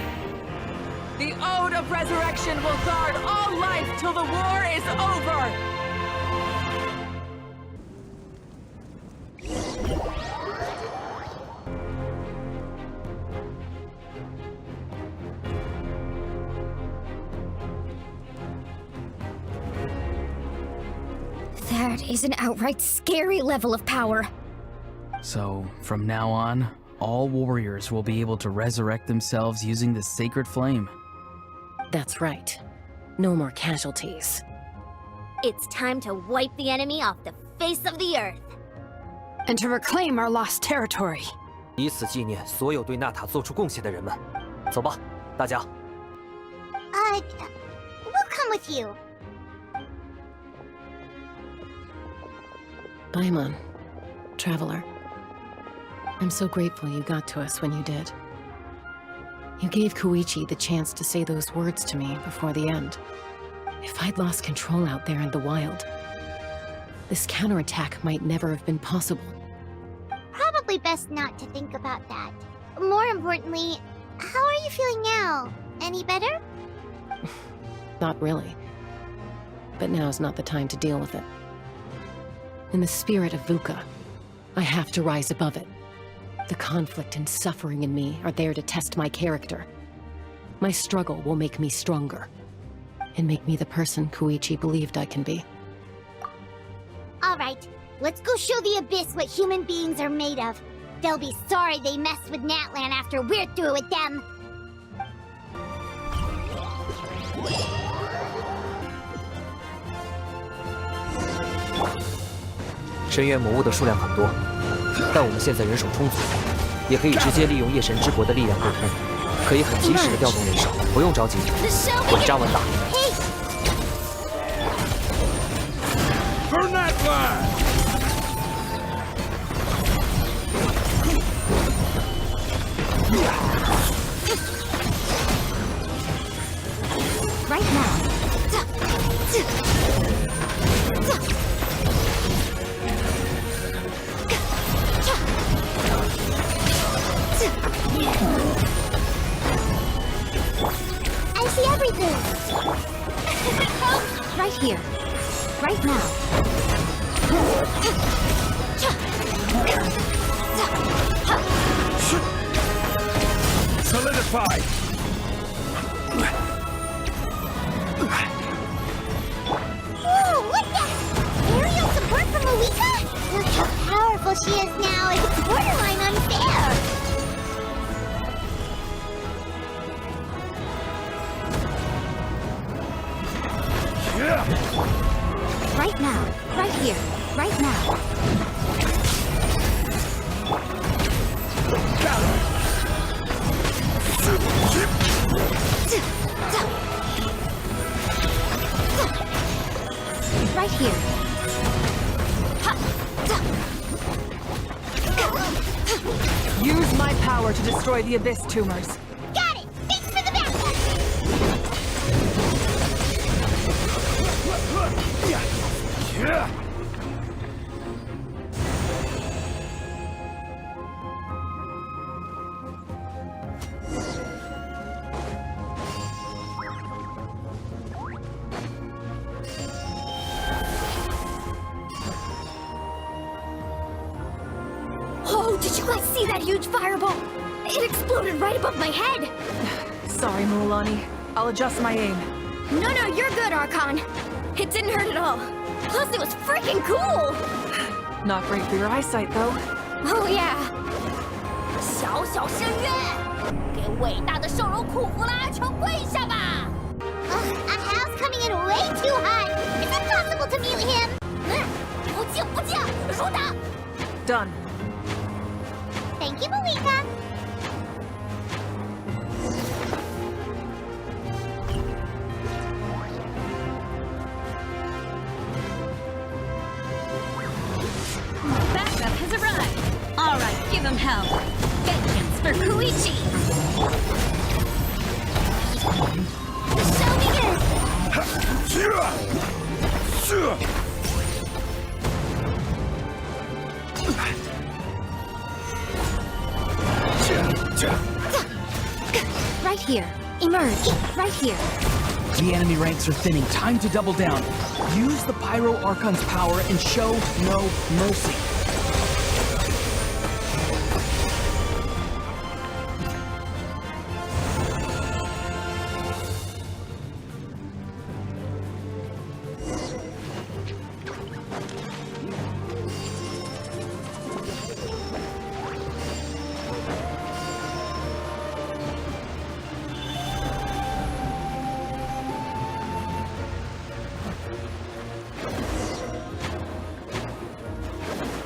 The Ode of Resurrection will guard all life till the war is over! That is an outright scary level of power. So, from now on, all warriors will be able to resurrect themselves using the sacred flame. That's right. No more casualties. It's time to wipe the enemy off the face of the earth. And to reclaim our lost territory. 以此纪念所有对纳塔做出贡献的人们。走吧，大家。We'll come with you. Paimon, traveler. I'm so grateful you got to us when you did. You gave Koichi the chance to say those words to me before the end. If I'd lost control out there in the wild, this counterattack might never have been possible. Probably best not to think about that. More importantly, how are you feeling now? Any better? Not really. But now's not the time to deal with it. In the spirit of VUCA, I have to rise above it. The conflict and suffering in me are there to test my character. My struggle will make me stronger, and make me the person Koichi believed I can be. Alright, let's go show the Abyss what human beings are made of. They'll be sorry they messed with Natlan after we're through with them. 深渊魔物的数量很多，但我们现在人手充足，也可以直接利用夜神之国的力量沟通，可以很及时的调动人手，不用着急，稳扎稳打。For Natlan! Right now. I see everything! Right here. Right now. Solidify! Whoa, what the? Aerial support from Mavuika? Look how powerful she is now. It's borderline unfair. Right now. Right here. Right now. Right here. Use my power to destroy the Abyss tumors. Got it! Thanks for the backup! Oh, did you guys see that huge fireball? It exploded right above my head! Sorry, Mulani. I'll adjust my aim. No, you're good, Archon. It didn't hurt at all. Plus, it was freaking cool! Not great for your eyesight, though. Oh, yeah. 小小深渊，给伟大的兽人库弗拉阿城跪下吧！ A house coming in way too hot. Is it possible to mute him? 不敬不敬，如打。 Done. Thank you, Mavuika. Backup has arrived. All right, give him hell. Vengeance for Koichi. The show begins. here. Emerge. Right here. The enemy ranks are thinning. Time to double down. Use the Pyro Archon's power and show no mercy.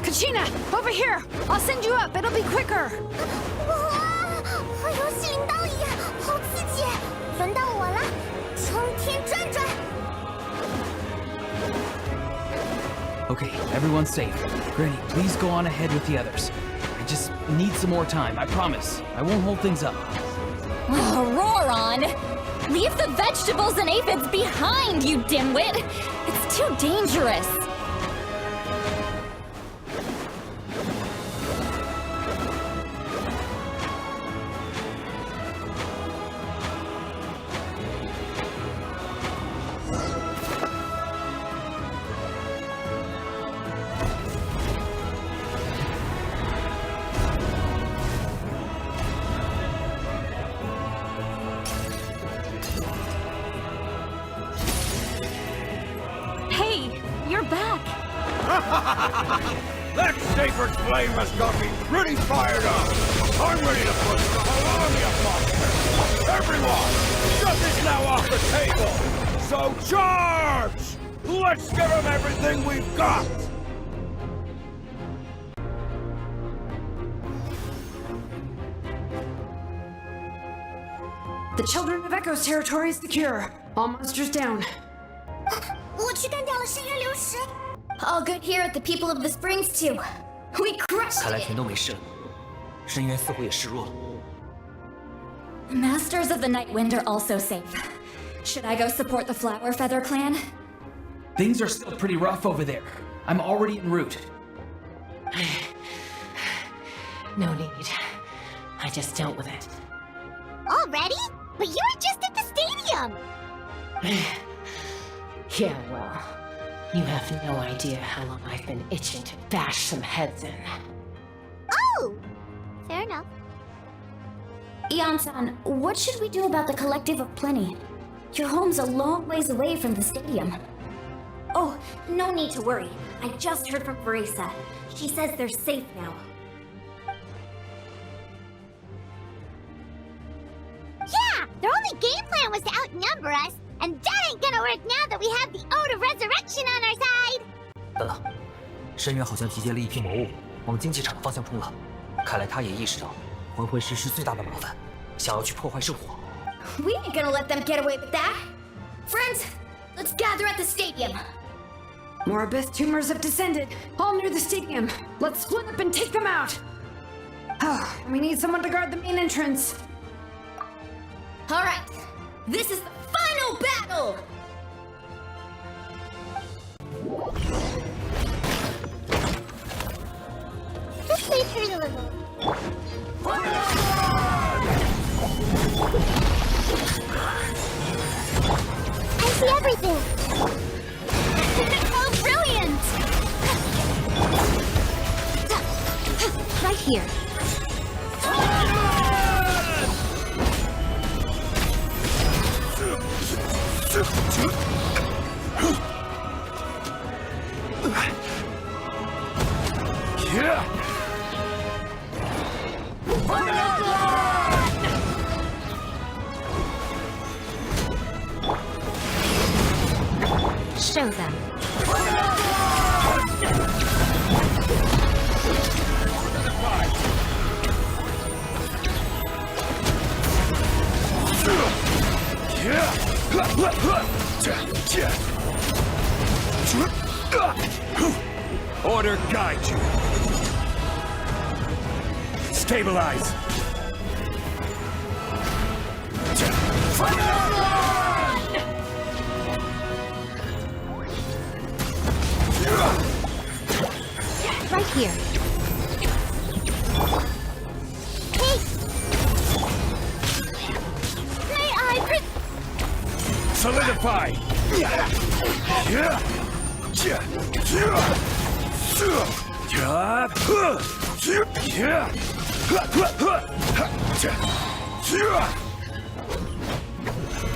Kachina, over here! I'll send you up, it'll be quicker! Okay, everyone's safe. Granny, please go on ahead with the others. I just need some more time, I promise. I won't hold things up. Roron! Leave the vegetables and aphids behind, you dimwit! It's too dangerous! That Saber's flame has got me pretty fired up. I'm ready to push the whole army of monsters. Everyone, stuff is now off the table. So charge! Let's give them everything we've got. The Children of Echo's territory is secure. All monsters down. All good here at the People of the Springs too. We crushed 看来 it! 全都没事了，深渊似乎也示弱了。 Masters of the Night Wind are also safe. Should I go support the Flower Feather clan? Things are still pretty rough over there. I'm already en route. No need. I just dealt with it. Already? But you were just at the stadium! Yeah, well, you have no idea how long I've been itching to bash some heads in. Oh! Fair enough. Ian-san, what should we do about the Collective of Plenty? Your home's a long ways away from the stadium. Oh, no need to worry. I just heard from Verizon. She says they're safe now. Yeah! Their only game plan was to outnumber us, and that ain't gonna work now that we have the Ode of Resurrection on our side! 等等，深渊好像集结了一批魔物，往竞技场的方向冲了。看来他也意识到魂魂石是最大的麻烦，想要去破坏圣火。 We ain't gonna let them get away with that! Friends, let's gather at the stadium! More abyss tumors have descended, all near the stadium. Let's split up and take them out! Oh, we need someone to guard the main entrance. Alright, this is the final battle! Just wait for a little. I see everything! Oh, brilliant! Right here. Show them. Order guide you. Stabilize. Right here. Hey! Fortify!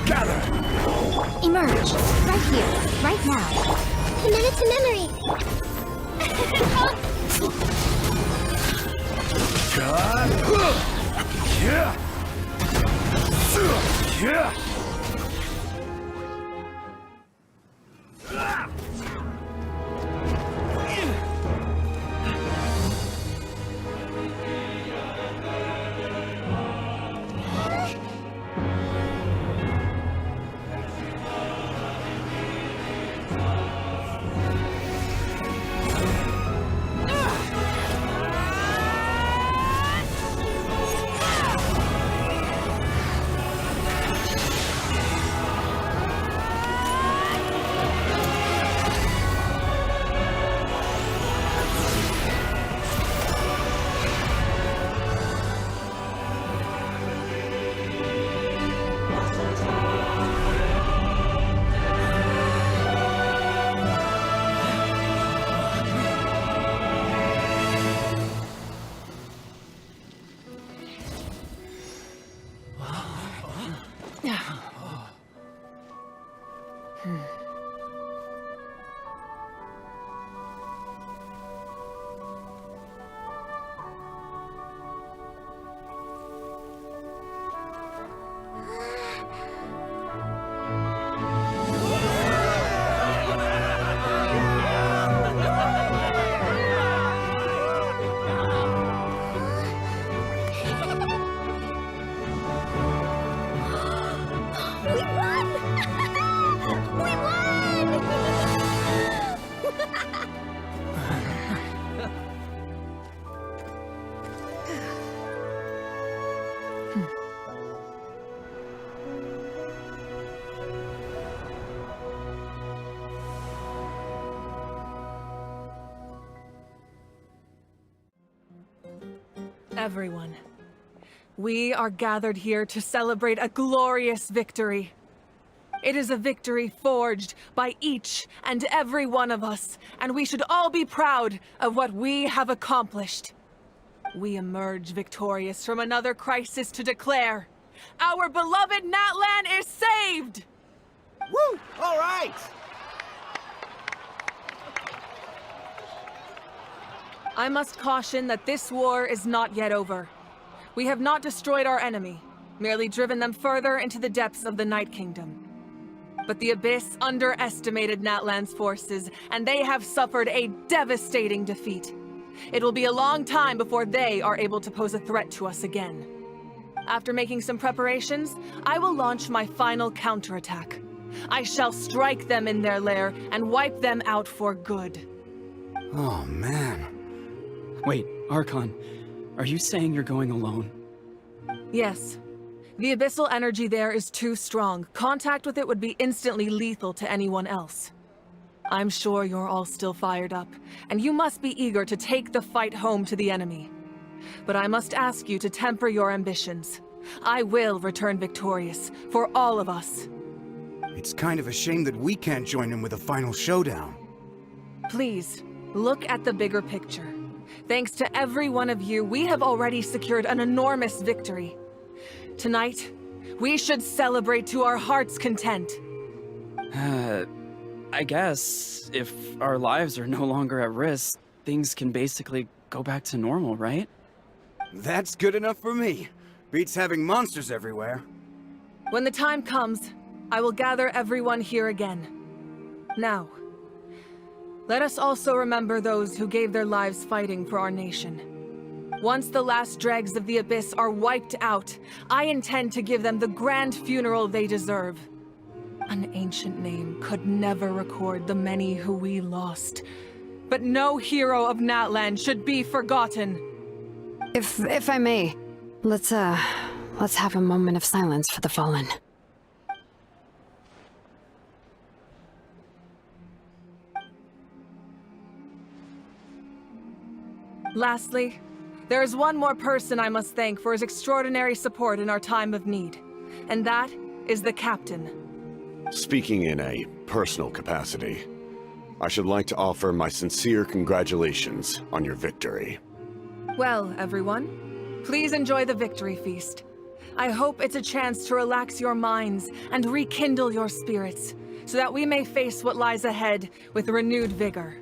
Gather! Emerge. Right here. Right now. Commit to memory. Everyone, we are gathered here to celebrate a glorious victory. It is a victory forged by each and every one of us, and we should all be proud of what we have accomplished. We emerge victorious from another crisis to declare, our beloved Natlan is saved! Woo! All right! I must caution that this war is not yet over. We have not destroyed our enemy, merely driven them further into the depths of the Night Kingdom. But the Abyss underestimated Natlan's forces, and they have suffered a devastating defeat. It will be a long time before they are able to pose a threat to us again. After making some preparations, I will launch my final counterattack. I shall strike them in their lair and wipe them out for good. Oh, man. Wait, Archon, are you saying you're going alone? Yes. The abyssal energy there is too strong. Contact with it would be instantly lethal to anyone else. I'm sure you're all still fired up, and you must be eager to take the fight home to the enemy. But I must ask you to temper your ambitions. I will return victorious, for all of us. It's kind of a shame that we can't join in with a final showdown. Please, look at the bigger picture. Thanks to every one of you, we have already secured an enormous victory. Tonight, we should celebrate to our heart's content. I guess if our lives are no longer at risk, things can basically go back to normal, right? That's good enough for me. Beats having monsters everywhere. When the time comes, I will gather everyone here again. Now, let us also remember those who gave their lives fighting for our nation. Once the last dregs of the Abyss are wiped out, I intend to give them the grand funeral they deserve. An ancient name could never record the many who we lost. But no hero of Natlan should be forgotten. If I may, let's have a moment of silence for the fallen. Lastly, there is one more person I must thank for his extraordinary support in our time of need. And that is the Captain. Speaking in a personal capacity, I should like to offer my sincere congratulations on your victory. Well, everyone, please enjoy the victory feast. I hope it's a chance to relax your minds and rekindle your spirits, so that we may face what lies ahead with renewed vigor.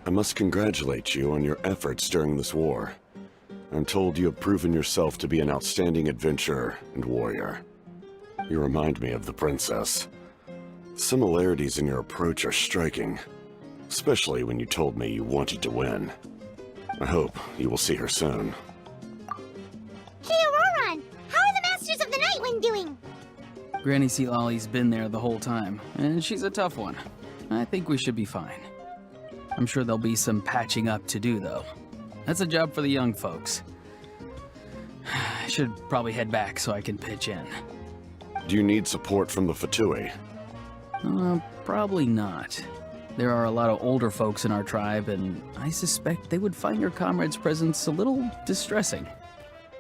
I must congratulate you on your efforts during this war. I'm told you have proven yourself to be an outstanding adventurer and warrior. You remind me of the princess. Similarities in your approach are striking, especially when you told me you wanted to win. I hope you will see her soon. Hey, Auroron! How are the Masters of the Nightwind doing? Granny Sealolly's been there the whole time, and she's a tough one. I think we should be fine. I'm sure there'll be some patching up to do, though. That's a job for the young folks. I should probably head back so I can pitch in. Do you need support from the Fatui? Probably not. There are a lot of older folks in our tribe, and I suspect they would find your comrade's presence a little distressing.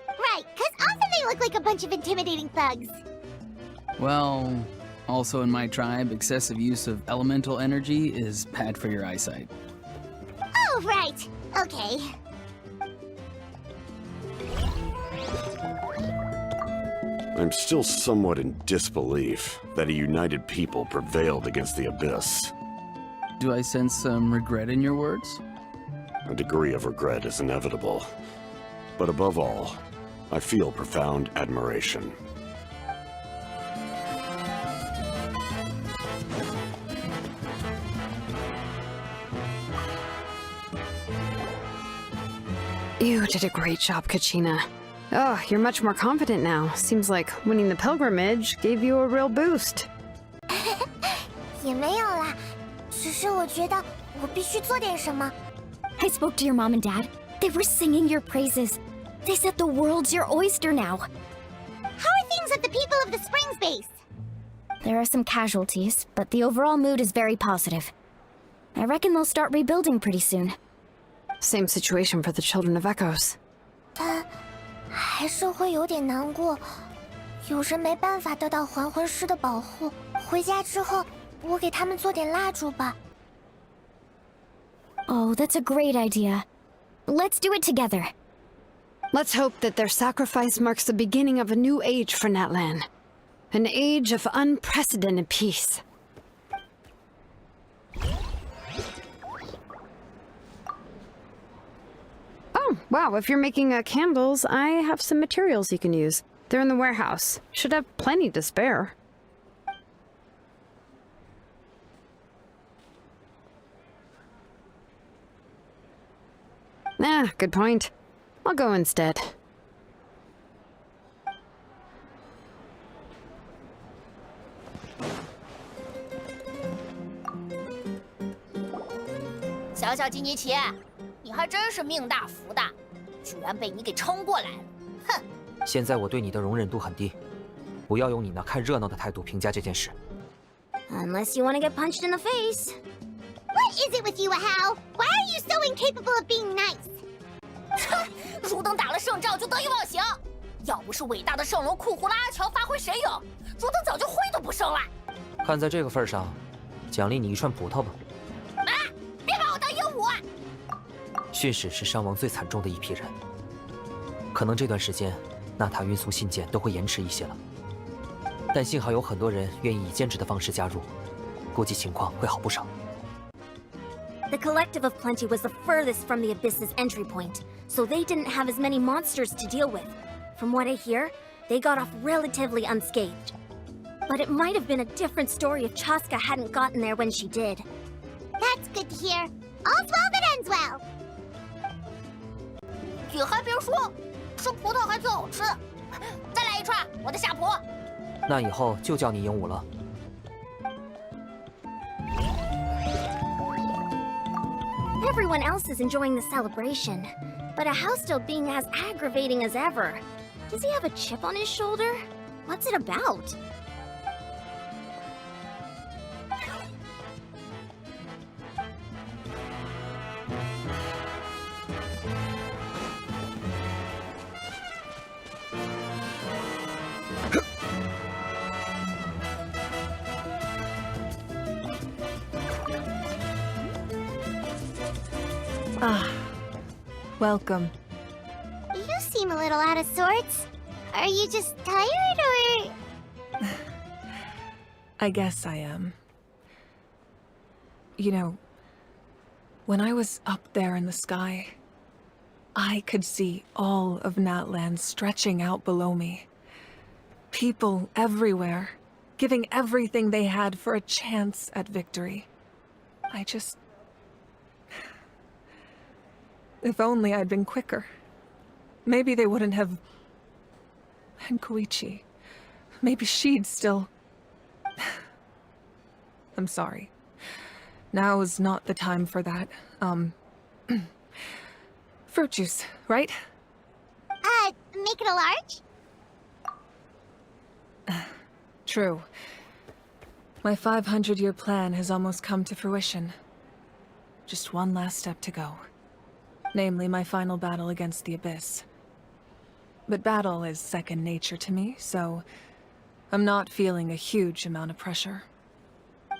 Right, because often they look like a bunch of intimidating thugs. Well, also in my tribe, excessive use of elemental energy is bad for your eyesight. Oh, right. Okay. I'm still somewhat in disbelief that a united people prevailed against the Abyss. Do I sense some regret in your words? A degree of regret is inevitable. But above all, I feel profound admiration. You did a great job, Kachina. Oh, you're much more confident now. Seems like winning the pilgrimage gave you a real boost. 也没有啦，只是我觉得我必须做点什么。 I spoke to your mom and dad. They were singing your praises. They said the world's your oyster now. How are things at the People of the Springs base? There are some casualties, but the overall mood is very positive. I reckon they'll start rebuilding pretty soon. Same situation for the Children of Echoes. 还是会有点难过，有人没办法得到还魂师的保护。回家之后，我给他们做点蜡烛吧。Oh, that's a great idea. Let's do it together. Let's hope that their sacrifice marks the beginning of a new age for Natlan. An age of unprecedented peace. Oh, wow, if you're making candles, I have some materials you can use. They're in the warehouse. Should have plenty to spare. Ah, good point. I'll go instead.小基尼奇，你还真是命大福大，居然被你给撑过来了。哼！现在我对你的容忍度很低，不要用你那看热闹的态度评价这件事。Unless you want to get punched in the face. What is it with you, Hao? Why are you so incapable of being nice? 哼！如等打了胜仗就得意忘形，要不是伟大的圣龙库胡拉阿乔发挥神勇，如等早就灰都不剩了。看在这个份上，奖励你一串葡萄吧。 别把我当鹦鹉！驯使是伤亡最惨重的一批人，可能这段时间纳塔运送信件都会延迟一些了。但幸好有很多人愿意以兼职的方式加入，估计情况会好不少。 The Collective of Plenty was the furthest from the Abyss's entry point, so they didn't have as many monsters to deal with. From what I hear, they got off relatively unscathed. But it might have been a different story if Chaska hadn't gotten there when she did. That's good to hear. All's well that ends well. 你还别说，吃葡萄还挺好吃。再来一串，我的下仆。那以后就叫你鹦鹉了。 Everyone else is enjoying the celebration, but a house still being as aggravating as ever. Does he have a chip on his shoulder? What's it about? Ah, welcome. You seem a little out of sorts. Are you just tired, or...? I guess I am. You know, when I was up there in the sky, I could see all of Natlan stretching out below me. People everywhere, giving everything they had for a chance at victory. If only I'd been quicker. Maybe they wouldn't have... And Koichi. Maybe she'd still... I'm sorry. Now is not the time for that. Fruit juice, right? Make it a large? True. My 500-year plan has almost come to fruition. Just one last step to go. Namely, my final battle against the Abyss. But battle is second nature to me, so I'm not feeling a huge amount of pressure.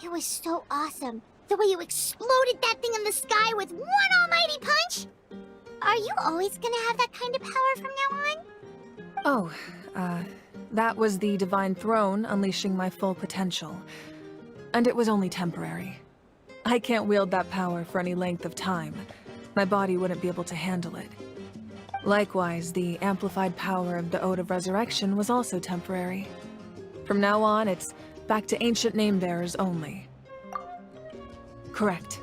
It was so awesome. The way you exploded that thing in the sky with one almighty punch! Are you always gonna have that kind of power from now on? Oh, that was the Divine Throne unleashing my full potential. And it was only temporary. I can't wield that power for any length of time. My body wouldn't be able to handle it. Likewise, the amplified power of the Ode of Resurrection was also temporary. From now on, it's back to ancient name-bearers only. Correct.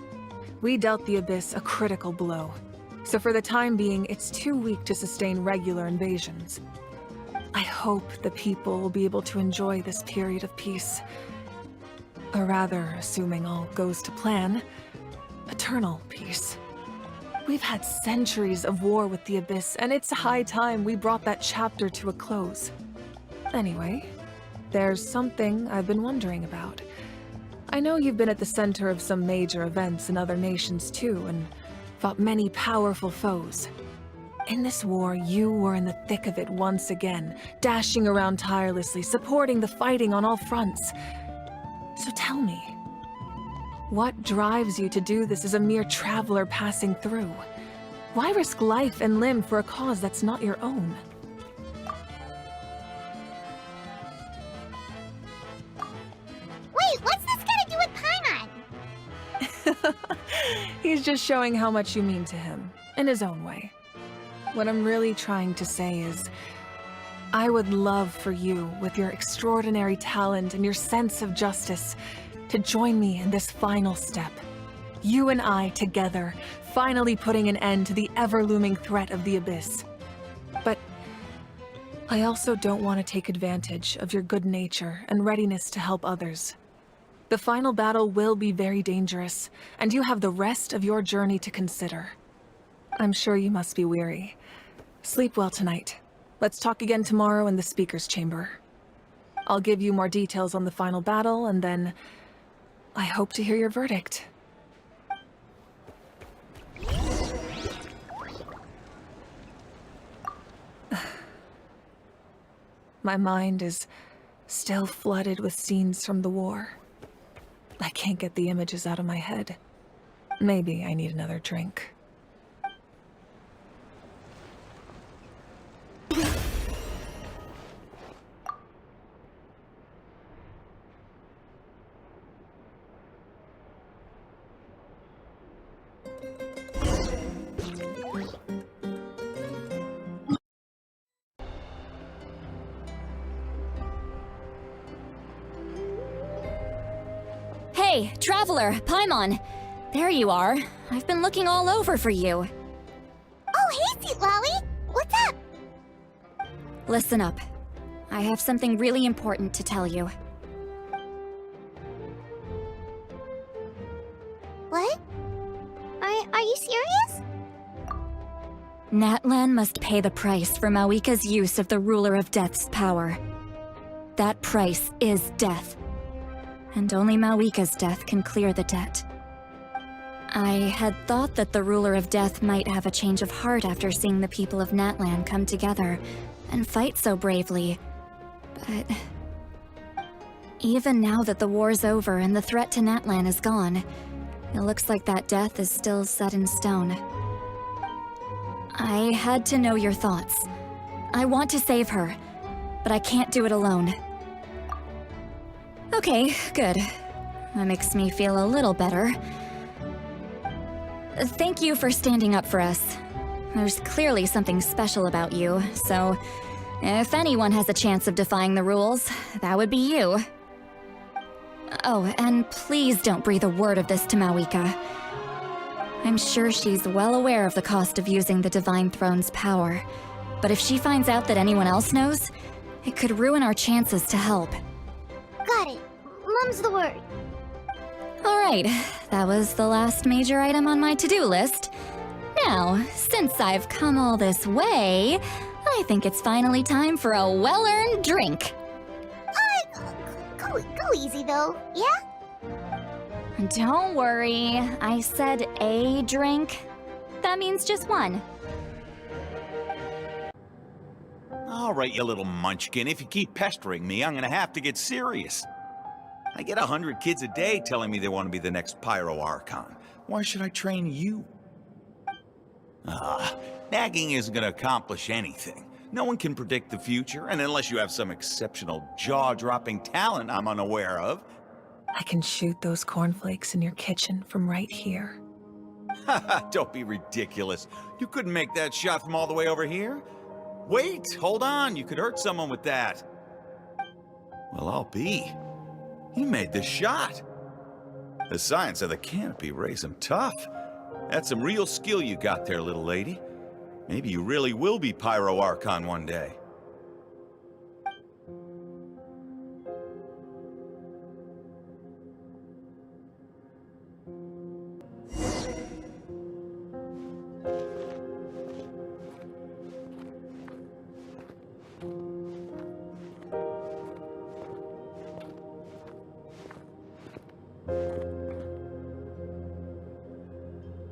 We dealt the Abyss a critical blow. So for the time being, it's too weak to sustain regular invasions. I hope the people will be able to enjoy this period of peace. Or rather, assuming all goes to plan, eternal peace. We've had centuries of war with the Abyss, and it's high time we brought that chapter to a close. Anyway, there's something I've been wondering about. I know you've been at the center of some major events in other nations too, and fought many powerful foes. In this war, you were in the thick of it once again, dashing around tirelessly, supporting the fighting on all fronts. So tell me, what drives you to do this as a mere traveler passing through? Why risk life and limb for a cause that's not your own? Wait, what's this got to do with Paimon? He's just showing how much you mean to him, in his own way. What I'm really trying to say is, I would love for you, with your extraordinary talent and your sense of justice, to join me in this final step. You and I together, finally putting an end to the ever-looming threat of the Abyss. But I also don't want to take advantage of your good nature and readiness to help others. The final battle will be very dangerous, and you have the rest of your journey to consider. I'm sure you must be weary. Sleep well tonight. Let's talk again tomorrow in the speaker's chamber. I'll give you more details on the final battle, and then I hope to hear your verdict. My mind is still flooded with scenes from the war. I can't get the images out of my head. Maybe I need another drink. Hey, Traveler, Paimon. There you are. I've been looking all over for you. Oh, hey, Sweet Lolly! What's up? Listen up. I have something really important to tell you. What? Are you serious? Natlan must pay the price for Mawika's use of the Ruler of Death's power. That price is death. And only Mawika's death can clear the debt. I had thought that the Ruler of Death might have a change of heart after seeing the people of Natlan come together and fight so bravely. But even now that the war's over and the threat to Natlan is gone, it looks like that death is still set in stone. I had to know your thoughts. I want to save her, but I can't do it alone. Okay, good. That makes me feel a little better. Thank you for standing up for us. There's clearly something special about you, so if anyone has a chance of defying the rules, that would be you. Oh, and please don't breathe a word of this to Mavuika. I'm sure she's well aware of the cost of using the Divine Throne's power, but if she finds out that anyone else knows, it could ruin our chances to help. Got it. Mum's the word. Alright, that was the last major item on my to-do list. Now, since I've come all this way, I think it's finally time for a well-earned drink. Go easy though, yeah? Don't worry, I said a drink. That means just one. All right, you little munchkin, if you keep pestering me, I'm gonna have to get serious. I get 100 kids a day telling me they want to be the next Pyro Archon. Why should I train you? Nagging isn't gonna accomplish anything. No one can predict the future, and unless you have some exceptional jaw-dropping talent I'm unaware of. I can shoot those cornflakes in your kitchen from right here. Haha, don't be ridiculous. You couldn't make that shot from all the way over here? Wait, hold on, you could hurt someone with that. Well, I'll be. You made the shot. The science of the canopy raised him tough. That's some real skill you got there, little lady. Maybe you really will be Pyro Archon one day.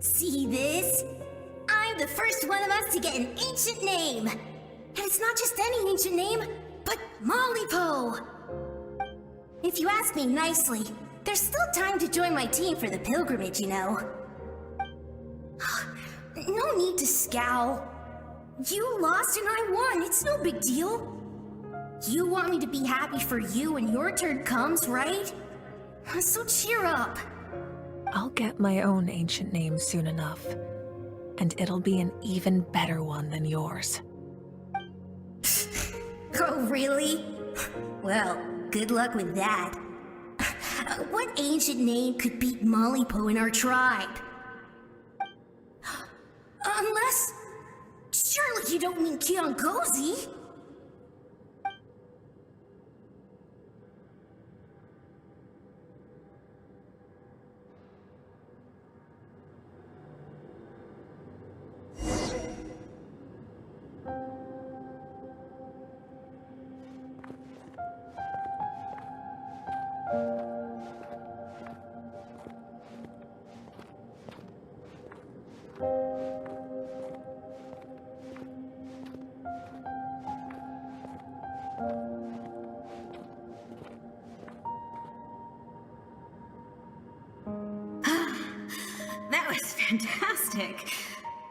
See this? I'm the first one of us to get an ancient name. And it's not just any ancient name, but Malipo. If you ask me nicely, there's still time to join my team for the pilgrimage, you know. No need to scowl. You lost and I won, it's no big deal. You want me to be happy for you when your turn comes, right? So cheer up. I'll get my own ancient name soon enough, and it'll be an even better one than yours. Oh, really? Well, good luck with that. What ancient name could beat Malipo in our tribe? Unless... surely you don't mean Kiongozi? That was fantastic.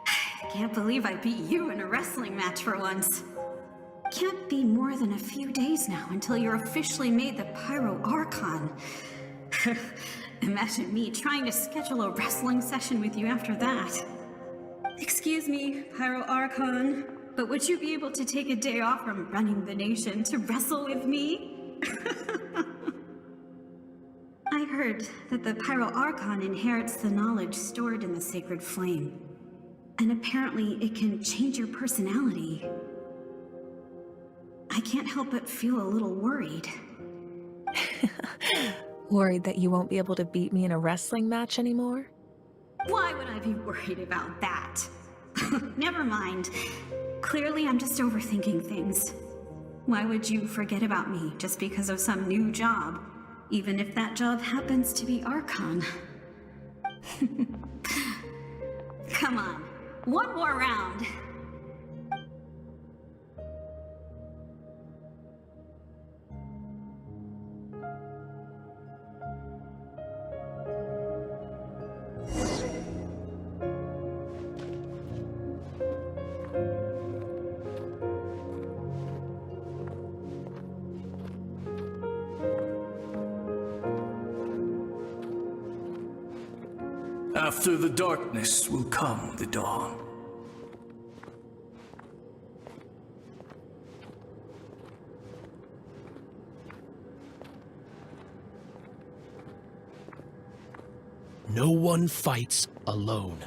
I can't believe I beat you in a wrestling match for once. Can't be more than a few days now until you're officially made the Pyro Archon. Imagine me trying to schedule a wrestling session with you after that. Excuse me, Pyro Archon, but would you be able to take a day off from running the nation to wrestle with me? I heard that the Pyro Archon inherits the knowledge stored in the sacred flame. And apparently it can change your personality. I can't help but feel a little worried. Worried that you won't be able to beat me in a wrestling match anymore? Why would I be worried about that? Never mind. Clearly I'm just overthinking things. Why would you forget about me just because of some new job? Even if that job happens to be Archon. Come on, one more round. After the darkness will come the dawn. No one fights alone.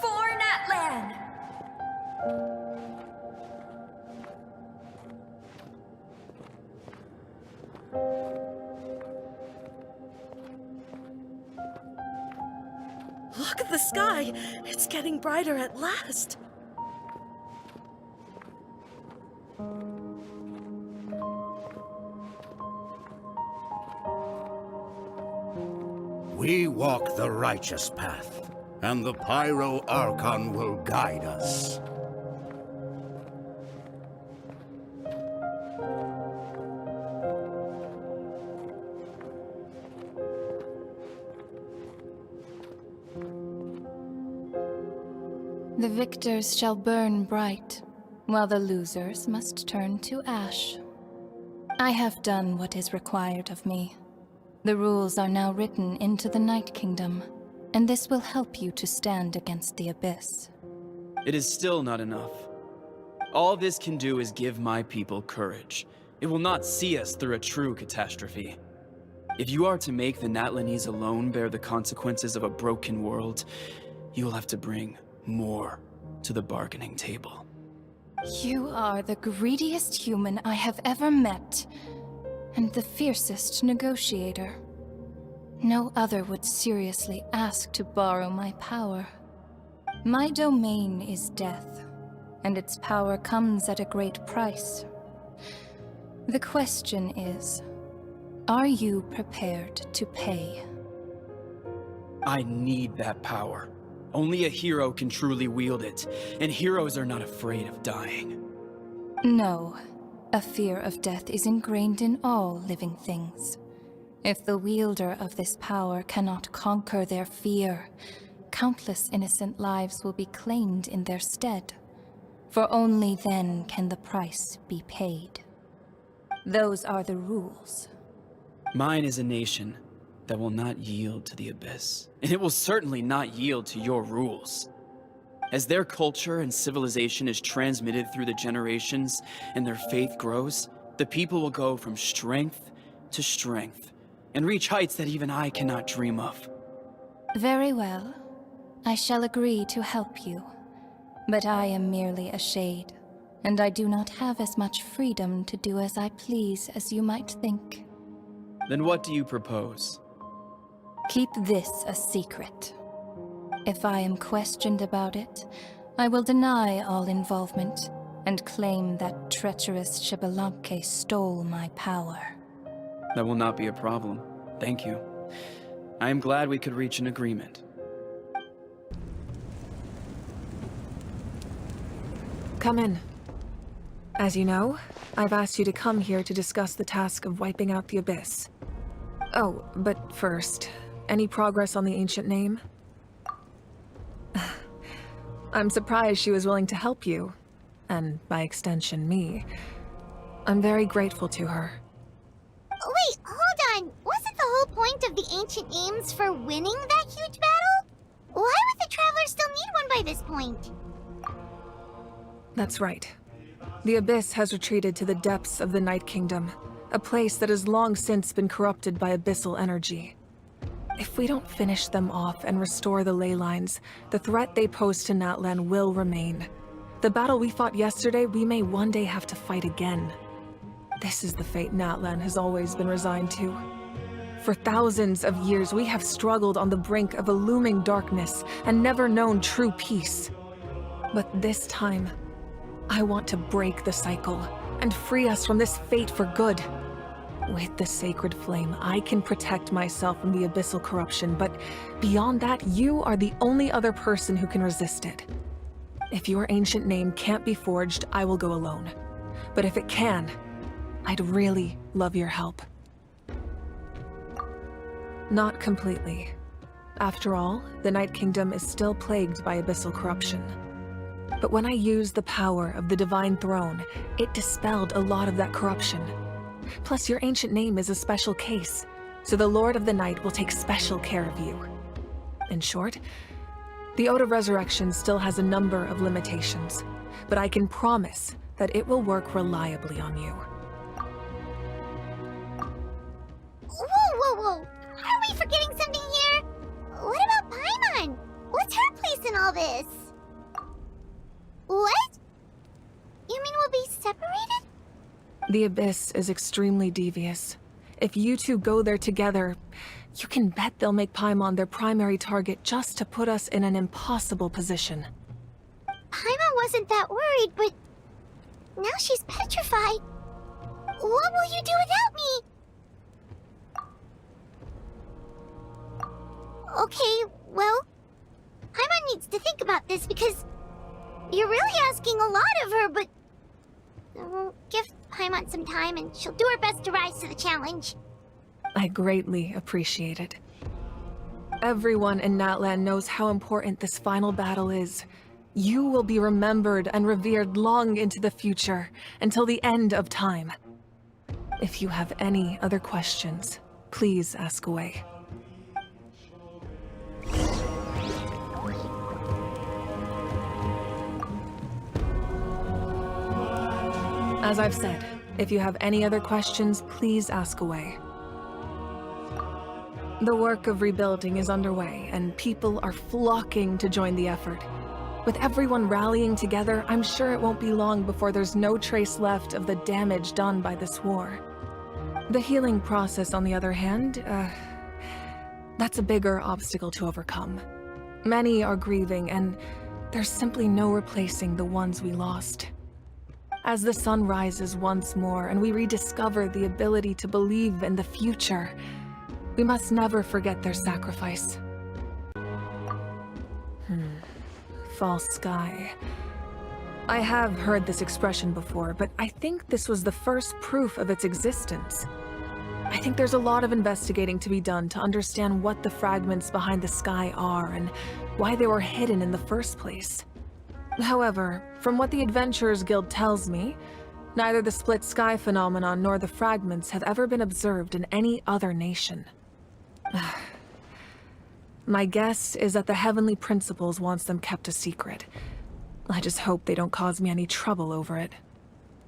For Natlan! Look at the sky! It's getting brighter at last! We walk the righteous path, and the Pyro Archon will guide us. The victors shall burn bright, while the losers must turn to ash. I have done what is required of me. The rules are now written into the Night Kingdom, and this will help you to stand against the Abyss. It is still not enough. All this can do is give my people courage. It will not see us through a true catastrophe. If you are to make the Natlanese alone bear the consequences of a broken world, you will have to bring more to the bargaining table. You are the greediest human I have ever met, and the fiercest negotiator. No other would seriously ask to borrow my power. My domain is death, and its power comes at a great price. The question is, are you prepared to pay? I need that power. Only a hero can truly wield it, and heroes are not afraid of dying. No. A fear of death is ingrained in all living things. If the wielder of this power cannot conquer their fear, countless innocent lives will be claimed in their stead. For only then can the price be paid. Those are the rules. Mine is a nation that will not yield to the Abyss, and it will certainly not yield to your rules. As their culture and civilization is transmitted through the generations and their faith grows, the people will go from strength to strength and reach heights that even I cannot dream of. Very well. I shall agree to help you. But I am merely a shade, and I do not have as much freedom to do as I please as you might think. Then what do you propose? Keep this a secret. If I am questioned about it, I will deny all involvement and claim that treacherous Xbalanque stole my power. That will not be a problem. Thank you. I am glad we could reach an agreement. Come in. As you know, I've asked you to come here to discuss the task of wiping out the Abyss. Oh, but first, any progress on the ancient name? I'm surprised she was willing to help you, and by extension, me. I'm very grateful to her. Wait, hold on. Wasn't the whole point of the ancient aims for winning that huge battle? Why would the Travelers still need one by this point? That's right. The Abyss has retreated to the depths of the Night Kingdom, a place that has long since been corrupted by abyssal energy. If we don't finish them off and restore the ley lines, the threat they pose to Natlan will remain. The battle we fought yesterday, we may one day have to fight again. This is the fate Natlan has always been resigned to. For thousands of years, we have struggled on the brink of a looming darkness and never known true peace. But this time, I want to break the cycle and free us from this fate for good. With the sacred flame, I can protect myself from the abyssal corruption, but beyond that, you are the only other person who can resist it. If your ancient name can't be forged, I will go alone. But if it can, I'd really love your help. Not completely. After all, the Night Kingdom is still plagued by abyssal corruption. But when I used the power of the Divine Throne, it dispelled a lot of that corruption. Plus, your ancient name is a special case, so the Lord of the Night will take special care of you. In short, the Ode of Resurrection still has a number of limitations, but I can promise that it will work reliably on you. Whoa! Are we forgetting something here? What about Paimon? What's her place in all this? What? You mean we'll be separated? The Abyss is extremely devious. If you two go there together, you can bet they'll make Paimon their primary target just to put us in an impossible position. Paimon wasn't that worried, but now she's petrified. What will you do without me? Okay, well, Paimon needs to think about this because you're really asking a lot of her, but we'll give Paimon some time and she'll do her best to rise to the challenge. I greatly appreciate it. Everyone in Natlan knows how important this final battle is. You will be remembered and revered long into the future, until the end of time. If you have any other questions, please ask away. As I've said, if you have any other questions, please ask away. The work of rebuilding is underway, and people are flocking to join the effort. With everyone rallying together, I'm sure it won't be long before there's no trace left of the damage done by this war. The healing process, on the other hand, that's a bigger obstacle to overcome. Many are grieving, and there's simply no replacing the ones we lost. As the sun rises once more and we rediscover the ability to believe in the future, we must never forget their sacrifice. False sky. I have heard this expression before, but I think this was the first proof of its existence. I think there's a lot of investigating to be done to understand what the fragments behind the sky are and why they were hidden in the first place. However, from what the Adventurers Guild tells me, neither the split sky phenomenon nor the fragments have ever been observed in any other nation. My guess is that the Heavenly Principles wants them kept a secret. I just hope they don't cause me any trouble over it.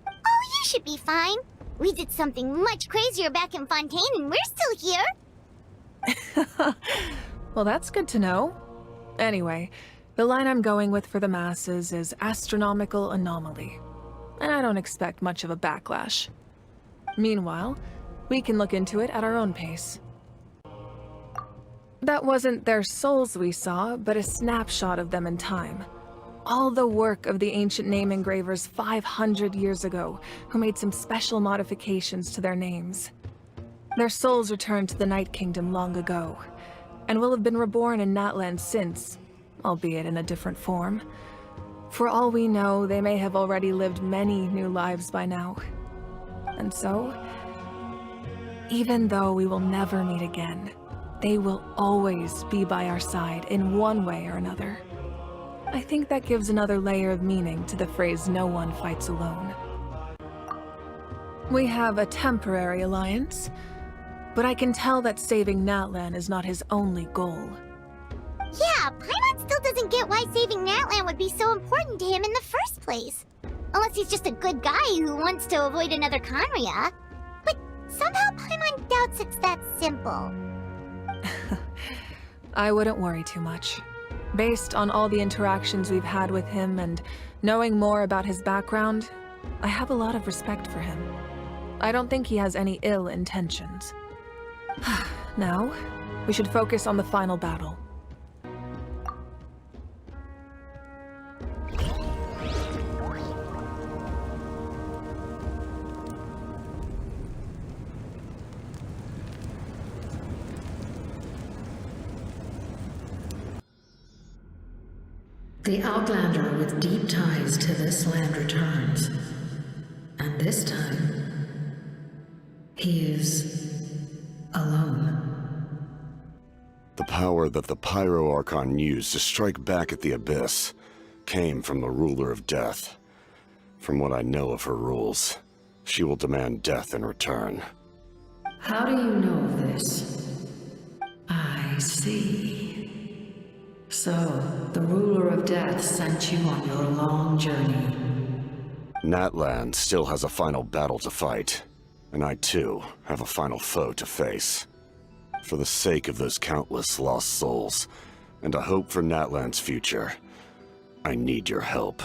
Oh, you should be fine. We did something much crazier back in Fontaine and we're still here. Well, that's good to know. Anyway, the line I'm going with for the masses is astronomical anomaly. And I don't expect much of a backlash. Meanwhile, we can look into it at our own pace. That wasn't their souls we saw, but a snapshot of them in time. All the work of the ancient name engravers 500 years ago, who made some special modifications to their names. Their souls returned to the Night Kingdom long ago, and will have been reborn in Natlan since, albeit in a different form. For all we know, they may have already lived many new lives by now. And so, even though we will never meet again, they will always be by our side in one way or another. I think that gives another layer of meaning to the phrase "no one fights alone." We have a temporary alliance, but I can tell that saving Natlan is not his only goal. Yeah, Paimon still doesn't get why saving Natlan would be so important to him in the first place. Unless he's just a good guy who wants to avoid another Conria. But somehow Paimon doubts it's that simple. I wouldn't worry too much. Based on all the interactions we've had with him and knowing more about his background, I have a lot of respect for him. I don't think he has any ill intentions. Now, we should focus on the final battle. The Outlander with deep ties to this land returns. And this time, he is alone. The power that the Pyro Archon used to strike back at the Abyss. came from the ruler of death. From what I know of her rules, she will demand death in return. How do you know this? I see. So, the ruler of death sent you on your long journey. Natlan still has a final battle to fight, and I too have a final foe to face. For the sake of those countless lost souls, and a hope for Natlan's future, I need your help.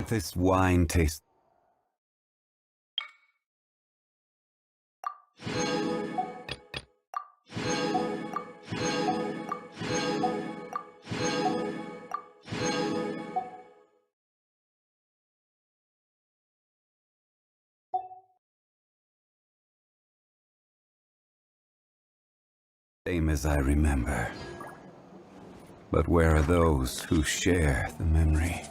This wine tastes... same as I remember. But where are those who share the memory?